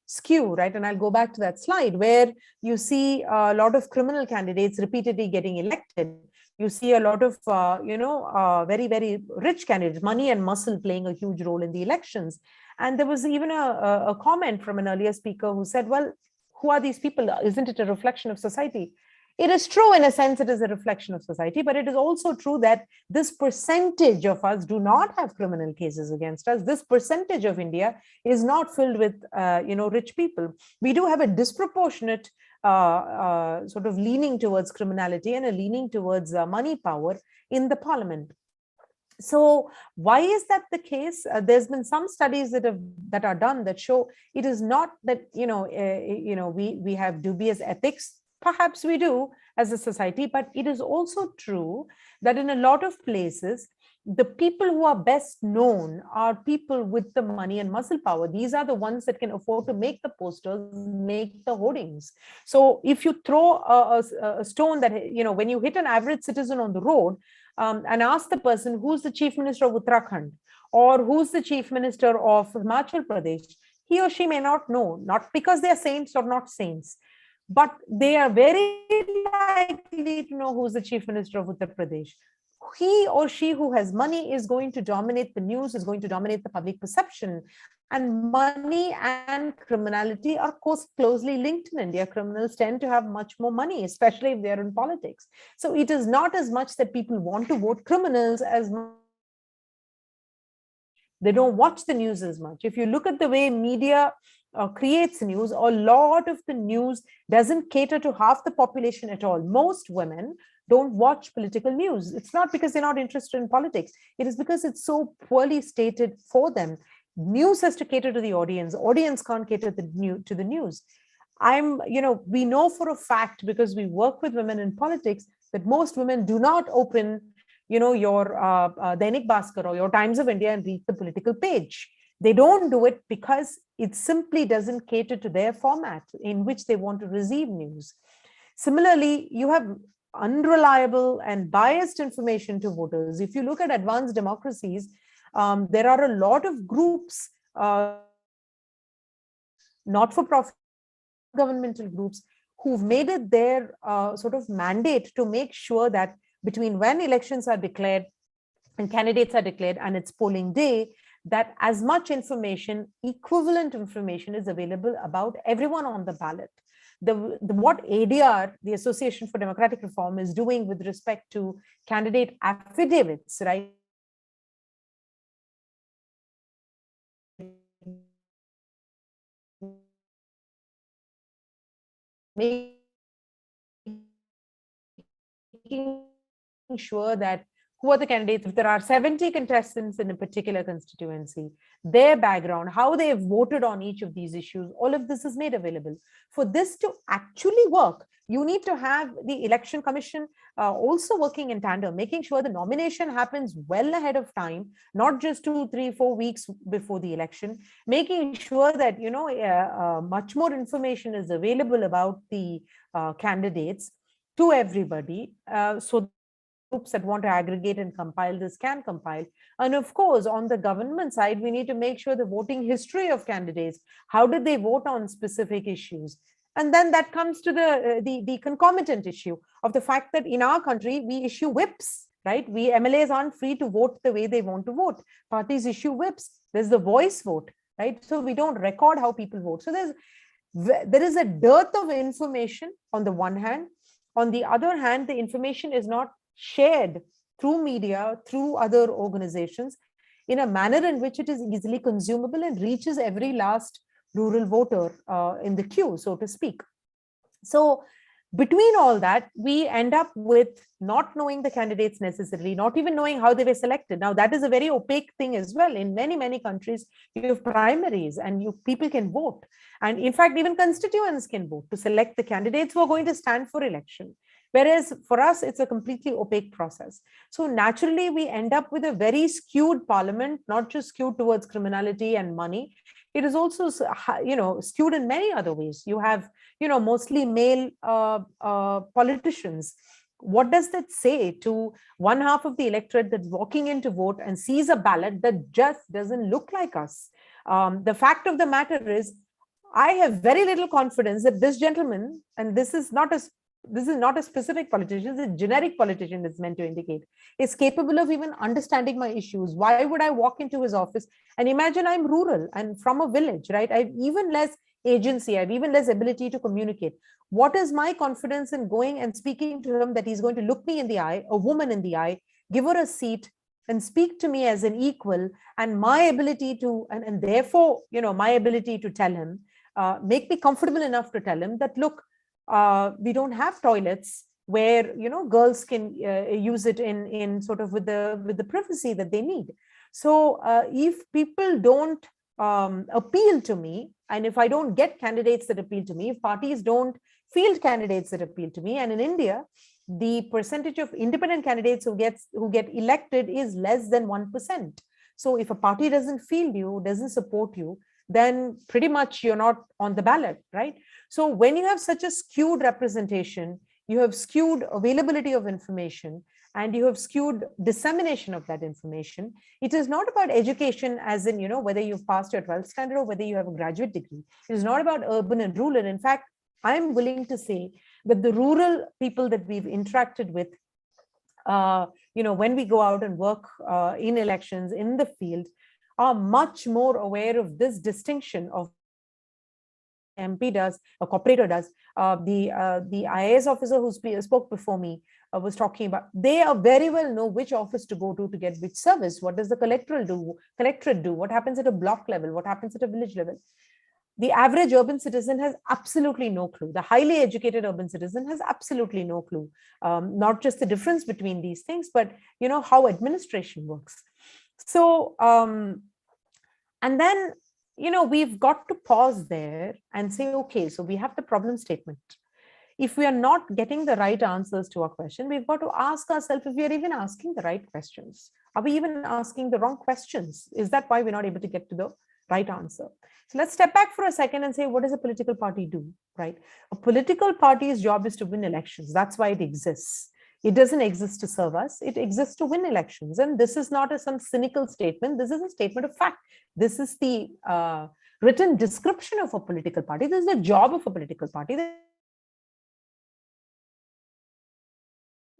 skew, right? And I'll go back to that slide where you see a lot of criminal candidates repeatedly getting elected. You see a lot of, very, very rich candidates, money and muscle playing a huge role in the elections. And there was even a comment from an earlier speaker who said, well, who are these people? Isn't it a reflection of society? It is true in a sense, it is a reflection of society, but it is also true that this percentage of us do not have criminal cases against us. This percentage of India is not filled with, rich people. We do have a disproportionate sort of leaning towards criminality and a leaning towards money power in the parliament. So why is that the case? There's been some studies that are done that show it is not that we have dubious ethics. Perhaps we do as a society, but it is also true that in a lot of places, the people who are best known are people with the money and muscle power. These are the ones that can afford to make the posters, make the hoardings. So if you throw a stone that, when you hit an average citizen on the road, and ask the person who's the chief minister of Uttarakhand or who's the chief minister of Himachal Pradesh, he or she may not know, not because they are saints or not saints, but they are very likely to know who's the chief minister of Uttar Pradesh. He or she who has money is going to dominate the news, is going to dominate the public perception. And money and criminality are closely linked in India. Criminals tend to have much more money, especially if they're in politics. So it is not as much that people want to vote criminals as they don't watch the news as much. If you look at the way media creates news, a lot of the news doesn't cater to half the population at all. Most women don't watch political news. It's not because they're not interested in politics. It is because it's so poorly stated for them. News has to cater to the audience. Audience can't cater to the news. We know for a fact, because we work with women in politics, that most women do not open, your Dainik Bhaskar or your Times of India and read the political page. They don't do it because it simply doesn't cater to their format in which they want to receive news. Similarly, you have unreliable and biased information to voters. If you look at advanced democracies, there are a lot of groups, not-for-profit governmental groups, who've made it their sort of mandate to make sure that between when elections are declared and candidates are declared and it's polling day, that as much information, equivalent information, is available about everyone on the ballot. What ADR, the Association for Democratic Reform, is doing with respect to candidate affidavits, right? Making sure that who are the candidates? If there are 70 contestants in a particular constituency, their background, how they have voted on each of these issues, all of this is made available. For this to actually work, you need to have the election commission also working in tandem, making sure the nomination happens well ahead of time, not just 2, 3, 4 weeks before the election, making sure that, much more information is available about the candidates to everybody, so groups that want to aggregate and compile this can compile. And of course, on the government side, we need to make sure the voting history of candidates, how did they vote on specific issues? And then that comes to the concomitant issue of the fact that in our country, we issue whips, right? We MLAs aren't free to vote the way they want to vote. Parties issue whips. There's the voice vote, right? So we don't record how people vote. So there is a dearth of information on the one hand. On the other hand, the information is not shared through media, through other organizations, in a manner in which it is easily consumable and reaches every last rural voter in the queue, so to speak. So between all that, we end up with not knowing the candidates necessarily, not even knowing how they were selected. Now, that is a very opaque thing as well. In many, many countries, you have primaries and people can vote. And in fact, even constituents can vote to select the candidates who are going to stand for election. Whereas for us, it's a completely opaque process. So naturally, we end up with a very skewed parliament, not just skewed towards criminality and money. It is also, skewed in many other ways. You have, mostly male politicians. What does that say to one half of the electorate that's walking in to vote and sees a ballot that just doesn't look like us? The fact of the matter is, I have very little confidence that this gentleman, and this is not a specific politician, it's a generic politician that's meant to indicate, is capable of even understanding my issues. Why would I walk into his office? And imagine I'm rural and from a village, right? I have even less agency, I have even less ability to communicate. What is my confidence in going and speaking to him that he's going to look me in the eye, a woman in the eye, give her a seat and speak to me as an equal, and my ability to, and therefore, my ability to tell him, make me comfortable enough to tell him that, look, we don't have toilets where girls can use it in sort of with the privacy that they need. So if people don't appeal to me, and if I don't get candidates that appeal to me, if parties don't field candidates that appeal to me, and in India, the percentage of independent candidates who get elected is less than 1%. So if a party doesn't field you, doesn't support you, then pretty much you're not on the ballot, right? So when you have such a skewed representation, you have skewed availability of information, and you have skewed dissemination of that information. It is not about education as in, whether you've passed your 12th standard or whether you have a graduate degree. It is not about urban and rural. In fact, I'm willing to say that the rural people that we've interacted with, when we go out and work in elections in the field, are much more aware of this distinction of MP does, a corporator does. The IAS officer who spoke before me was talking about, they are very well know which office to go to get which service. What does the collectorate do? What happens at a block level? What happens at a village level? The average urban citizen has absolutely no clue. The highly educated urban citizen has absolutely no clue. Not just the difference between these things, but how administration works. So, and then, we've got to pause there and say, okay, so we have the problem statement. If we are not getting the right answers to our question, we've got to ask ourselves if we are even asking the right questions. Are we even asking the wrong questions? Is that why we're not able to get to the right answer? So let's step back for a second and say, what does a political party do, right? A political party's job is to win elections. That's why it exists. It doesn't exist to serve us. It exists to win elections. And this is not some cynical statement. This is a statement of fact. This is the written description of a political party. This is the job of a political party.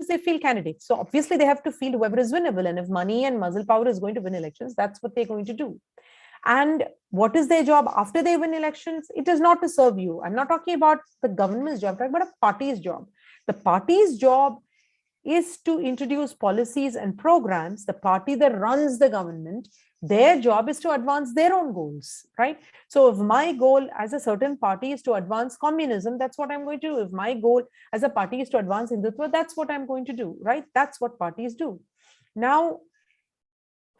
They field candidates. So obviously they have to field whoever is winnable. And if money and muscle power is going to win elections, that's what they're going to do. And what is their job after they win elections? It is not to serve you. I'm not talking about the government's job, I'm talking about a party's job. The party's job is to introduce policies and programs. The party that runs the government, their job is to advance their own goals, right? So if my goal as a certain party is to advance communism, that's what I'm going to do. If my goal as a party is to advance Hindutva, that's what I'm going to do, right? That's what parties do. Now,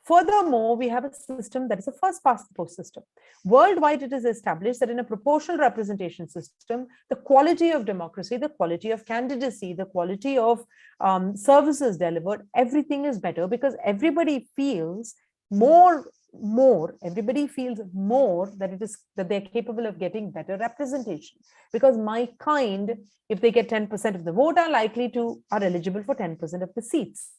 furthermore, we have a system that is a first past the post system. Worldwide, it is established that in a proportional representation system, the quality of democracy, the quality of candidacy, the quality of services delivered, everything is better because everybody feels everybody feels more that they're capable of getting better representation, because my kind, if they get 10% of the vote, are eligible for 10% of the seats.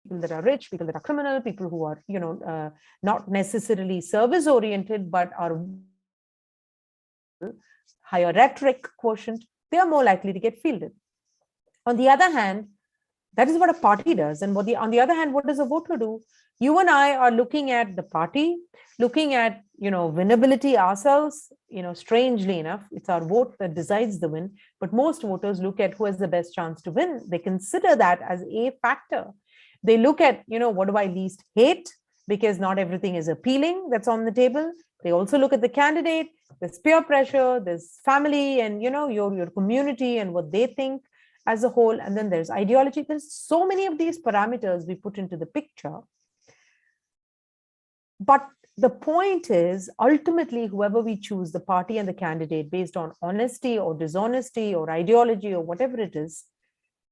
People that are rich, people that are criminal, people who are, not necessarily service oriented, but are higher rhetoric quotient, they are more likely to get fielded. On the other hand, that is what a party does. And on the other hand, what does a voter do? You and I are looking at the party, looking at, winnability ourselves. Strangely enough, it's our vote that decides the win. But most voters look at who has the best chance to win. They consider that as a factor. They look at, what do I least hate? Because not everything is appealing that's on the table. They also look at the candidate. There's peer pressure, there's family and, your community and what they think as a whole. And then there's ideology. There's so many of these parameters we put into the picture. But the point is, ultimately, whoever we choose, the party and the candidate, based on honesty or dishonesty or ideology or whatever it is,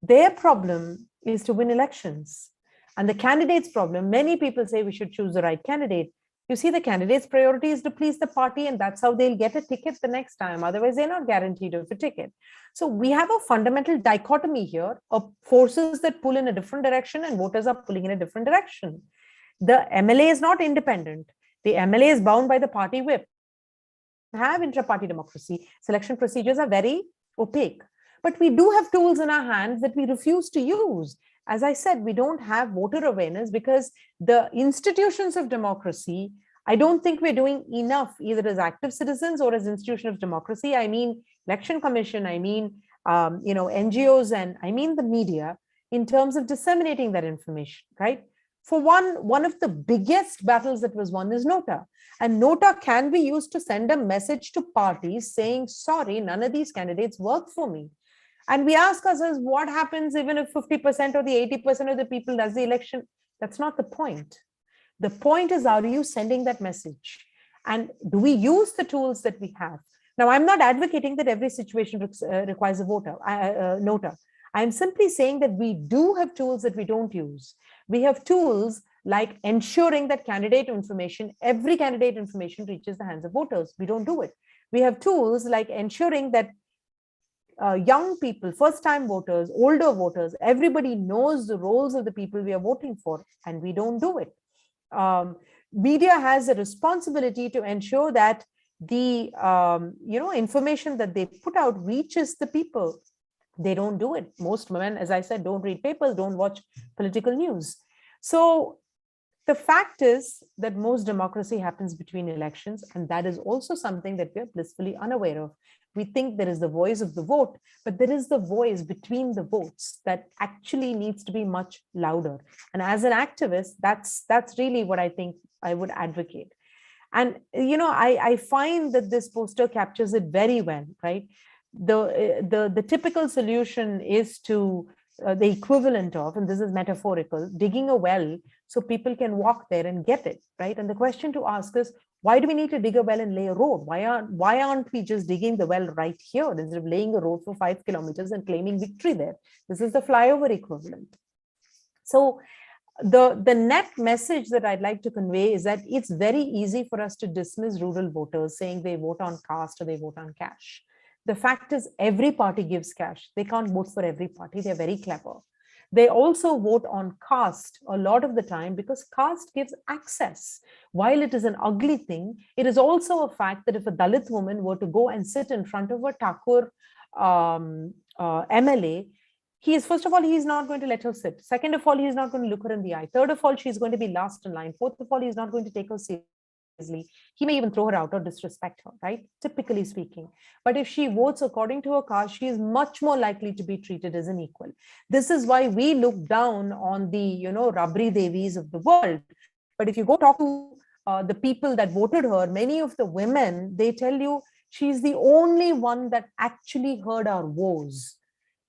their problem is to win elections. And the candidate's problem, many people say we should choose the right candidate. You see, the candidate's priority is to please the party, and that's how they'll get a ticket the next time. Otherwise, they're not guaranteed of a ticket. So we have a fundamental dichotomy here of forces that pull in a different direction and voters are pulling in a different direction. The MLA is not independent. The MLA is bound by the party whip. Have intra-party democracy. Selection procedures are very opaque. But we do have tools in our hands that we refuse to use. As I said, we don't have voter awareness because the institutions of democracy, I don't think we're doing enough, either as active citizens or as institution of democracy. I mean, Election Commission, I mean, NGOs, and I mean the media, in terms of disseminating that information, right? For one of the biggest battles that was won is Nota. And Nota can be used to send a message to parties saying, sorry, none of these candidates work for me. And we ask ourselves, what happens even if 50% or the 80% of the people does the election? That's not the point. The point is, are you sending that message? And do we use the tools that we have? Now, I'm not advocating that every situation requires a Nota. I'm simply saying that we do have tools that we don't use. We have tools like ensuring that every candidate information reaches the hands of voters. We don't do it. We have tools like ensuring that young people, first-time voters, older voters, everybody knows the roles of the people we are voting for, and we don't do it. Media has a responsibility to ensure that the information that they put out reaches the people. They don't do it. Most women, as I said, don't read papers, don't watch political news. So the fact is that most democracy happens between elections, and that is also something that we are blissfully unaware of. We think there is the voice of the vote, but there is the voice between the votes that actually needs to be much louder. And as an activist, that's really what I think I would advocate. And, I find that this poster captures it very well, right? The typical solution is to the equivalent of, and this is metaphorical, digging a well so people can walk there and get it, right? And the question to ask is, why do we need to dig a well and lay a road? Why aren't we just digging the well right here instead of laying a road for 5 kilometers and claiming victory there? This is the flyover equivalent. So the net message that I'd like to convey is that it's very easy for us to dismiss rural voters saying they vote on caste or they vote on cash. The fact is, every party gives cash. They can't vote for every party. They're very clever. They also vote on caste a lot of the time because caste gives access. While it is an ugly thing, it is also a fact that if a Dalit woman were to go and sit in front of a Thakur MLA, first of all, he's not going to let her sit. Second of all, he's not going to look her in the eye. Third of all, she's going to be last in line. Fourth of all, he's not going to take her seriously. He may even throw her out or disrespect her, right? Typically speaking. But if she votes according to her caste, she is much more likely to be treated as an equal. This is why we look down on the, Rabri Devis of the world. But if you go talk to the people that voted her, many of the women, they tell you she's the only one that actually heard our woes.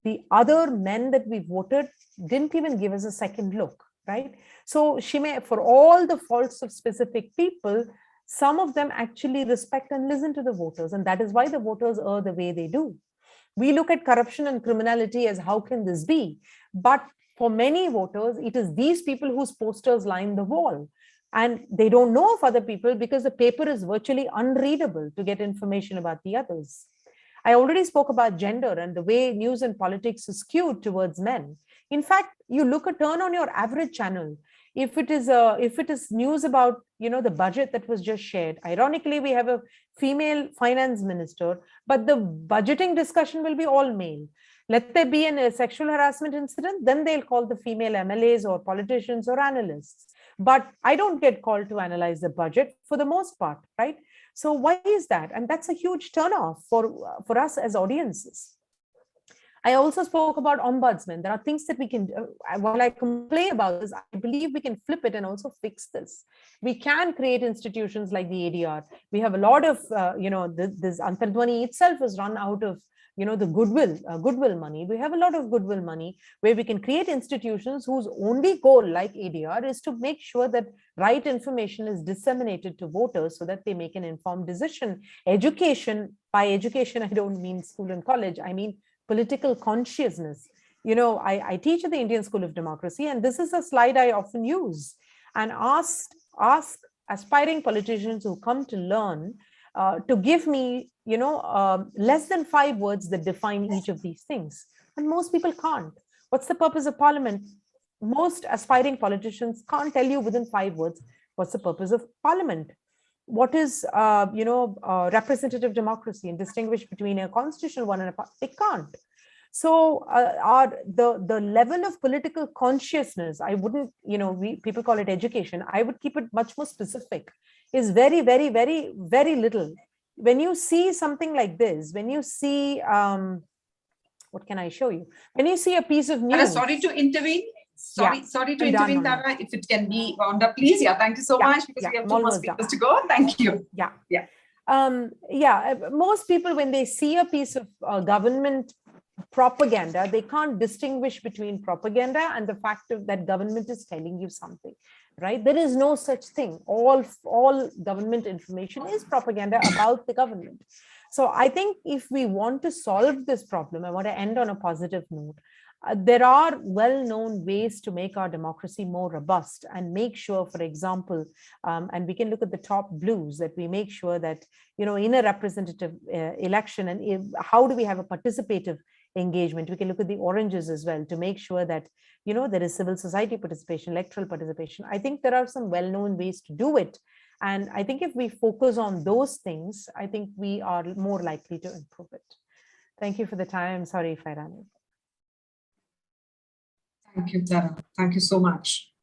The other men that we voted didn't even give us a second look, right? So she may, for all the faults of specific people, some of them actually respect and listen to the voters. And that is why the voters are the way they do. We look at corruption and criminality as how can this be? But for many voters, it is these people whose posters line the wall. And they don't know of other people because the paper is virtually unreadable to get information about the others. I already spoke about gender and the way news and politics is skewed towards men. In fact, you turn on your average channel. If it is news about the budget that was just shared, ironically, we have a female finance minister, but the budgeting discussion will be all male. Let there be a sexual harassment incident, then they'll call the female MLAs or politicians or analysts. But I don't get called to analyze the budget for the most part, right? So why is that? And that's a huge turnoff for us as audiences. I also spoke about ombudsman. There are things that we can, while I complain about this, I believe we can flip it and also fix this. We can create institutions like the ADR. We have a lot of, this Antardhwani itself is run out of, the goodwill money. We have a lot of goodwill money where we can create institutions whose only goal, like ADR, is to make sure that right information is disseminated to voters so that they make an informed decision. Education, by education, I don't mean school and college, I mean political consciousness. I teach at the Indian School of Democracy, and this is a slide I often use and ask aspiring politicians who come to learn to give me, less than 5 words that define each of these things. And most people can't. What's the purpose of parliament? Most aspiring politicians can't tell you within 5 words what's the purpose of parliament. What is, representative democracy, and distinguish between a constitutional one and a, they can't. So the level of political consciousness, I wouldn't, people call it education, I would keep it much more specific, is very, very, very, very little. When you see something like this, when you see, what can I show you? When you see a piece of news. Sorry to intervene. Sorry to intervene, Tara. If it can be wound up, please. Yeah, thank you so much, because we have 2 more speakers to go. Thank you. Most people, when they see a piece of government propaganda, they can't distinguish between propaganda and the fact that government is telling you something, right? There is no such thing. All government information is propaganda about the government. So I think if we want to solve this problem, I want to end on a positive note. There are well-known ways to make our democracy more robust and make sure, for example, and we can look at the top blues, that we make sure that, in a representative election, and how do we have a participative engagement? We can look at the oranges as well to make sure that, there is civil society participation, electoral participation. I think there are some well-known ways to do it. And I think if we focus on those things, I think we are more likely to improve it. Thank you for the time. Sorry if I ran it. Thank you, Tara. Thank you so much.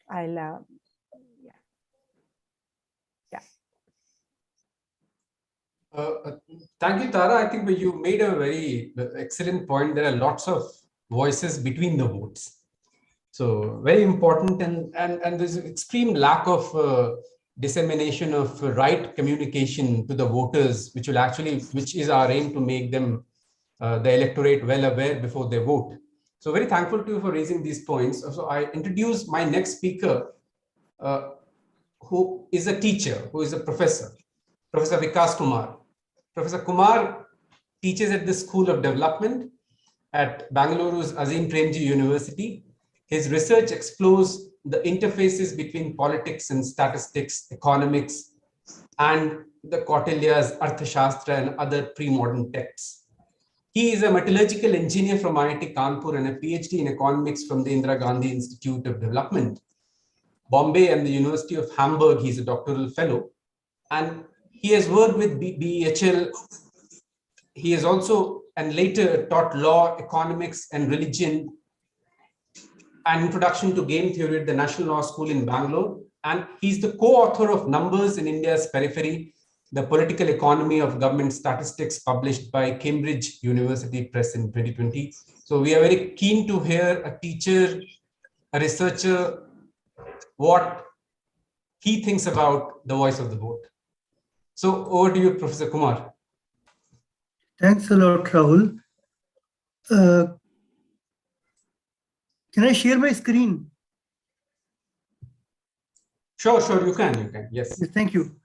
I'll, Thank you, Tara. I think you made a very excellent point. There are lots of voices between the votes. So very important, and there's an extreme lack of dissemination of right communication to the voters, which is our aim, to make them, the electorate, well aware before they vote. So very thankful to you for raising these points. So I introduce my next speaker, who is a teacher, who is a professor, Professor Vikas Kumar. Professor Kumar teaches at the School of Development at Bangaluru's Azim Premji University. His research explores the interfaces between politics and statistics, economics, and the Kautilya's Arthashastra and other pre-modern texts. He is a metallurgical engineer from IIT Kanpur and a PhD in economics from the Indira Gandhi Institute of Development, Bombay, and the University of Hamburg. He's a doctoral fellow, and he has worked with BEHL. He has also and later taught law, economics, and religion, and introduction to game theory at the National Law School in Bangalore. And he's the co-author of Numbers in India's Periphery, the Political Economy of Government Statistics, published by Cambridge University Press in 2020. So we are very keen to hear a teacher, a researcher, what he thinks about the voice of the vote. So over to you, Professor Kumar. Thanks a lot, Rahul. Can I share my screen? Sure, you can. Yes. Yes, thank you.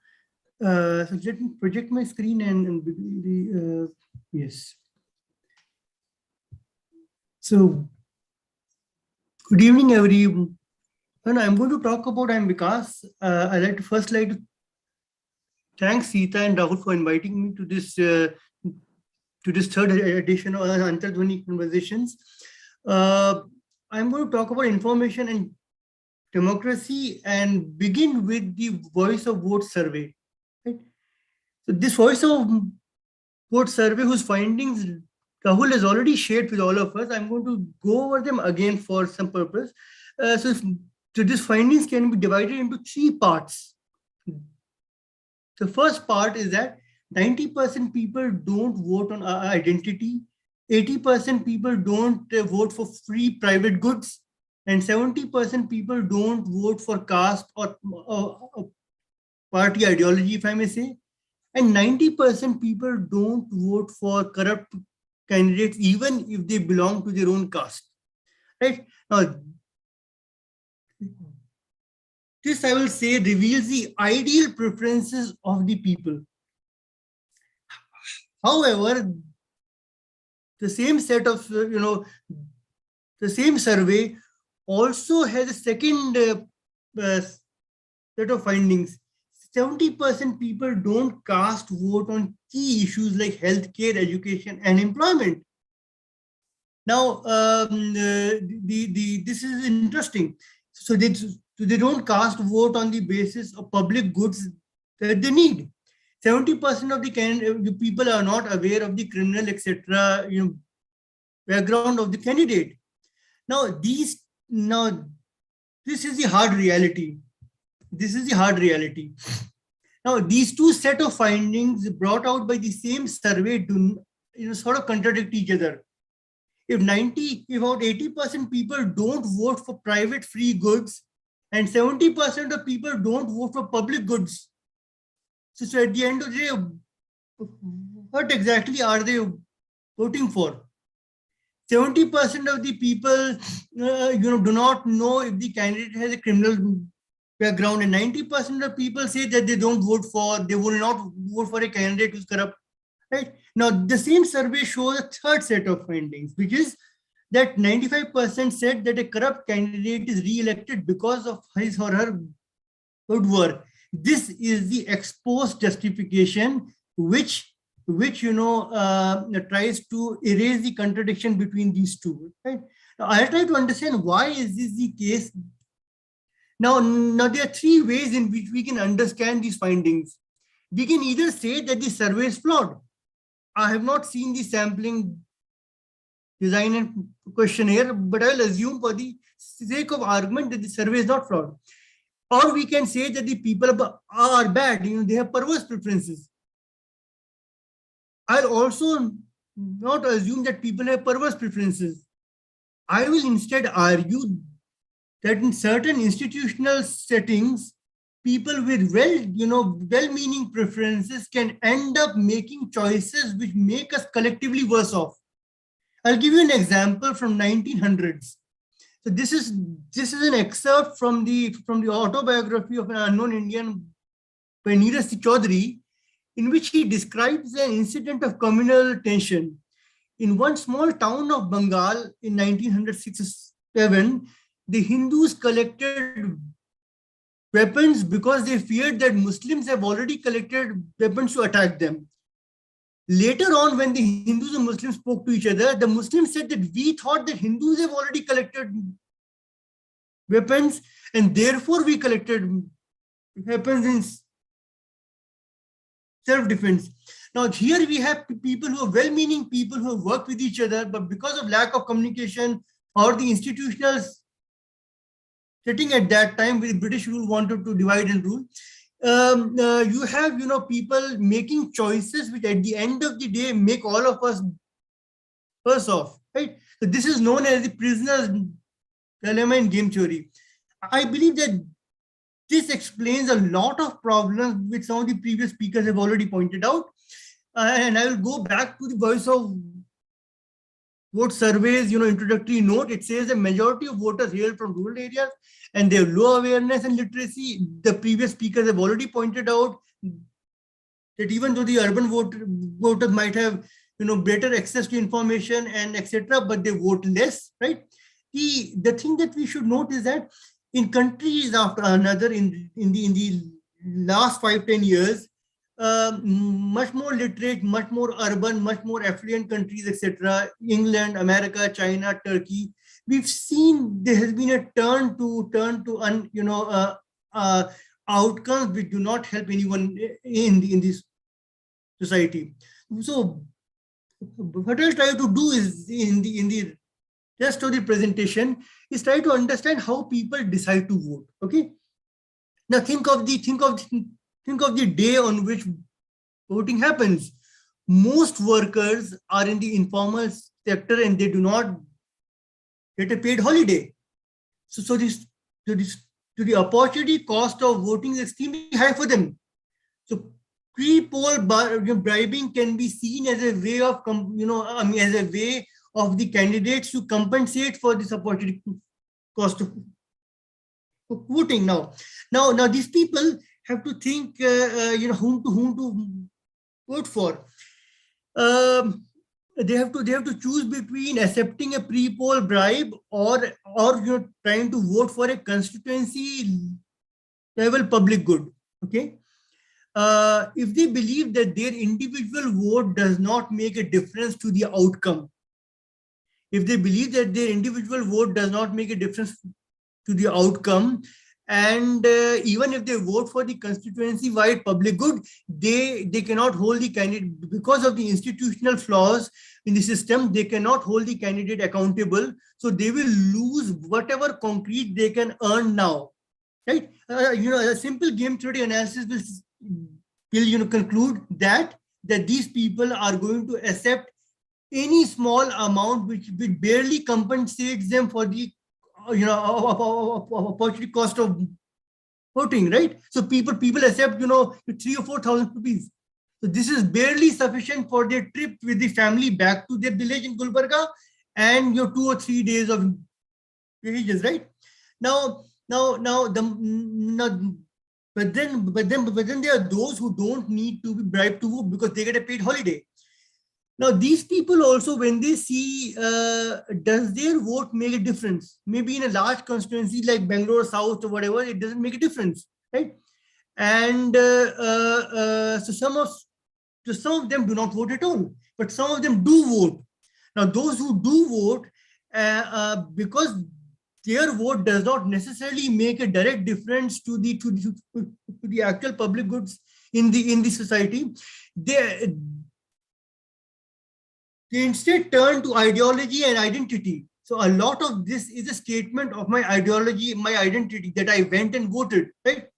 So let me project my screen and begin the, yes. So, good evening, everyone. I'm going to talk about I'm Vikas. I'd like to thank Sita and Rahul for inviting me to this third edition of Antardhwani Conversations. I'm going to talk about information and democracy and begin with the Voice of Vote survey. Right? So this Voice of Vote survey, whose findings Rahul has already shared with all of us, I'm going to go over them again for some purpose. So these findings can be divided into 3 parts. The first part is that 90% people don't vote on identity, 80% people don't vote for free private goods, and 70% people don't vote for caste or party ideology, if I may say, and 90% people don't vote for corrupt candidates, even if they belong to their own caste. Right? Now, this, I will say, reveals the ideal preferences of the people. However, the same set of, the same survey also has a second set of findings. 70% people don't cast vote on key issues like healthcare, education, and employment. Now, this is interesting. So they don't cast vote on the basis of public goods that they need. 70% of the people are not aware of the criminal, etc., background of the candidate. Now, this is the hard reality. This is the hard reality. Now, these two set of findings brought out by the same survey do sort of contradict each other. If about 80% people don't vote for private free goods and 70% of people don't vote for public goods, so at the end of the day, what exactly are they voting for? 70% of the people, do not know if the candidate has a criminal background, and 90% of people say that they will not vote for a candidate who's corrupt. Right? Now, the same survey shows a third set of findings, which is that 95% said that a corrupt candidate is re-elected because of his or her good work. This is the ex post justification, which tries to erase the contradiction between these two. Right? Now, I'll try to understand why is this the case. Now, there are 3 ways in which we can understand these findings. We can either say that the survey is flawed. I have not seen the sampling design and questionnaire, but I'll assume for the sake of argument that the survey is not flawed. Or we can say that the people are bad, they have perverse preferences. I'll also not assume that people have perverse preferences. I will instead argue that in certain institutional settings, people with well-meaning preferences can end up making choices which make us collectively worse off. I'll give you an example from 1900s. So this is an excerpt from the autobiography of an unknown Indian by Neeraj Chaudhary, in which he describes an incident of communal tension. In one small town of Bengal in 1967, the Hindus collected weapons because they feared that Muslims have already collected weapons to attack them. Later on, when the Hindus and Muslims spoke to each other, the Muslims said that we thought that Hindus have already collected weapons and therefore we collected weapons in self-defense. Now, here we have people who are well-meaning people who have worked with each other, but because of lack of communication or the institutional setting at that time, with British rule wanted to divide and rule, you have people making choices which at the end of the day make all of us worse off. Right? So this is known as the prisoner's dilemma in game theory. I believe that This explains a lot of problems which some of the previous speakers have already pointed out. And I will go back to the voice of vote surveys, introductory note. It says the majority of voters hail from rural areas and they have low awareness and literacy. The previous speakers have already pointed out that even though the urban voters might have better access to information and etc., but they vote less, right? The thing that we should note is that in countries after another in the last 5-10 years, much more literate, much more urban, much more affluent countries, etc., England, America, China, Turkey, we've seen there has been a turn to outcomes which do not help anyone in this society. So what I'll try to do is in the rest of the presentation is try to understand how people decide to vote. Okay. Now think of the day on which voting happens. Most workers are in the informal sector and they do not get a paid holiday. So the opportunity cost of voting is extremely high for them. So pre-poll bribing can be seen as a way of as a way of the candidates to compensate for this opportunity cost of voting. Now these people have to think whom to vote for. They have to choose between accepting a pre-poll bribe or trying to vote for a constituency level public good. Okay. If they believe that their individual vote does not make a difference to the outcome, if they believe that their individual vote does not make a difference to the outcome, and even if they vote for the constituency-wide public good, they cannot hold the candidate because of the institutional flaws in the system. They cannot hold the candidate accountable, so they will lose whatever concrete they can earn now. Right? A simple game theory analysis will conclude that these people are going to accept any small amount which barely compensates them for the opportunity cost of voting, right? So people accept 3,000 or 4,000 rupees. So this is barely sufficient for their trip with the family back to their village in Gulbarga and 2 or 3 days of wages, right? But then there are those who don't need to be bribed to vote because they get a paid holiday. Now, these people also, when they see, does their vote make a difference? Maybe in a large constituency like Bangalore South or whatever, it doesn't make a difference, right? And so some of them do not vote at all, but some of them do vote. Now, those who do vote, because their vote does not necessarily make a direct difference to the actual public goods in the society, they instead turn to ideology and identity. So a lot of this is a statement of my ideology, my identity, that I went and voted, right?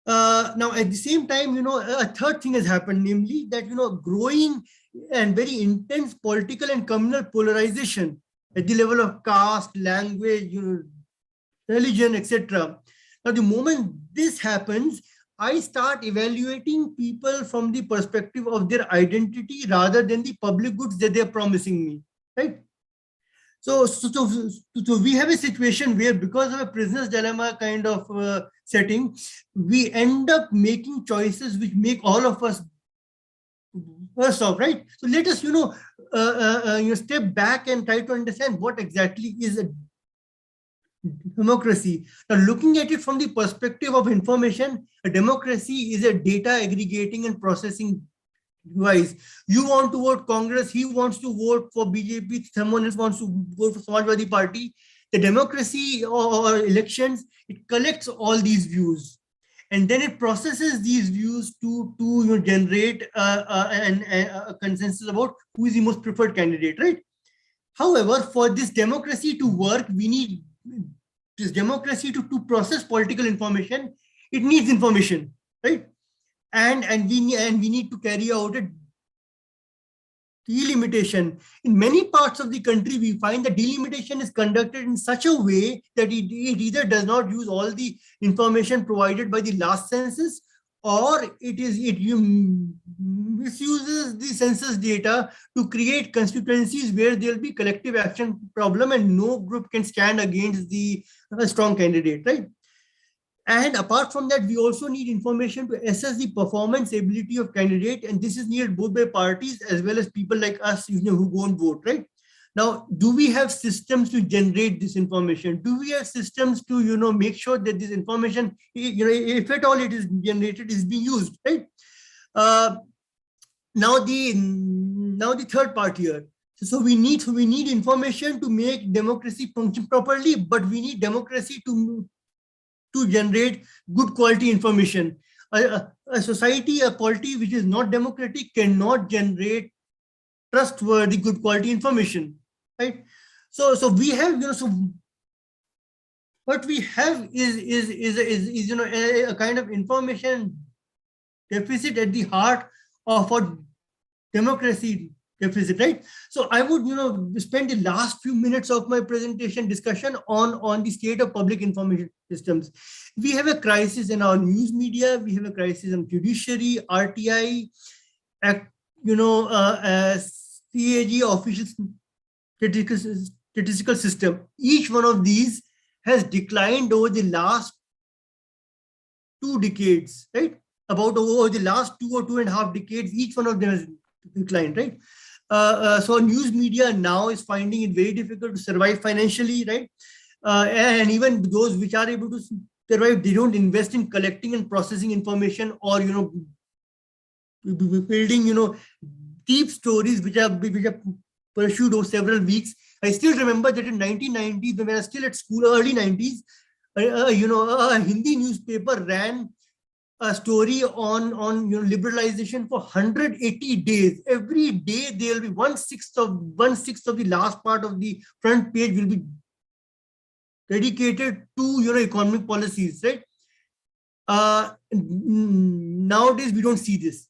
Now, at the same time, a third thing has happened, namely that, growing and very intense political and communal polarization at the level of caste, language, religion, etc. Now, the moment this happens, I start evaluating people from the perspective of their identity rather than the public goods that they're promising me, right? So we have a situation where, because of a prisoner's dilemma kind of setting, we end up making choices which make all of us worse off, right? So let us, step back and try to understand what exactly is a democracy. Now, looking at it from the perspective of information, a democracy is a data aggregating and processing device. You want to vote Congress, he wants to vote for BJP, someone else wants to vote for Samajwadi Party. The democracy or elections, it collects all these views, and then it processes these views to generate a consensus about who is the most preferred candidate, right? However, for this democracy to work, we need this democracy to process political information. It needs information, right? And we need to carry out a delimitation. In many parts of the country, we find that delimitation is conducted in such a way that it either does not use all the information provided by the last census, or it misuses the census data to create constituencies where there will be collective action problem and no group can stand against the strong candidate, right? And apart from that, we also need information to assess the performance ability of candidate. And this is needed both by parties as well as people like us, who go and vote, right? Now, do we have systems to generate this information? Do we have systems to, make sure that this information, if at all it is generated, is being used, right? Now the third part here. So we need information to make democracy function properly, but we need democracy to generate good quality information. A society, a polity which is not democratic cannot generate trustworthy, good quality information, right? So we have, so what we have is a kind of information deficit at the heart of our democracy deficit, right? So I would, spend the last few minutes of my presentation discussion on the state of public information systems. We have a crisis in our news media. We have a crisis in judiciary, RTI, CAG, official statistical system. Each one of these has declined over the last 2 decades, right? About over the last 2 or 2.5 decades, each one of them has declined, right? So news media now is finding it very difficult to survive financially, right? And even those which are able to survive, they don't invest in collecting and processing information or, building, deep stories which are pursued over several weeks. I still remember that in 1990s, when I was still at school, early 90s, a Hindi newspaper ran a story on liberalization for 180 days. Every day there will be one sixth of the last part of the front page will be dedicated to economic policies, right? Nowadays we don't see this.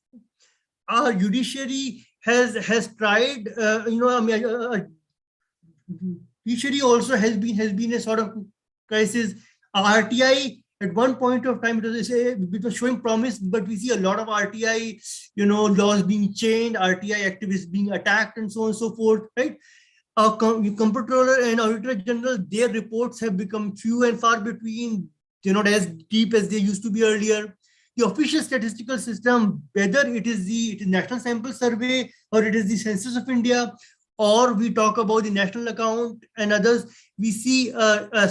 Our judiciary has tried, judiciary also has been a sort of crisis. RTI, at one point of time, it was showing promise, but we see a lot of RTI, laws being changed, RTI activists being attacked, and so on and so forth, right? Comptroller and Auditor General, their reports have become few and far between. They're not as deep as they used to be earlier. The official statistical system, whether it is the National Sample Survey or it is the Census of India, or we talk about the National Account and others, we see a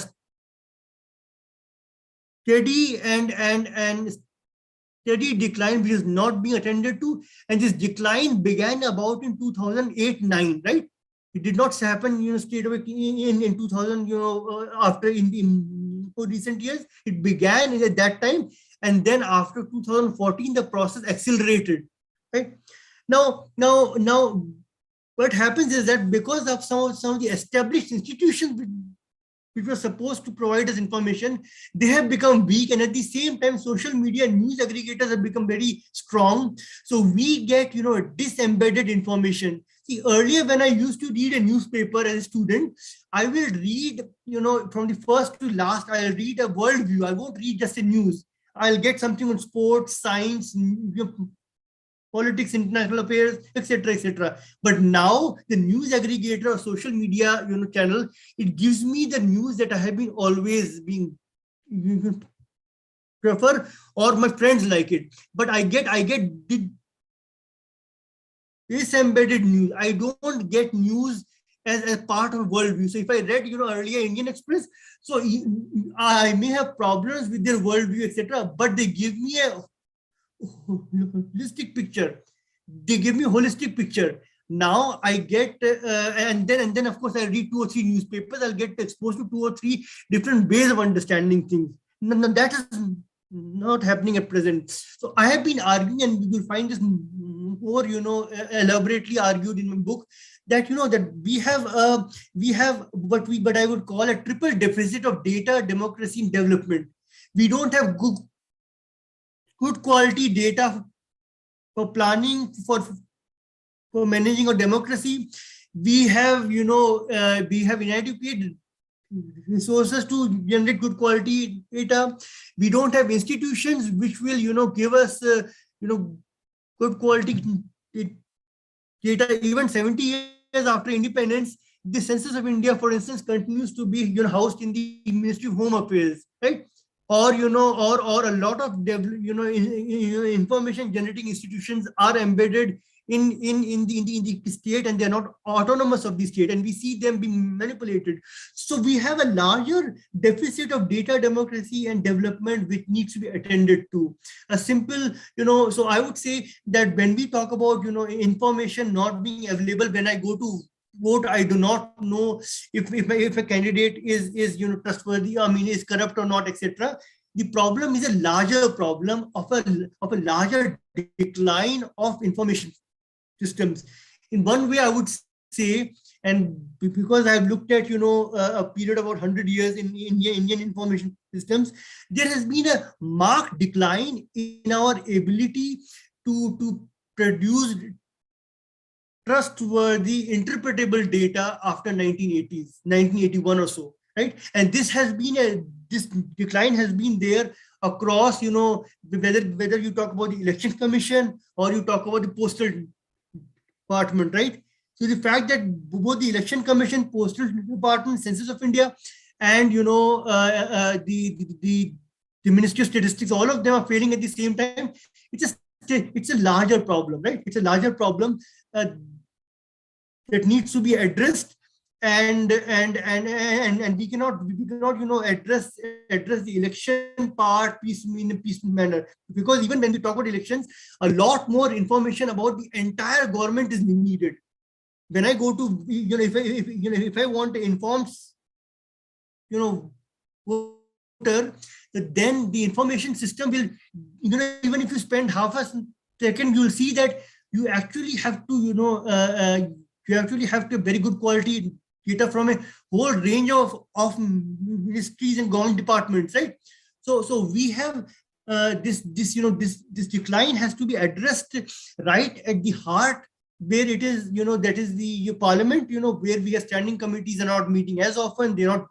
steady and steady decline which is not being attended to, and this decline began about in 2008-9, right? It did not happen, straight away in 2000, after in recent years. It began at that time, and then after 2014, the process accelerated, right? Now, what happens is that because of some of the established institutions which were supposed to provide us information, they have become weak, and at the same time, social media and news aggregators have become very strong. So we get, disembedded information. See, earlier when I used to read a newspaper as a student, I will read, from the first to last, I'll read a worldview. I won't read just a news. I'll get something on sports, science, politics, international affairs, etc., etc. But now the news aggregator or social media, channel, it gives me the news that I have been always being prefer, or my friends like it. But I get disembedded news. I don't get news as part of worldview. So if I read, earlier Indian Express, so I may have problems with their worldview, etc. But they give me a holistic picture. They give me a holistic picture. Now I get, and then of course I read 2 or 3 newspapers. I'll get exposed to 2 or 3 different ways of understanding things. No, that is not happening at present. So I have been arguing, and you will find this more, elaborately argued in my book, that that we have what I would call a triple deficit of data, democracy, and development. We don't have good quality data for planning, for for managing our democracy. We have, we have inadequate resources to generate good quality data. We don't have institutions which will, give us, good quality data. Even 70 years after independence, the Census of India, for instance, continues to be, housed in the Ministry of Home Affairs, right? Or, or a lot of, information generating institutions are embedded in the state, and they're not autonomous of the state, and we see them being manipulated. So we have a larger deficit of data democracy and development which needs to be attended to. A simple, so I would say that when we talk about, information not being available when I go to vote, I do not know if a candidate is trustworthy, is corrupt or not, etc. The problem is a larger problem of a larger decline of information systems. In one way, I would say, and because I've looked at a period of about 100 years in Indian information systems, there has been a marked decline in our ability to produce trustworthy, interpretable data after 1981 or so, right? And this decline has been there across, whether you talk about the Election Commission or you talk about the Postal Department, right? So the fact that both the Election Commission, Postal Department, Census of India, and the Ministry of Statistics, all of them are failing at the same time. It's a larger problem, right? It's a larger problem that needs to be addressed, and we cannot address the election part in a piecemeal manner, because even when we talk about elections, a lot more information about the entire government is needed. When I go to if I want to inform voter, then the information system will, even if you spend half a second, you'll see that you actually have to have very good quality data from a whole range of ministries and government departments, right? So we have this decline has to be addressed right at the heart, where it is, that is the parliament, where we have standing committees are not meeting as often, they're not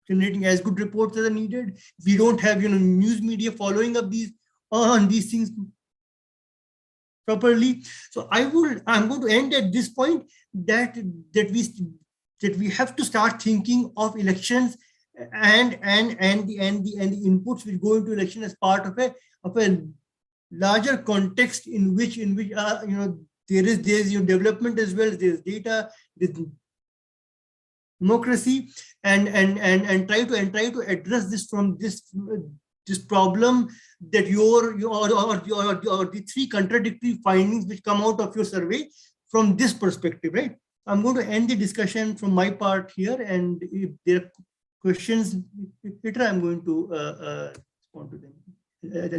generating as good reports as are needed. We don't have, news media following up on these things properly. So I'm going to end at this point that we have to start thinking of elections and the inputs which go into election as part of a larger context in which there's development as well, there's data, there's democracy, and try to address this from this problem that your the three contradictory findings which come out of your survey from this perspective, right? I'm going to end the discussion from my part here, and if there are questions later, I'm going to respond to them.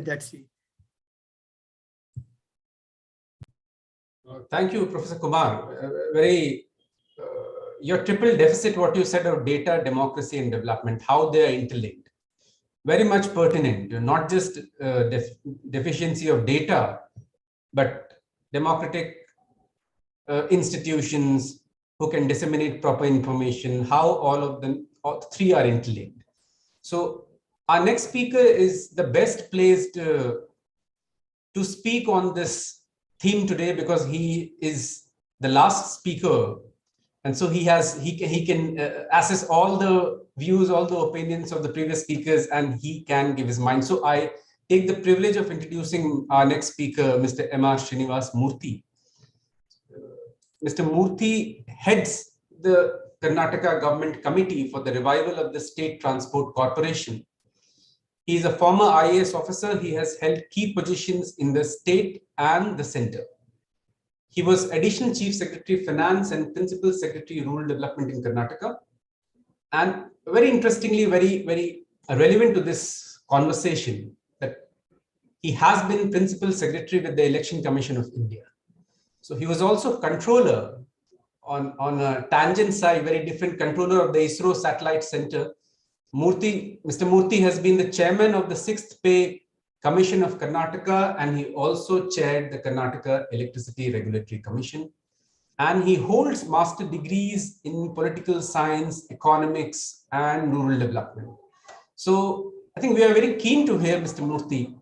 That's it. Thank you, Professor Kumar. Your triple deficit, what you said of data, democracy, and development, how they are interlinked. Very much pertinent, not just deficiency of data, but democratic institutions who can disseminate proper information, how all three are interlinked. So our next speaker is the best placed to speak on this theme today, because he is the last speaker. And so he can assess all the views, all the opinions of the previous speakers, and he can give his mind. So I take the privilege of introducing our next speaker, Mr. M.R. Srinivas Murthy. Mr. Murthy heads the Karnataka Government Committee for the Revival of the State Transport Corporation. He is a former IAS officer. He has held key positions in the state and the center. He was Additional Chief Secretary Finance and Principal Secretary Rural Development in Karnataka. And very interestingly, very, very relevant to this conversation, that he has been Principal Secretary with the Election Commission of India. So he was also controller on a tangent side, very different, controller of the ISRO Satellite Center. Mr. Murthy has been the chairman of the 6th Pay Commission of Karnataka, and he also chaired the Karnataka Electricity Regulatory Commission. And he holds master degrees in political science, economics, and rural development. So I think we are very keen to hear Mr. Murthy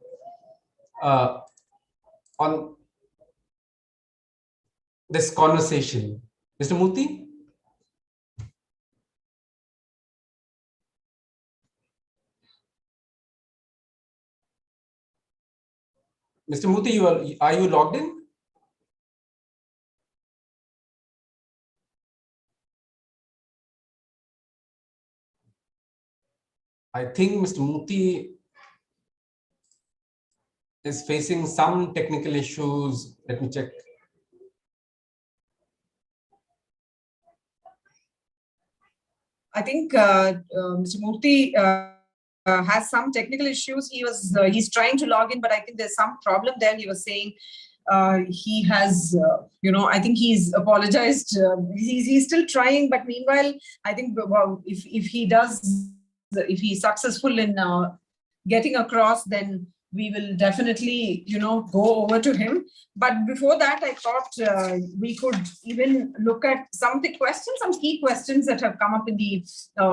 on this conversation. Mr. Murthy? Mr. Murthy, are you logged in? I think Mr. Murthy is facing some technical issues. Let me check. I think Mr. Murthy has some technical issues. He's trying to log in, but I think there's some problem there. He was saying he has, I think he's apologized. He's still trying, but meanwhile, I think if he's successful in getting across, then we will definitely, go over to him. But before that, I thought we could even look at some of the questions, some key questions that have come up in the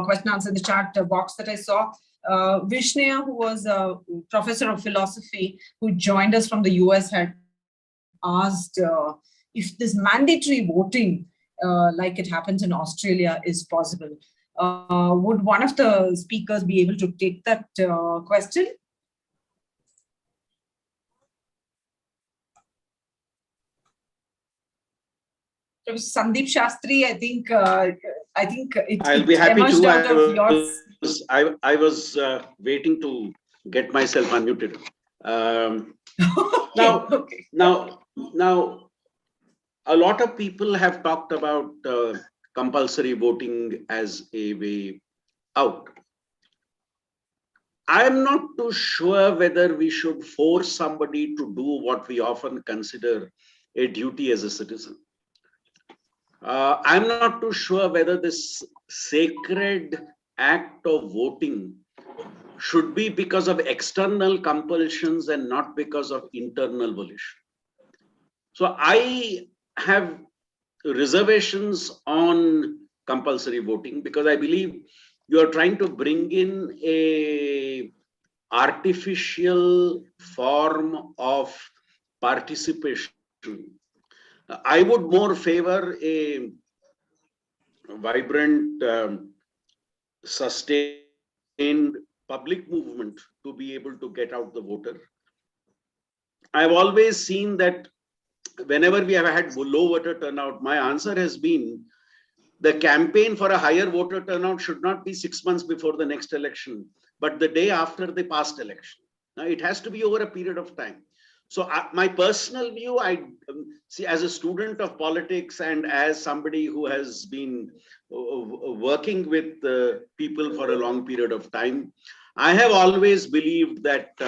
question answer in the chat box that I saw. Vishnaya, who was a professor of philosophy who joined us from the US, had asked if this mandatory voting, like it happens in Australia, is possible. Would one of the speakers be able to take that question? Sandeep Shastri, I think I'll be happy emerged to. out of yours. I was waiting to get myself unmuted. Now, a lot of people have talked about compulsory voting as a way out. I'm not too sure whether we should force somebody to do what we often consider a duty as a citizen. I'm not too sure whether this sacred act of voting should be because of external compulsions and not because of internal volition. So I have reservations on compulsory voting because I believe you are trying to bring in a artificial form of participation. I would more favor a vibrant, sustained public movement to be able to get out the voter. I've always seen that whenever we have had low voter turnout, my answer has been the campaign for a higher voter turnout should not be 6 months before the next election, but the day after the past election. Now, it has to be over a period of time. So my personal view, I see as a student of politics and as somebody who has been working with people for a long period of time, I have always believed that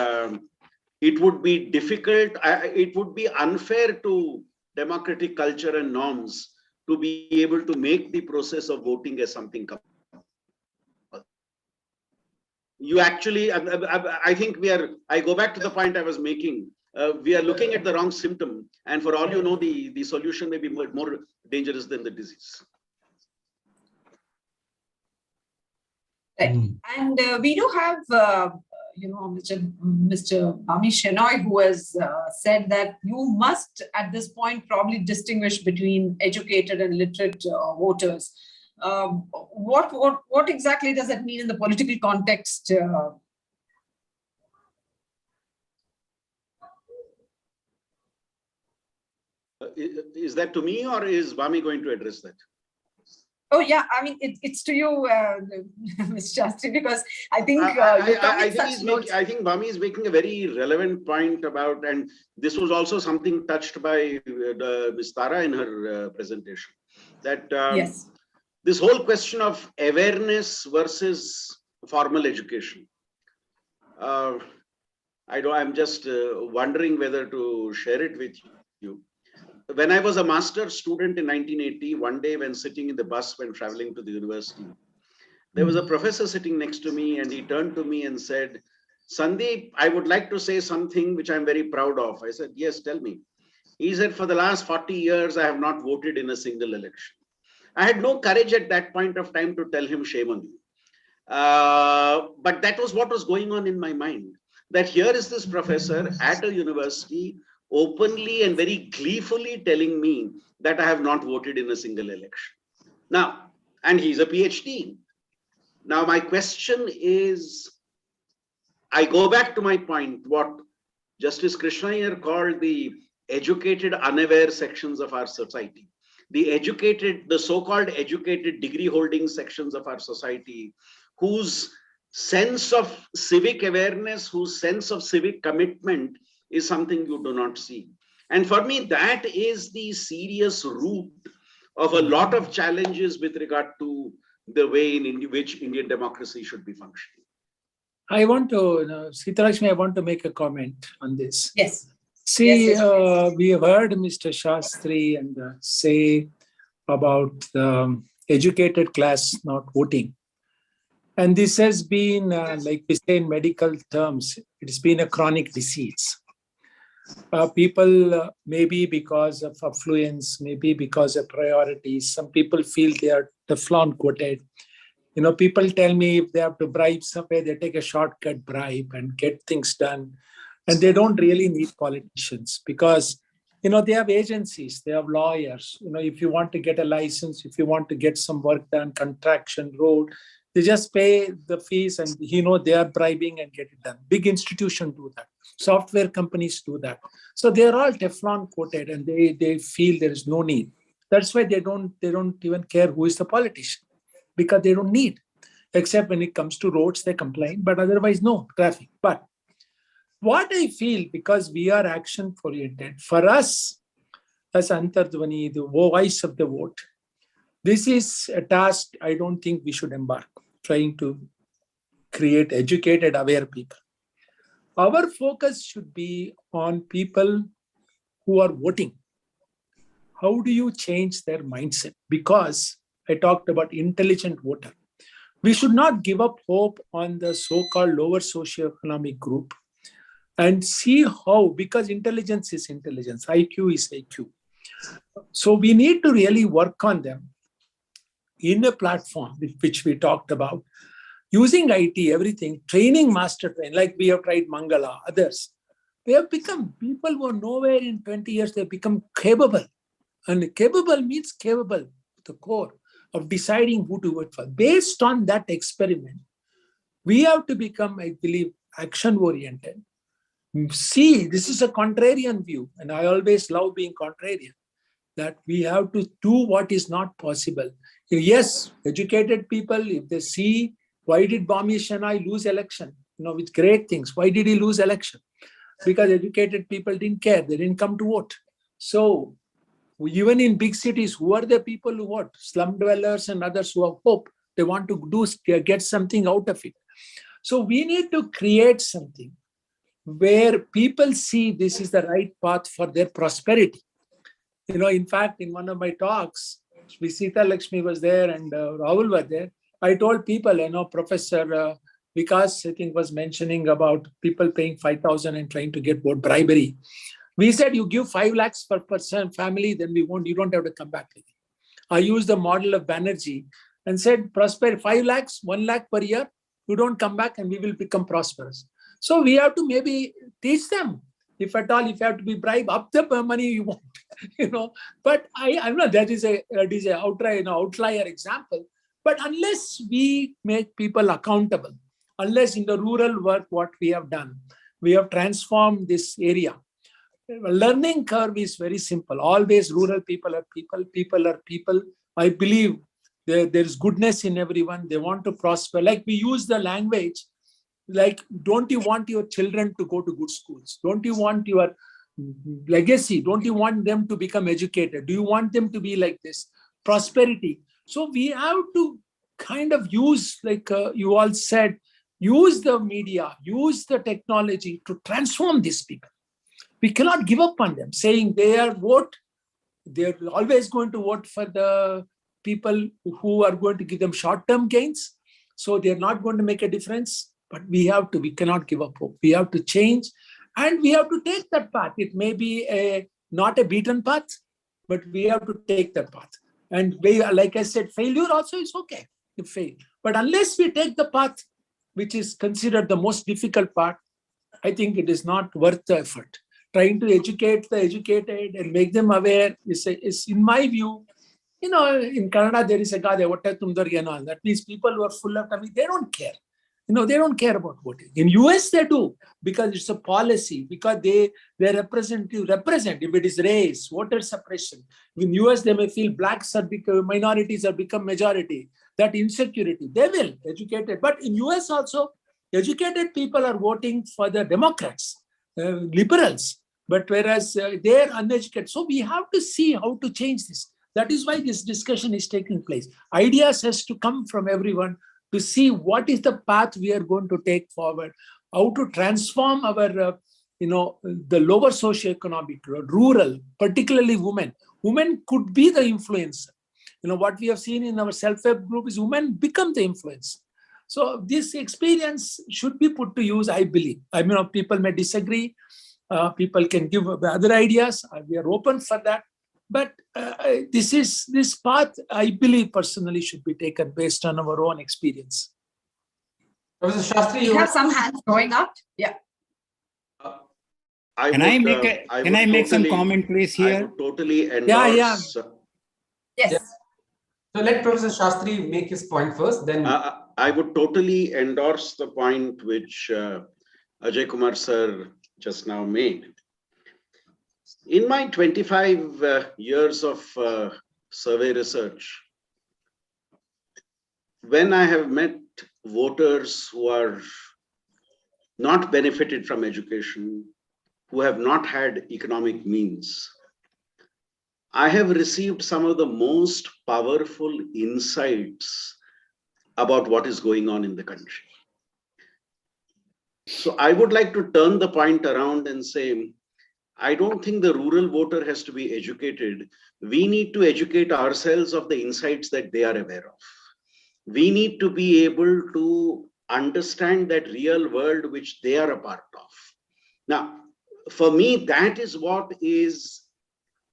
it would be difficult, it would be unfair to democratic culture and norms to be able to make the process of voting as something compulsory. You actually, I think I go back to the point I was making. We are looking at the wrong symptom, and for all you know, the solution may be more dangerous than the disease. Right. And we do have, Mr. Bami Shenoy, who has said that you must, at this point, probably distinguish between educated and literate voters. What exactly does that mean in the political context? Is that to me, or is Bami going to address that? Oh yeah, I mean it's to you, Ms. Shastri, because I think I think Bami is making a very relevant point about, and this was also something touched by Ms. Tara in her presentation, that yes, this whole question of awareness versus formal education. I'm just wondering whether to share it with you. When I was a master's student in 1980, one day when sitting in the bus when traveling to the university, there was a professor sitting next to me, and he turned to me and said, Sandeep, I would like to say something which I'm very proud of. I said, yes, tell me. He said, for the last 40 years, I have not voted in a single election. I had no courage at that point of time to tell him, shame on you. But that was what was going on in my mind. That here is this professor at a university openly and very gleefully telling me that I have not voted in a single election. Now, and he's a PhD. Now, my question is, I go back to my point, what Justice Krishna here called the educated, unaware sections of our society. The educated, the so-called educated degree holding sections of our society, whose sense of civic awareness, whose sense of civic commitment is something you do not see. And for me, that is the serious root of a lot of challenges with regard to the way in which Indian democracy should be functioning. I want to, Sita Lakshmi, I want to make a comment on this. Yes. See, Yes, we have heard Mr. Shastri and say about the educated class not voting. And this has been, like we say in medical terms, it's been a chronic disease. People, maybe because of affluence, maybe because of priorities, some people feel they are Teflon coated. You know, people tell me if they have to bribe somewhere, they take a shortcut bribe and get things done. And they don't really need politicians because, you know, they have agencies, they have lawyers. You know, if you want to get a license, if you want to get some work done, contraction, road, they just pay the fees and, you know, they are bribing and get it done. Big institutions do that. Software companies do that. So they're all Teflon coated and they feel there is no need. That's why they don't even care who is the politician, because they don't need, except when it comes to roads, they complain, but otherwise no traffic. But what I feel, because we are action oriented, for us as Antardhwani, the voice of the vote, this is a task I don't think we should embark, trying to create educated, aware people. Our focus should be on people who are voting. How do you change their mindset? Because I talked about intelligent voter. We should not give up hope on the so-called lower socioeconomic group and see how, because intelligence is intelligence, IQ is IQ. So we need to really work on them in a platform which we talked about, using IT, everything, training master train, like we have tried Mangala, others. They have become people who are nowhere in 20 years, they have become capable. And capable means capable, the core of deciding who to vote for. Based on that experiment, we have to become, I believe, action-oriented. See, this is a contrarian view, and I always love being contrarian, that we have to do what is not possible. Yes, educated people, if they see, why did Bami Shanai lose election? You know, with great things. Why did he lose election? Because educated people didn't care. They didn't come to vote. So even in big cities, who are the people who vote? Slum dwellers and others who have hope. They want to get something out of it. So we need to create something where people see this is the right path for their prosperity. You know, in fact, in one of my talks, Sita Lakshmi was there and Rahul was there. I told people, you know, Professor Vikas, I think, was mentioning about people paying 5,000 and trying to get vote bribery. We said, you give 5 lakhs per person family, then you don't have to come back again. I used the model of Banerjee and said, prosper 5 lakhs, 1 lakh per year, you don't come back and we will become prosperous. So we have to maybe teach them, if at all, if you have to be bribed, up the money you want, you know. But I know that is a outlier example. But unless we make people accountable, unless in the rural work, what we have done, we have transformed this area. Learning curve is very simple. Always rural people are people, people are people. I believe there is goodness in everyone. They want to prosper. Like we use the language, like, don't you want your children to go to good schools? Don't you want your legacy? Don't you want them to become educated? Do you want them to be like this? Prosperity. So we have to kind of use, like you all said, use the media, use the technology to transform these people. We cannot give up on them, saying they're always going to vote for the people who are going to give them short-term gains. So they're not going to make a difference. But we cannot give up hope. We have to change, and we have to take that path. It may be not a beaten path, but we have to take that path. And like I said, failure also is okay to fail. But unless we take the path, which is considered the most difficult part, I think it is not worth the effort. Trying to educate the educated and make them aware is in my view, in Kannada, there is a guy, that means people who are full of tummy, they don't care. They don't care about voting. In US, they do, because it's a policy, because their representative represent, if it is race, voter suppression. In US, they may feel blacks are become minorities have become majority. That insecurity, they will educated. But in US also, educated people are voting for the Democrats, liberals, but whereas they're uneducated. So we have to see how to change this. That is why this discussion is taking place. Ideas has to come from everyone to see what is the path we are going to take forward, how to transform our, the lower socioeconomic, rural, particularly women. Women could be the influencer. What we have seen in our self-help group is women become the influence. So this experience should be put to use, I believe. People may disagree. People can give other ideas. We are open for that. But this path, I believe personally, should be taken based on our own experience. Professor Shastri, We have some hands going up. Yeah. Can I make some comment, please, I here? would totally endorse. Yes. So let Professor Shastri make his point first, then. I would totally endorse the point which Ajay Kumar sir just now made. In my 25 years of survey research, when I have met voters who are not benefited from education, who have not had economic means, I have received some of the most powerful insights about what is going on in the country. So I would like to turn the point around and say, I don't think the rural voter has to be educated. We need to educate ourselves of the insights that they are aware of. We need to be able to understand that real world which they are a part of. Now, for me, that is what is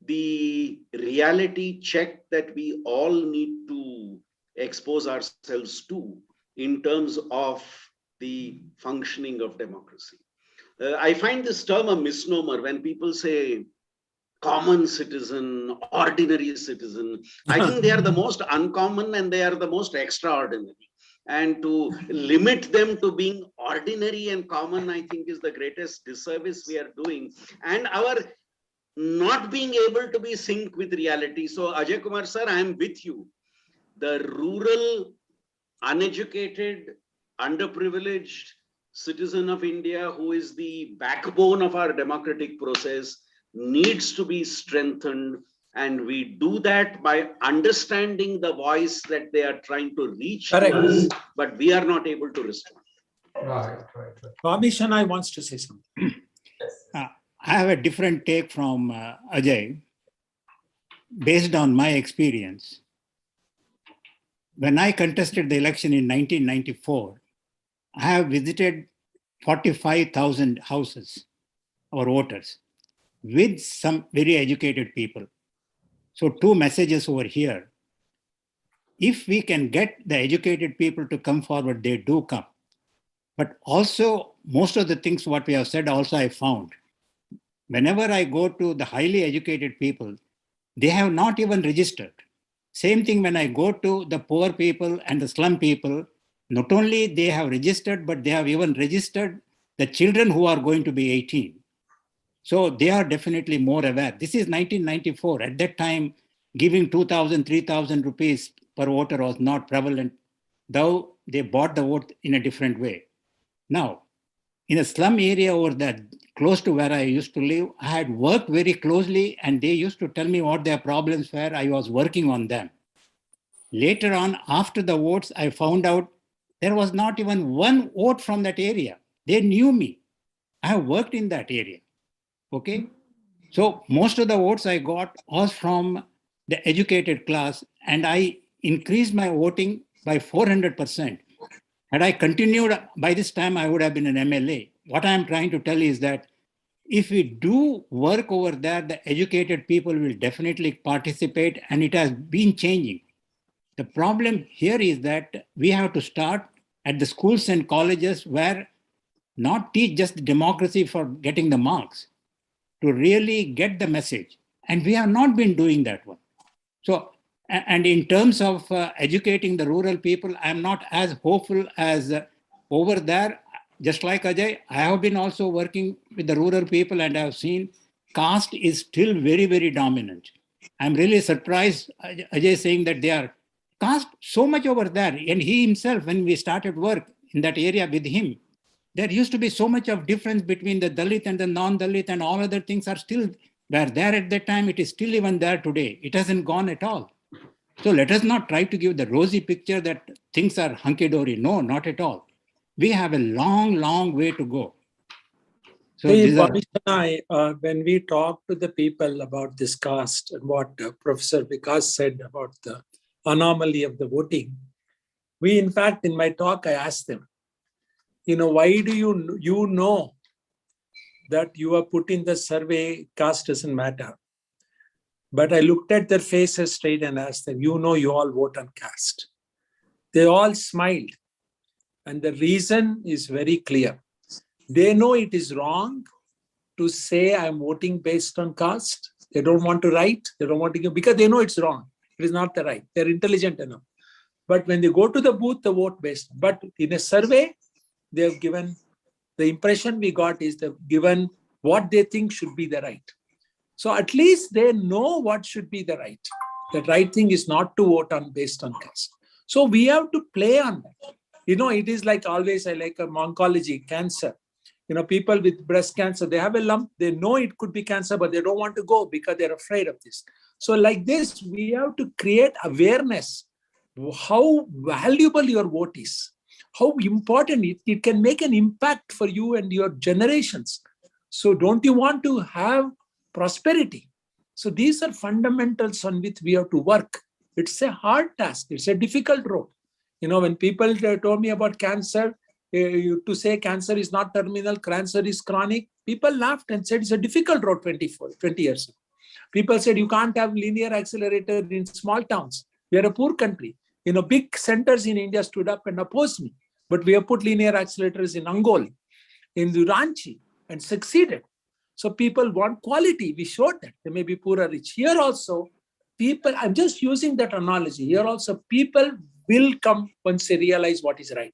the reality check that we all need to expose ourselves to in terms of the functioning of democracy. I find this term a misnomer when people say common citizen, ordinary citizen. I think they are the most uncommon and they are the most extraordinary. And to limit them to being ordinary and common, I think is the greatest disservice we are doing. And our not being able to be sync with reality. So Ajay Kumar sir, I am with you. The rural, uneducated, underprivileged citizen of India, who is the backbone of our democratic process, needs to be strengthened. And we do that by understanding the voice that they are trying to reach to us, but we are not able to respond. Right. Swami Shanai wants to say something. I have a different take from Ajay. Based on my experience, when I contested the election in 1994, I have visited 45,000 houses, our voters, with some very educated people. So 2 messages over here. If we can get the educated people to come forward, they do come. But also, most of the things what we have said also I found. Whenever I go to the highly educated people, they have not even registered. Same thing when I go to the poor people and the slum people, not only they have registered, but they have even registered the children who are going to be 18. So they are definitely more aware. This is 1994. At that time, giving 2,000, 3,000 rupees per voter was not prevalent, though they bought the vote in a different way. Now, in a slum area over that, close to where I used to live, I had worked very closely and they used to tell me what their problems were. I was working on them. Later on, after the votes, I found out there was not even one vote from that area. They knew me. I have worked in that area. Okay. So most of the votes I got was from the educated class, and I increased my voting by 400%. Had I continued, by this time I would have been an MLA. What I'm trying to tell is that if we do work over there, the educated people will definitely participate, and it has been changing. The problem here is that we have to start at the schools and colleges where not teach just democracy for getting the marks, to really get the message. And we have not been doing that one. So, and in terms of educating the rural people, I'm not as hopeful as over there. Just like Ajay, I have been also working with the rural people, and I've seen caste is still very, very dominant. I'm really surprised, Ajay, saying that they are caste so much over there. And he himself, when we started work in that area with him, there used to be so much of difference between the Dalit and the non-Dalit, and all other things are still were there at that time. It is still even there today. It hasn't gone at all. So let us not try to give the rosy picture that things are hunky-dory. No, not at all. We have a long, long way to go. So See, these are, Bhavish and I, when we talk to the people about this caste and what Professor Vikas said about the anomaly of the voting, we, in fact, in my talk, I asked them, why do you know that you are put in the survey, caste doesn't matter. But I looked at their faces straight and asked them, you all vote on caste. They all smiled. And the reason is very clear. They know it is wrong to say I'm voting based on caste. They don't want to write. They don't want to give, because they know it's wrong. It is not the right. They're intelligent enough. But when they go to the booth, they vote based. But in a survey, they have given, the impression we got is they've given what they think should be the right. So at least they know what should be the right. The right thing is not to vote on based on caste. So we have to play on that. It is like always, I like oncology, cancer. People with breast cancer, they have a lump, they know it could be cancer, but they don't want to go because they're afraid of this. So like this, we have to create awareness, how valuable your vote is, how important it can make an impact for you and your generations. So don't you want to have prosperity? So these are fundamentals on which we have to work. It's a hard task. It's a difficult road. When people told me about cancer, to say cancer is not terminal, cancer is chronic, people laughed and said it's a difficult road 20 years ago. People said you can't have linear accelerator in small towns. We are a poor country. Big centers in India stood up and opposed me. But we have put linear accelerators in Angol, in Ranchi, and succeeded. So people want quality. We showed that. They may be poor or rich. Here also, people, I'm just using that analogy. Here also, people will come once they realize what is right.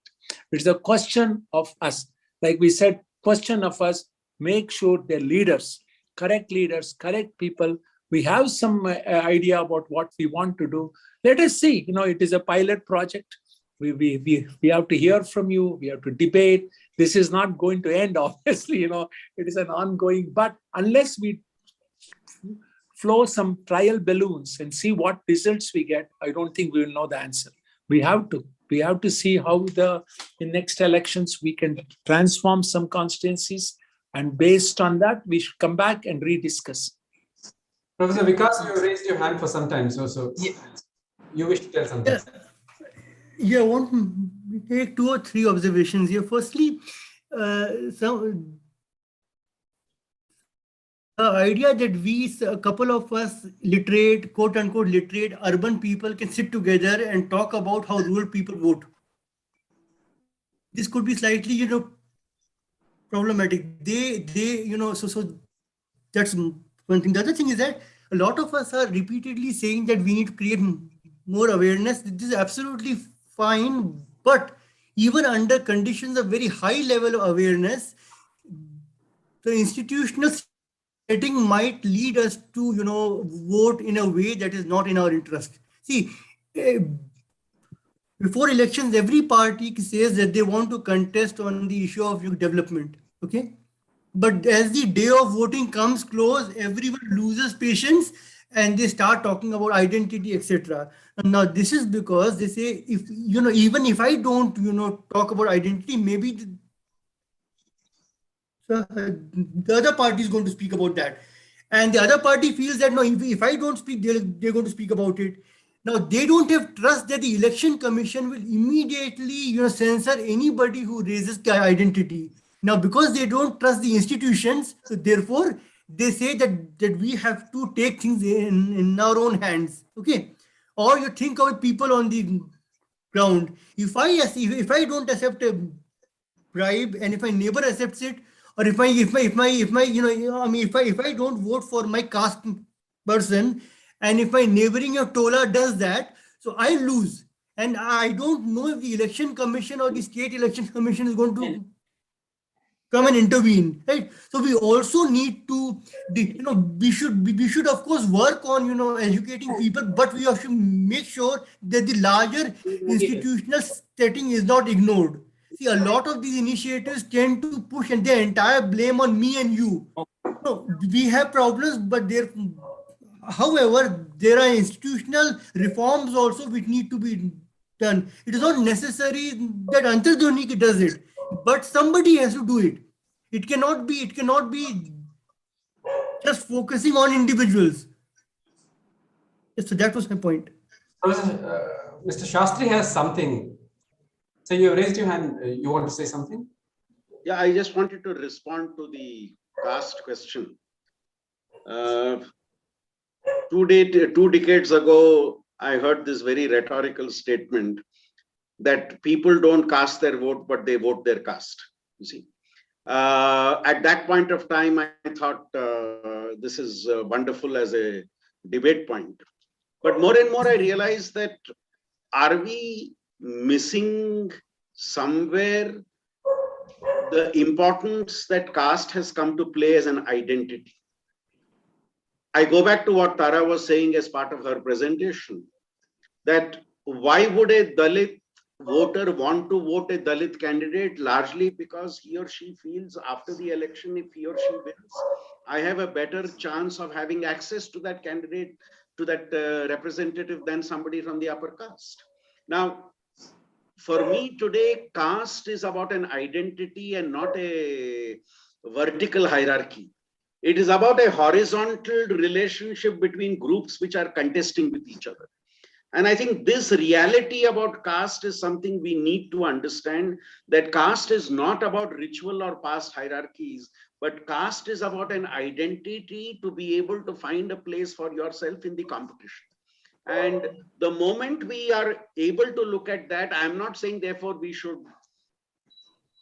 It's a question of us. Like we said, question of us, make sure they're leaders, correct people. We have some idea about what we want to do. Let us see, it is a pilot project. We have to hear from you. We have to debate. This is not going to end, obviously, it is an ongoing, but unless we flow some trial balloons and see what results we get, I don't think we will know the answer. We have to see how in next elections we can transform some constituencies, and based on that, we should come back and rediscuss. Professor Vikas, you raised your hand for some time, so yeah. You wish to tell something. Yeah, I want to take 2 or 3 observations here. Firstly, the idea that a couple of us literate, quote unquote, literate urban people can sit together and talk about how rural people vote. This could be slightly, problematic. So that's one thing. The other thing is that a lot of us are repeatedly saying that we need to create more awareness. This is absolutely fine, but even under conditions of very high level of awareness, the institutional setting might lead us to, vote in a way that is not in our interest. See, before elections, every party says that they want to contest on the issue of development. Okay. But as the day of voting comes close, everyone loses patience and they start talking about identity, etc. Now, this is because they say, if even if I don't, talk about identity, maybe the other party is going to speak about that. And the other party feels that, no, if I don't speak, they're going to speak about it. Now they don't have trust that the election commission will immediately, censor anybody who raises the identity. Now, because they don't trust the institutions, so therefore they say that we have to take things in our own hands. Okay. Or you think about people on the ground. If I don't accept a bribe, and if my neighbor accepts it, or if my if I don't vote for my caste person, and if my neighboring tola does that, so I lose, and I don't know if the election commission or the state election commission is going to come and intervene, right? So we also need to, we should of course work on, educating people, but we have to make sure that the larger institutional setting is not ignored. See, a lot of these initiatives tend to push and the entire blame on me and you. No, we have problems, but however, there are institutional reforms also which need to be done. It is not necessary that Antardhwani does it, but somebody has to do it. It cannot be just focusing on individuals. Yes, so that was my point. Mr. Shastri has something. So you have raised your hand. You want to say something? Yeah, I just wanted to respond to the caste question. 2 decades ago, I heard this very rhetorical statement that people don't cast their vote, but they vote their caste. You see, at that point of time, I thought this is wonderful as a debate point. But more and more, I realized that are we missing somewhere the importance that caste has come to play as an identity? I go back to what Tara was saying as part of her presentation, that why would a Dalit voter want to vote a Dalit candidate? Largely because he or she feels after the election, if he or she wins, I have a better chance of having access to that candidate, to that representative than somebody from the upper caste. Now, for me today, caste is about an identity and not a vertical hierarchy. It is about a horizontal relationship between groups which are contesting with each other. And I think this reality about caste is something we need to understand, that caste is not about ritual or past hierarchies, but caste is about an identity to be able to find a place for yourself in the competition. And the moment we are able to look at that, I'm not saying therefore we should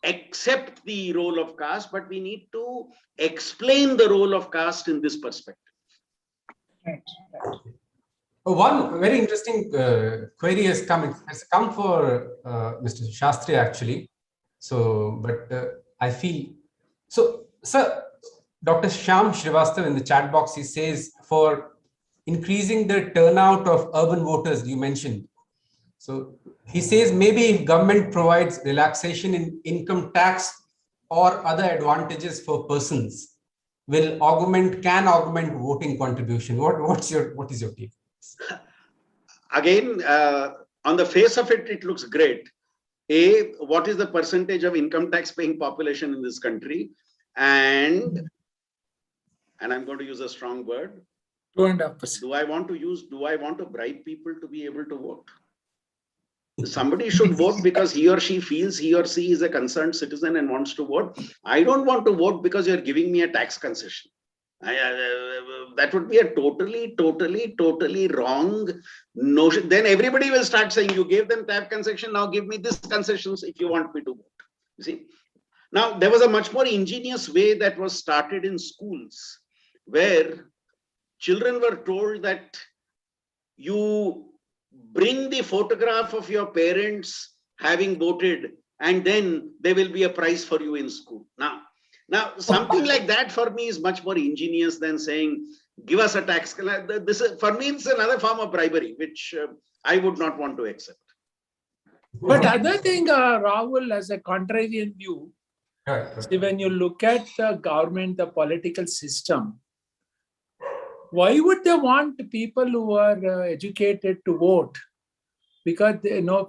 accept the role of caste, but we need to explain the role of caste in this perspective. Right. One very interesting query has come for Mr. Shastri actually. So, but I feel so, sir. Dr. Shyam Srivastav in the chat box, he says for increasing the turnout of urban voters, you mentioned. So he says maybe if government provides relaxation in income tax or other advantages for persons, can augment voting contribution. What is your take? Again, on the face of it, it looks great. What is the percentage of income tax paying population in this country? And I'm going to use a strong word. 2.5%. Do I want to bribe people to be able to vote? Somebody should vote because he or she feels he or she is a concerned citizen and wants to vote. I don't want to vote because you're giving me a tax concession. That would be a totally wrong notion. Then everybody will start saying, you gave them tax concession, now give me this concessions if you want me to vote. You see? Now, there was a much more ingenious way that was started in schools, where children were told that you bring the photograph of your parents having voted, and then there will be a prize for you in school. Now, something like that for me is much more ingenious than saying, give us a tax. This is, for me, it's another form of bribery, which I would not want to accept. But other thing, Rahul, as a contrarian view, see, when you look at the government, the political system, why would they want people who are educated to vote? Because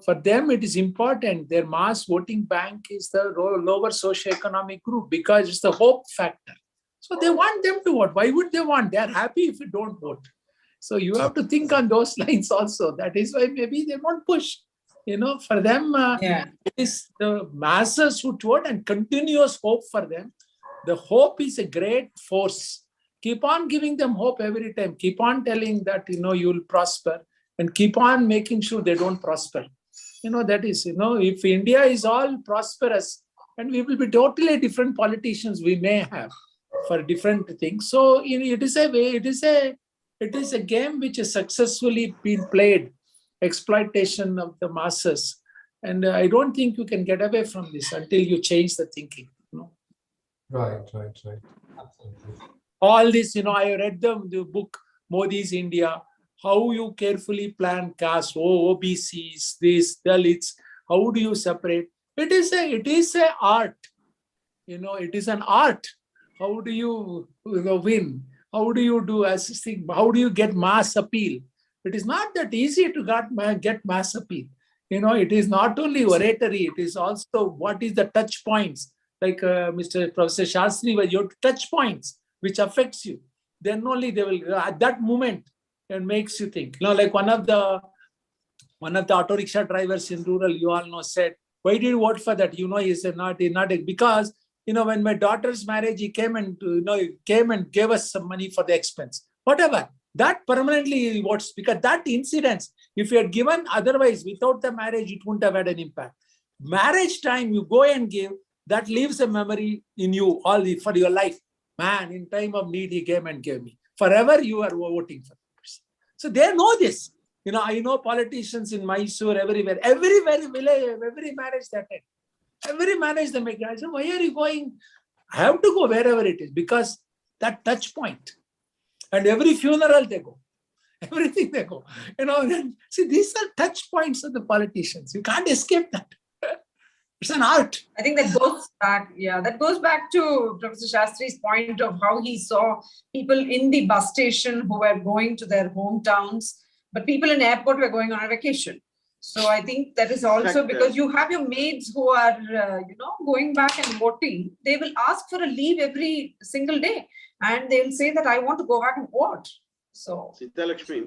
for them it is important. Their mass voting bank is the lower socioeconomic group because it's the hope factor. So they want them to vote. Why would they want? They are happy if you don't vote. So you have to think on those lines also. That is why maybe they won't push. For them, it is the masses who vote and continuous hope for them. The hope is a great force. Keep on giving them hope every time. Keep on telling that, you'll prosper, and keep on making sure they don't prosper. That is, if India is all prosperous, and we will be totally different politicians we may have for different things. So it is a way, it is a game which has successfully been played, exploitation of the masses. And I don't think you can get away from this until you change the thinking. Right. Absolutely. All this, I read the book, Modi's India, how you carefully plan caste, OBCs, this, Dalits, how do you separate? It is a art, it is an art. How do you win? How do you do assisting? How do you get mass appeal? It is not that easy to get mass appeal. It is not only oratory, it is also what is the touch points. Like Mr. Professor Shastri, where you have touch points which affects you. Then only they will, at that moment, it makes you think. Like one of the auto rickshaw drivers in rural, you all know, said, why did you vote for that? He said, because, when my daughter's marriage, he came and gave us some money for the expense. Whatever. That permanently he votes, because that incidence, if you had given otherwise, without the marriage, it wouldn't have had an impact. Marriage time, you go and give, that leaves a memory in you for your life. Man, in time of need, he came and gave me. Forever, you are voting for the person. So they know this. I know politicians in Mysore, everywhere, every village, every marriage they attend. Every marriage they make. I said, why are you going? I have to go wherever it is, because that touch point. And every funeral they go. Everything they go. See, these are touch points of the politicians. You can't escape that. It's an art. I think that goes back, that goes back to Professor Shastri's point of how he saw people in the bus station who were going to their hometowns, but people in airport were going on a vacation. So I think that is also because you have your maids who are, going back and voting. They will ask for a leave every single day, and they'll say that I want to go back and vote. So, Sita Lakshmi,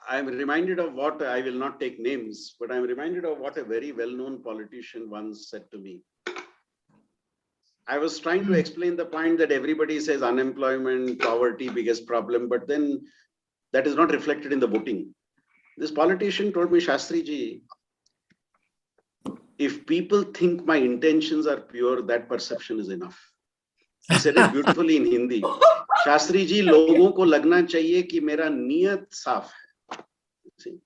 I'm reminded of what, I will not take names, but I'm reminded of what a very well-known politician once said to me. I was trying to explain the point that everybody says unemployment, poverty, biggest problem, but then that is not reflected in the voting. This politician told me, Shastri ji, if people think my intentions are pure, that perception is enough. He said it beautifully in Hindi. Shastri ji, logon ko lagna chahiye ki mera niyat saaf hai. See?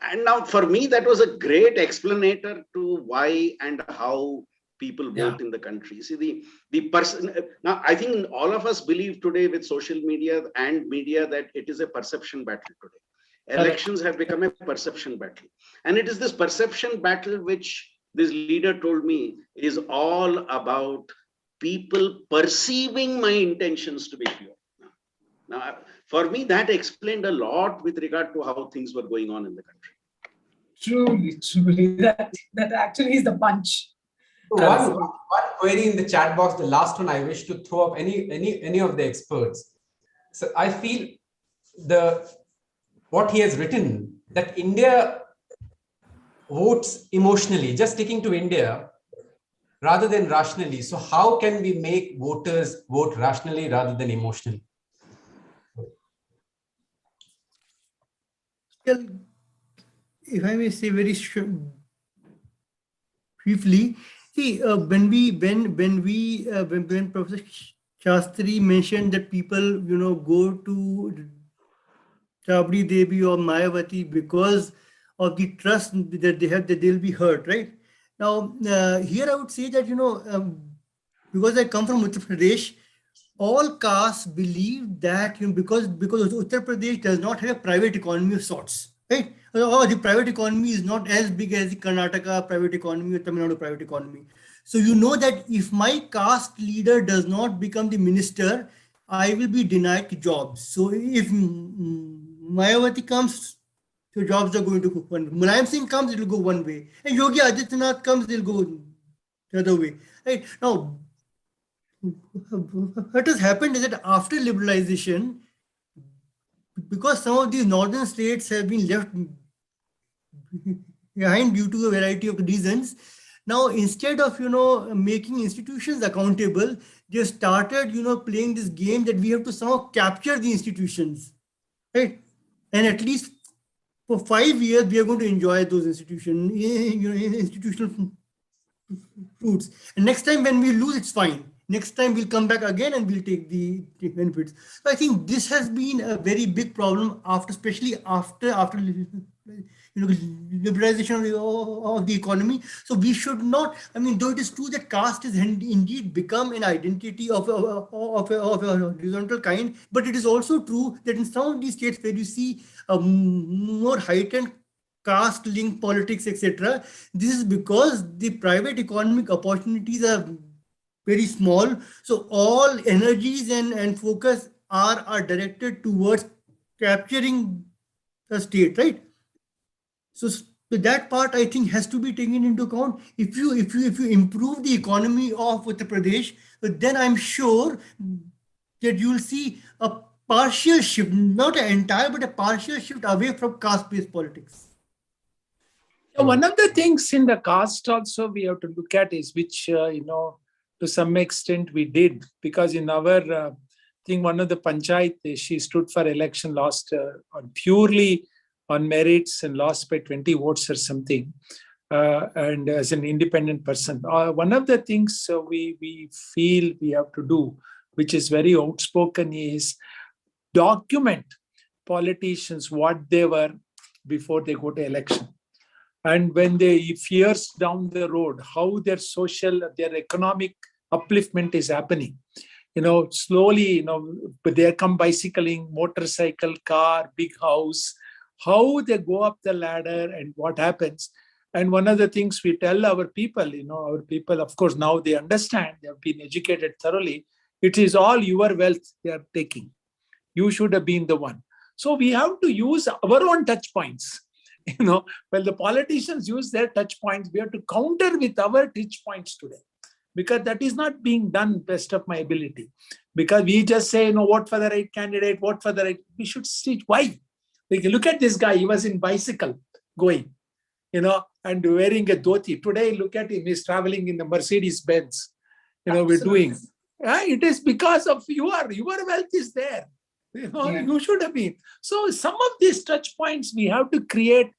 And now for me, that was a great explanator to why and how people vote in the country. See, the person, now I think all of us believe today with social media and media that it is a perception battle today. Elections have become a perception battle. And it is this perception battle which this leader told me is all about people perceiving my intentions to be pure. Now, for me, that explained a lot with regard to how things were going on in the country. Truly, that actually is the punch. One query in the chat box, the last one I wish to throw up any of the experts. So I feel what he has written, that India votes emotionally, just sticking to India rather than rationally. So how can we make voters vote rationally rather than emotionally? Well, if I may say very briefly, see, when Professor Shastri mentioned that people, go to Chabri Devi or Mayavati because of the trust that they have that they'll be hurt, right? Now, here I would say that, because I come from Uttar Pradesh, all castes believe that because Uttar Pradesh does not have a private economy of sorts, right? Or the private economy is not as big as the Karnataka private economy or Tamil Nadu private economy. So that if my caste leader does not become the minister, I will be denied jobs. So if Mayavati comes, so jobs are going to go one way. Mulayam Singh comes, it will go one way. And Yogi Adityanath comes, they'll go the other way. Right? Now, what has happened is that after liberalization, because some of these northern states have been left behind due to a variety of reasons. Now, instead of, making institutions accountable, they started, playing this game that we have to somehow capture the institutions, right? And at least for 5 years, we are going to enjoy those institutional fruits. And next time when we lose, it's fine. Next time we'll come back again and we'll take the benefits. So I think this has been a very big problem especially after liberalization of the economy. So we should not. I mean, though it is true that caste has indeed become an identity of a horizontal kind, but it is also true that in some of these states where you see a more heightened caste linked politics, etc., this is because the private economic opportunities are very small. So all energies and focus are directed towards capturing the state, right? So that part I think has to be taken into account. If you improve the economy of Uttar Pradesh, then I'm sure that you'll see a partial shift, not an entire, but a partial shift away from caste-based politics. One of the things in the caste also we have to look at is which, to some extent we did, because in our thing, one of the panchayat, she stood for election, lost on purely on merits and lost by 20 votes or something. And as an independent person, one of the things we feel we have to do, which is very outspoken, is document politicians what they were before they go to election. And when they years down the road, how their social, their economic upliftment is happening. Slowly, but they come bicycling, motorcycle, car, big house, how they go up the ladder and what happens. And one of the things we tell our people, of course, now they understand, they have been educated thoroughly. It is all your wealth they are taking. You should have been the one. So we have to use our own touch points. Well, the politicians use their touch points, we have to counter with our touch points today, because that is not being done best of my ability. Because we just say, vote for the right candidate, vote for the right. We should see why. Look at this guy, he was in bicycle going, and wearing a dhoti. Today, look at him, he's traveling in the Mercedes Benz. We're doing. It is because of your wealth is there. You should have been. So some of these touch points, we have to create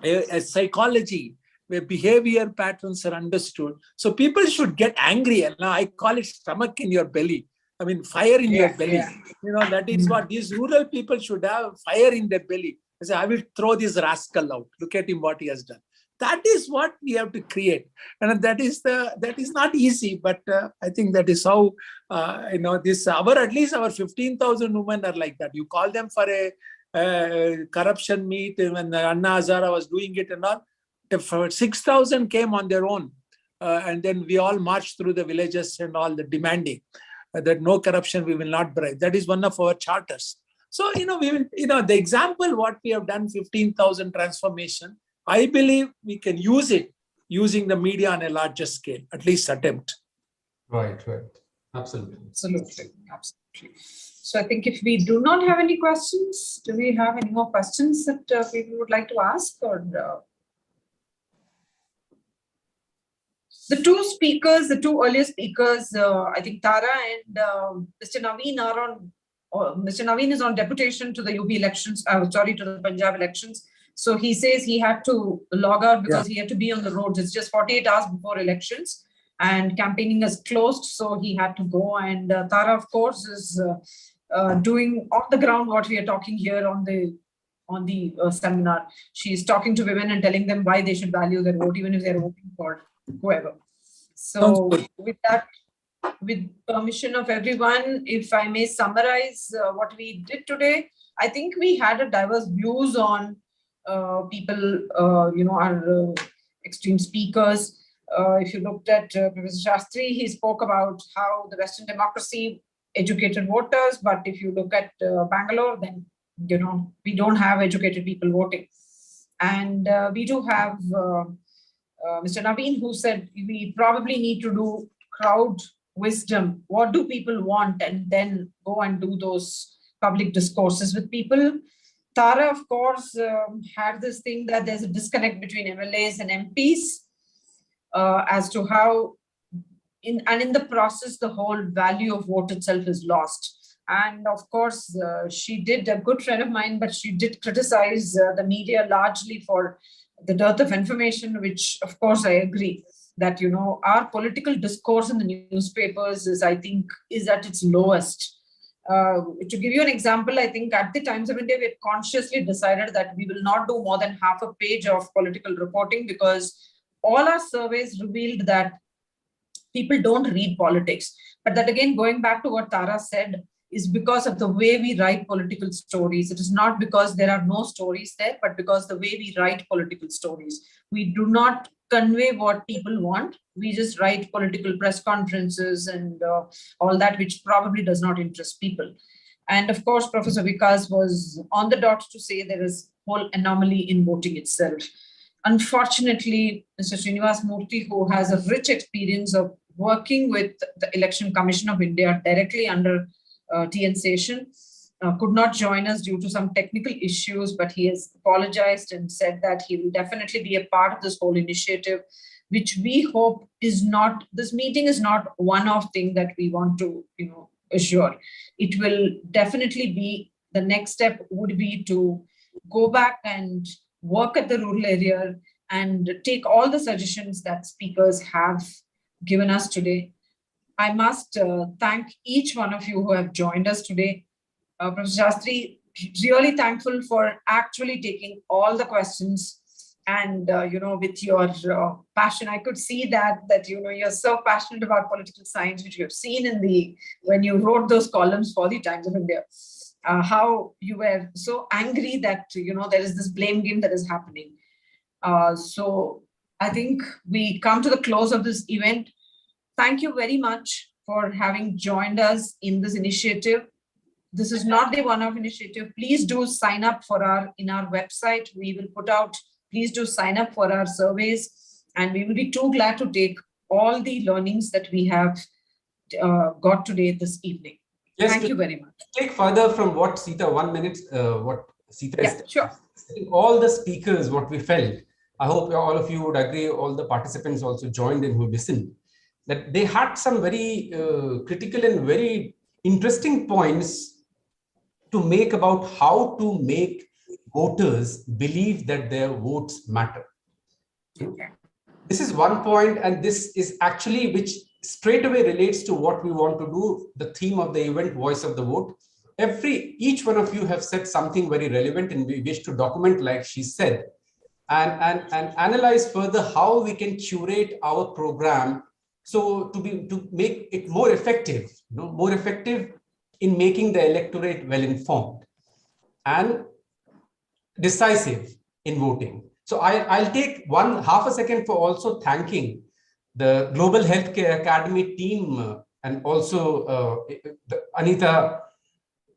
a psychology where behavior patterns are understood. So people should get angry. And I call it stomach in your belly. I mean, fire in your belly. That is what these rural people should have, fire in their belly. I say, I will throw this rascal out. Look at him, what he has done. That is what we have to create. And that is not easy, but I think that is how, at least our 15,000 women are like that. You call them for a corruption meet when Anna Hazara was doing it and all. If 6,000 came on their own, and then we all marched through the villages and all the demanding that no corruption, we will not bribe. That is one of our charters. So, we will, the example, what we have done, 15,000 transformation, I believe we can use it using the media on a larger scale, at least attempt. Right. Absolutely. So I think if we do not have any questions, do we have any more questions that people would like to ask? Or the two earlier speakers, I think Tara and Mr. Naveen are on. Mr. Naveen is on deputation to the UP elections. To the Punjab elections. So he says he had to log out because he had to be on the roads. It's just 48 hours before elections, and campaigning is closed, so he had to go. And Tara, of course, is doing on the ground what we are talking here on the seminar. She's talking to women and telling them why they should value their vote, even if they're voting for whoever. So with that, with permission of everyone, if I may summarize what we did today, I think we had a diverse views on people, our extreme speakers. If you looked at Professor Shastri, he spoke about how the Western democracy educated voters, but if you look at Bangalore, then we don't have educated people voting. And we do have Mr. Naveen, who said we probably need to do crowd wisdom. What do people want? And then go and do those public discourses with people. Tara, of course, had this thing that there's a disconnect between MLAs and MPs as to how, in the process, the whole value of vote itself is lost. And of course, she did, a good friend of mine, but she did criticize the media largely for the dearth of information, which of course I agree that, our political discourse in the newspapers is, I think, is at its lowest. To give you an example, I think at the Times of India, we had consciously decided that we will not do more than half a page of political reporting, because all our surveys revealed that people don't read politics. But that, again, going back to what Tara said, is because of the way we write political stories. It is not because there are no stories there, but because the way we write political stories. We do not convey what people want. We just write political press conferences and all that, which probably does not interest people. And of course, Professor Vikas was on the dot to say there is whole anomaly in voting itself. Unfortunately, Mr. Srinivas Murthy, who has a rich experience of working with the Election Commission of India directly under TN Session, could not join us due to some technical issues, but he has apologized and said that he will definitely be a part of this whole initiative, which we hope is not, this meeting is not one-off thing that we want to, assure. It will definitely be, the next step would be to go back and work at the rural area and take all the suggestions that speakers have given us today. I must thank each one of you who have joined us today. Professor Shastri, really thankful for actually taking all the questions and, with your passion. I could see that you're so passionate about political science, which you have seen when you wrote those columns for the Times of India, how you were so angry that, there is this blame game that is happening. So I think we come to the close of this event. Thank you very much for having joined us in this initiative. This is not the one-off initiative. Please do sign up in our website. We will put out, please do sign up for our surveys, and we will be too glad to take all the learnings that we have got today this evening. Yes, thank you very much. Take further from what Sita, 1 minute, what Sita is sure. All the speakers, what we felt, I hope all of you would agree, all the participants also joined in who listened, that they had some very critical and very interesting points to make about how to make voters believe that their votes matter. Okay. This is one point, and this is actually which straight away relates to what we want to do, the theme of the event, Voice of the Vote. Each one of you have said something very relevant, and we wish to document, like she said, and analyze further how we can curate our program so to make it more effective, more effective in making the electorate well informed and decisive in voting. So I'll take half a second for also thanking the Global Healthcare Academy team and also Anita,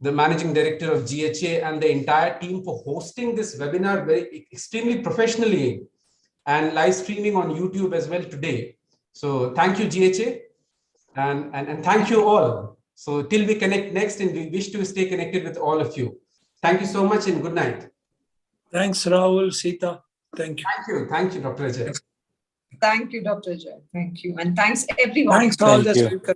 the managing director of GHA, and the entire team for hosting this webinar very extremely professionally and live streaming on YouTube as well today. So thank you, GHA, and thank you all. So till we connect next, and we wish to stay connected with all of you. Thank you so much and good night. Thanks, Rahul, Sita. Thank you. Thank you, Dr. Ajay. Thank you, Dr. Ajay. Thank you. And thanks everyone. Thanks all the speakers.